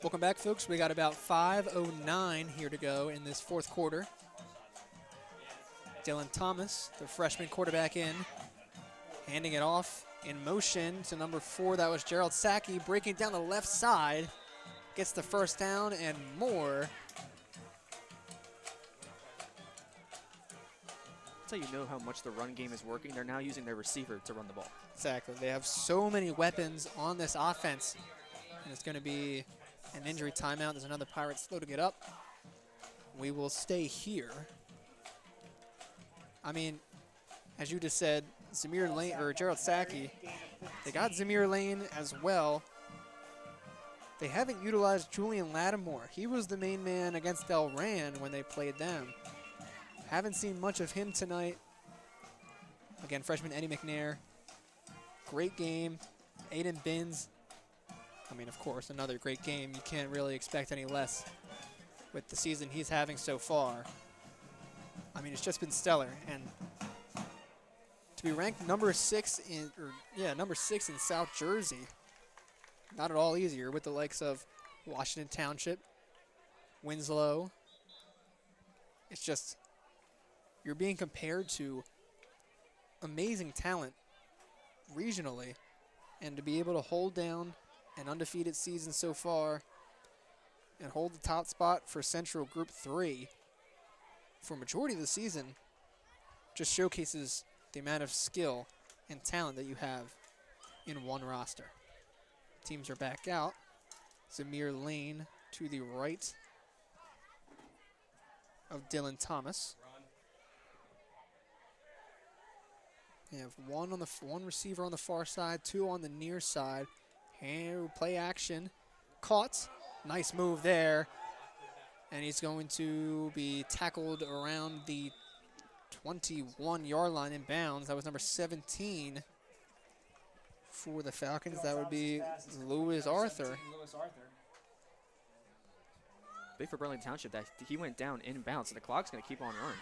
Welcome back, folks. We got about 5:09 here to go in this fourth quarter. Dylan Thomas, the freshman quarterback in, handing it off in motion to number 4. That was Gerald Sackey, breaking down the left side. Gets the first down and more. That's how you know how much the run game is working. They're now using their receiver to run the ball. Exactly. They have so many weapons on this offense. And it's going to be an injury timeout. There's another Pirate slow to get up. We will stay here. I mean, as you just said, Zamir Lane or Gerald Sackey, they got Zamir Lane as well. They haven't utilized Julian Lattimore. He was the main man against Del Rand when they played them. Haven't seen much of him tonight. Again, freshman Eddie McNair. Great game. Aiden Binns. I mean, of course, another great game. You can't really expect any less with the season he's having so far. I mean, it's just been stellar. And to be ranked number 6 in South Jersey, not at all easier with the likes of Washington Township, Winslow. It's just, you're being compared to amazing talent regionally, and to be able to hold down an undefeated season so far and hold the top spot for Central Group 3 for majority of the season just showcases the amount of skill and talent that you have in one roster. Teams are back out. Zamir Lane to the right of Dylan Thomas. You have one receiver on the far side, 2 on the near side. And play action, caught, nice move there. And he's going to be tackled around the 21-yard line in bounds. That was number 17 for the Falcons. That would be Lewis Arthur. Big for Burlington Township that he went down inbounds, so the clock's going to keep on running.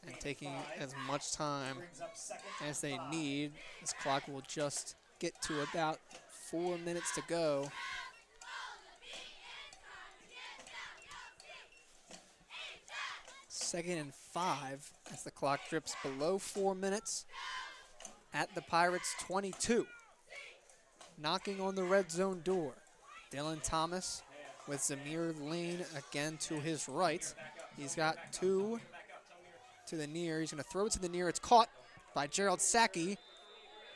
And taking as much time as they need. This clock will just get to about 4 minutes to go. Second and 5 as the clock drips below 4 minutes at the Pirates' 22. Knocking on the red zone door. Dylan Thomas with Zamir Lane again to his right. He's got 2 to the near. He's going to throw it to the near. It's caught by Gerald Sackey,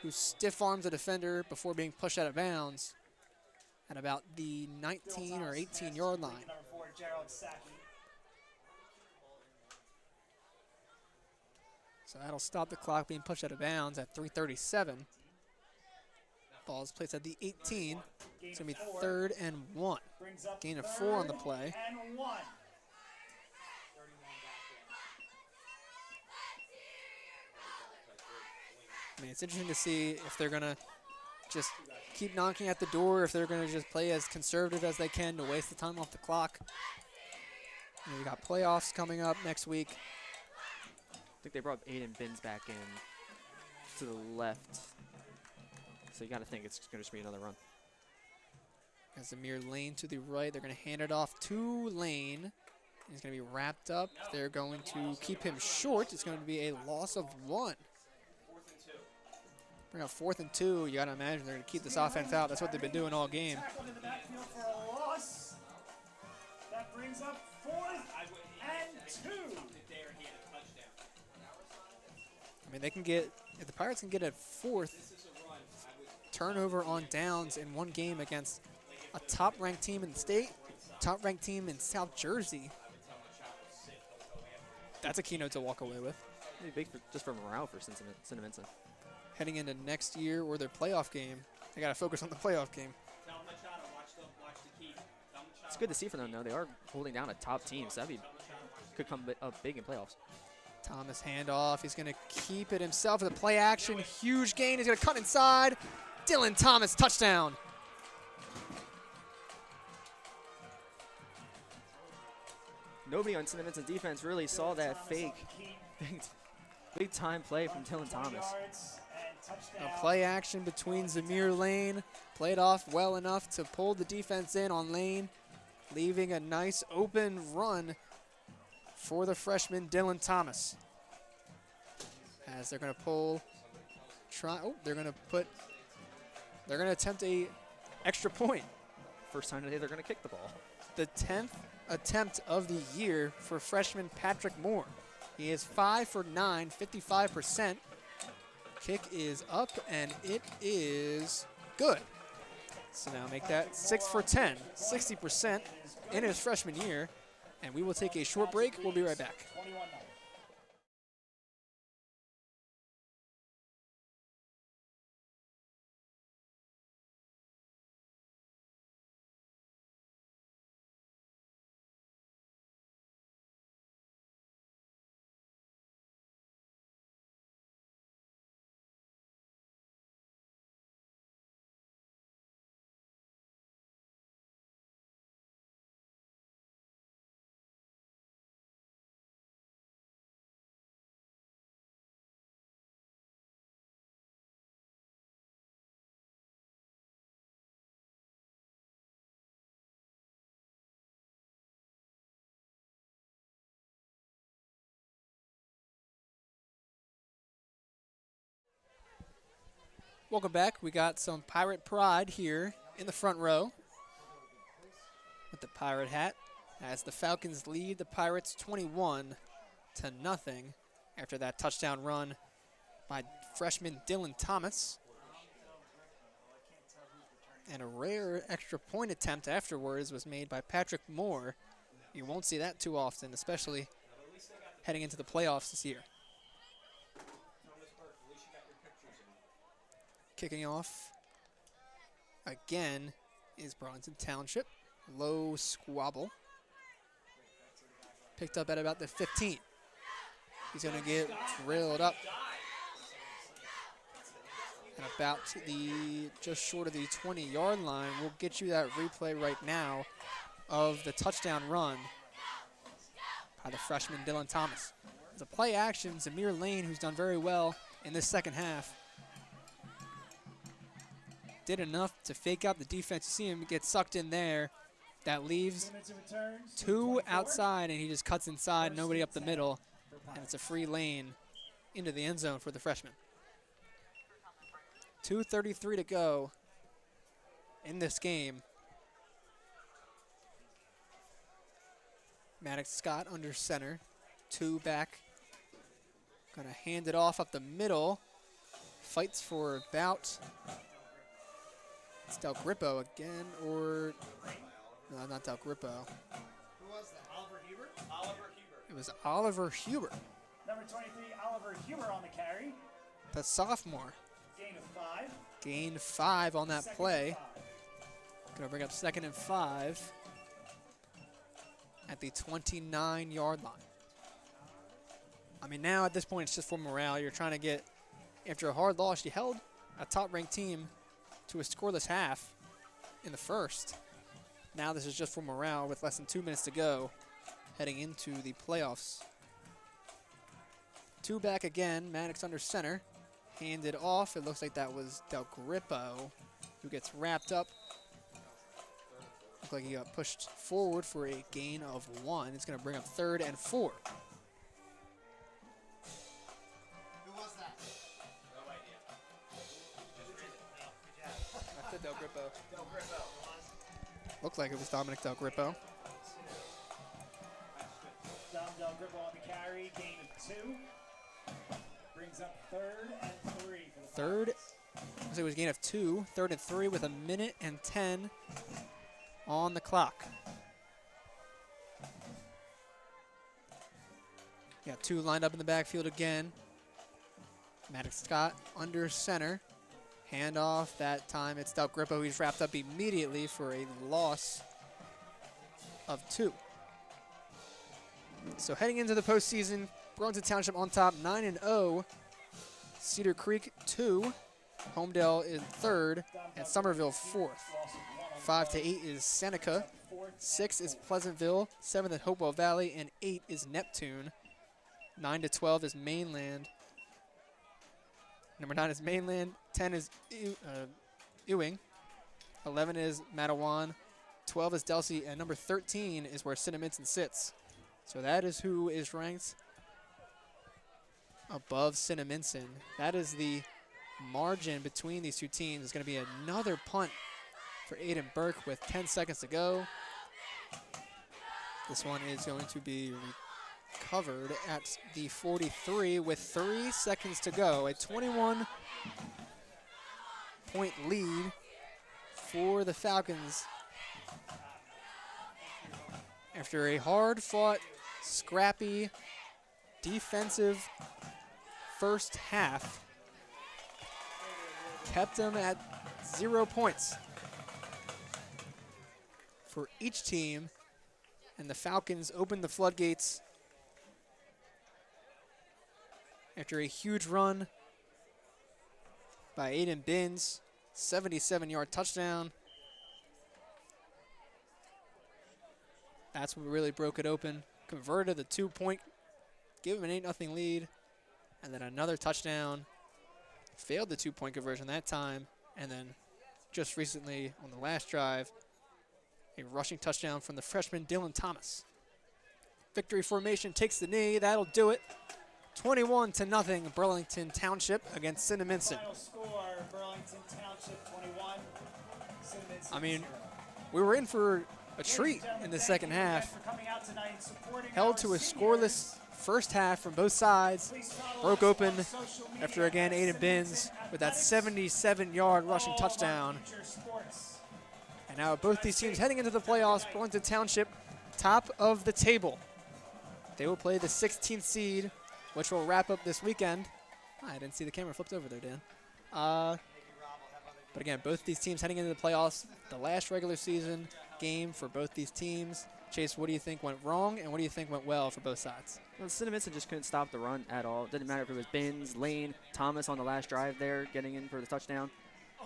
who stiff arms the defender before being pushed out of bounds at about the 19 or 18-yard line. Number 4, Gerald Sackey. So that'll stop the clock being pushed out of bounds at 3:37. Ball is placed at the 18. It's going to be 3rd and 1. Gain of 4 on the play. And 1. I mean, it's interesting to see if they're going to just keep knocking at the door, if they're going to just play as conservative as they can to waste the time off the clock. And we got playoffs coming up next week. I think they brought Aiden Binns back in to the left. So you got to think it's going to just be another run. As Zamir Lane to the right, they're going to hand it off to Lane. He's going to be wrapped up. They're going to keep him short. It's going to be a loss of 1. Bring up 4th and 2. You got to imagine they're going to keep this offense out. That's what they've been doing all game. Tackled in the backfield for a loss. That brings up 4th and 2. I mean, they can get, if the Pirates can get a 4th turnover on downs in one game against a top-ranked team in the state, top-ranked team in South Jersey, that's a keynote to walk away with. Maybe big just for morale for Cinnaminson. Heading into next year or their playoff game, they got to focus on the playoff game. It's good to see from them, though. They are holding down a top team, so could come up big in playoffs. Thomas handoff. He's going to keep it himself with a play action. Huge gain. He's going to cut inside. Dylan Thomas, touchdown. Nobody on Cinnaminson's defense really saw that fake big time play from Dylan Thomas. A play action between Zamir Lane. Played off well enough to pull the defense in on Lane, leaving a nice open run for the freshman Dylan Thomas. As they're going to pull, they're going to attempt a extra point. First time today they're going to kick the ball. The 10th attempt of the year for freshman Patrick Moore. He is 5 for 9, 55%. Kick is up and it is good. So now make that 6 for 10, 60% in his freshman year. And we will take a short break. We'll be right back. Welcome back. We got some Pirate pride here in the front row with the Pirate hat as the Falcons lead the Pirates 21-0 after that touchdown run by freshman Dylan Thomas. And a rare extra point attempt afterwards was made by Patrick Moore. You won't see that too often, especially heading into the playoffs this year. Kicking off again is Burlington Township. Low squabble. Picked up at about the 15. He's going to get drilled up. And about just short of the 20-yard line. We'll get you that replay right now of the touchdown run by the freshman Dylan Thomas. It's a play action. Zamir Lane, who's done very well in this second half, did enough to fake out the defense. You see him get sucked in there. That leaves 2 outside, and he just cuts inside, nobody up the middle, and it's a free lane into the end zone for the freshman. 2:33 to go in this game. Maddox Scott under center. 2 back. Gonna hand it off up the middle. Fights for about. It's Del Grippo again, or no, not Del Grippo. Who was that? Oliver Huber? Oliver Huber. It was Oliver Huber, Number 23, Oliver Huber on the carry. the sophomore. Gain of 5. Gained 5 on that Second play. and 5. Gonna bring up 2nd and 5 at the 29-yard line. I mean, now at this point, it's just for morale. You're trying to get, after a hard loss, you held a top-ranked team to a scoreless half in the first. Now this is just for morale with less than 2 minutes to go heading into the playoffs. 2 back again, Maddox under center. Handed off, it looks like that was Del Grippo who gets wrapped up. Looked like he got pushed forward for a gain of 1. It's gonna bring up 3rd and 4. Del Grippo. Looked like it was Dominic Del Grippo. Dom Del Grippo on the carry, gain of 2. Brings up 3rd and 3 for the Third, looks like it was a gain of 2. 3rd and 3 with 1:10 on the clock. Got 2 lined up in the backfield again. Maddox Scott under center. Handoff, that time it's Del Grippo. He's wrapped up immediately for a loss of 2. So heading into the postseason, Burlington Township on top, 9-0. Cedar Creek 2. Homedale in 3rd, and Somerville 4th. 5-8 is Seneca. 6 is Pleasantville. 7th is Hopewell Valley, and 8 is Neptune. 9-12 is Mainland. Number 9 is Mainland. 10 is Ewing. 11 is Matawan. 12 is Delsey, and number 13 is where Cinnaminson sits. So that is who is ranked above Cinnaminson. That is the margin between these two teams. It's going to be another punt for Aiden Burke with 10 seconds to go. This one is going to be recovered at the 43 with 3 seconds to go. A 21-point lead for the Falcons after a hard-fought, scrappy, defensive first half. Kept them at 0 points for each team, and the Falcons opened the floodgates after a huge run by Aiden Binns, 77-yard touchdown. That's what really broke it open. Converted the 2-point, gave him an 8-0 lead, and then another touchdown. Failed the 2-point conversion that time, and then just recently on the last drive, a rushing touchdown from the freshman Dylan Thomas. Victory formation takes the knee. That'll do it. 21-0 Burlington Township against Cinnaminson. Final score, Burlington Township 21, Cinnaminson I mean, 0. we were in for a treat in the second half. Held to a scoreless first half from both sides. Broke open after, again, Aiden Binns with that 77-yard rushing touchdown. And now both these teams heading into the playoffs. Burlington Township, top of the table. They will play the 16th seed, which will wrap up this weekend. I didn't see the camera flipped over there, Dan. But again, both these teams heading into the playoffs. The last regular season game for both these teams. Chase, what do you think went wrong, and what do you think went well for both sides? Well, Cinnaminson just couldn't stop the run at all. It didn't matter if it was Binns, Lane, Thomas on the last drive there, getting in for the touchdown.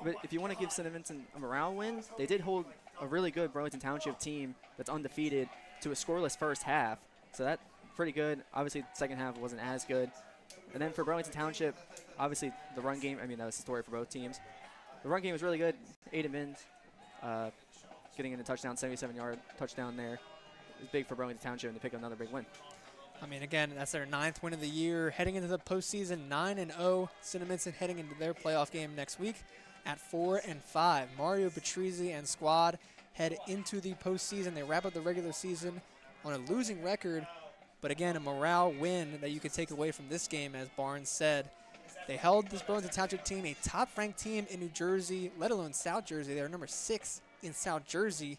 But if you want to give Cinnaminson a morale win, they did hold a really good Burlington Township team that's undefeated to a scoreless first half. So that's pretty good. Obviously, the second half wasn't as good. And then for Burlington Township, obviously the run game, I mean, that was the story for both teams. The run game was really good. Aiden Binns getting in a touchdown, 77-yard touchdown there. It was big for Burlington Township, and they picked up another big win. I mean, again, that's their 9th win of the year. Heading into the postseason, 9-0. Cinnaminson heading into their playoff game next week at 4-5. Mario Patrizi and squad head into the postseason. They wrap up the regular season on a losing record, but again, a morale win that you could take away from this game, as Barnes said. They held this Burlington Township team, a top-ranked team in New Jersey, let alone South Jersey. They're number 6 in South Jersey,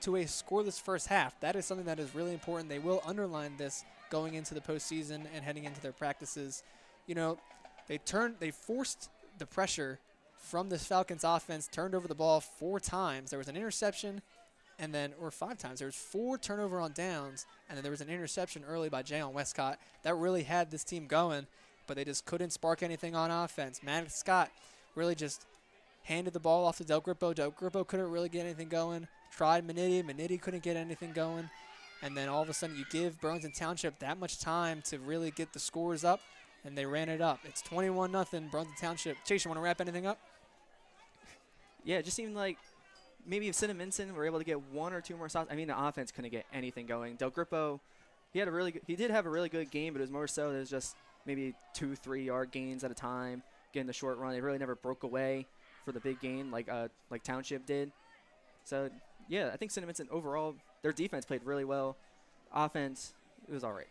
to a scoreless first half. That is something that is really important. They will underline this going into the postseason and heading into their practices. You know, they forced the pressure from this Falcons offense, turned over the ball 4 times. There was an interception, and then, or 5 times. There was 4 turnover on downs, and then there was an interception early by Jalen Westcott. That really had this team going, but they just couldn't spark anything on offense. Maddox Scott really just handed the ball off to Del Grippo. Del Grippo couldn't really get anything going. Tried Maniti. Maniti couldn't get anything going. And then all of a sudden you give Burlington Township that much time to really get the scores up, and they ran it up. It's 21-0 Burlington Township. Chase, you want to wrap anything up? Yeah, it just seemed like maybe if Cinnaminson were able to get 1 or 2 more stops. I mean, the offense couldn't get anything going. Del Grippo, he did have a really good game, but it was more so there's just maybe 2-3 yard gains at a time, getting the short run. They really never broke away for the big gain like Township did. So yeah, I think Cinnaminson overall, their defense played really well. Offense, it was all right.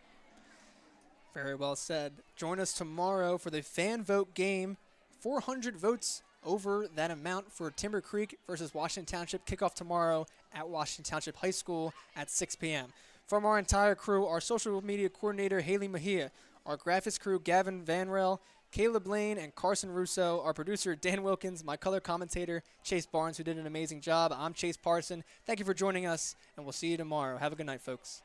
Very well said. Join us tomorrow for the fan vote game. 400 votes over that amount for Timber Creek versus Washington Township. Kickoff tomorrow at Washington Township High School at 6 p.m. From our entire crew, our social media coordinator, Haley Mejia, our graphics crew, Gavin Vanrell, Caleb Lane, and Carson Russo, our producer, Dan Wilkins, my color commentator, Chase Barnes, who did an amazing job. I'm Chase Parson. Thank you for joining us, and we'll see you tomorrow. Have a good night, folks.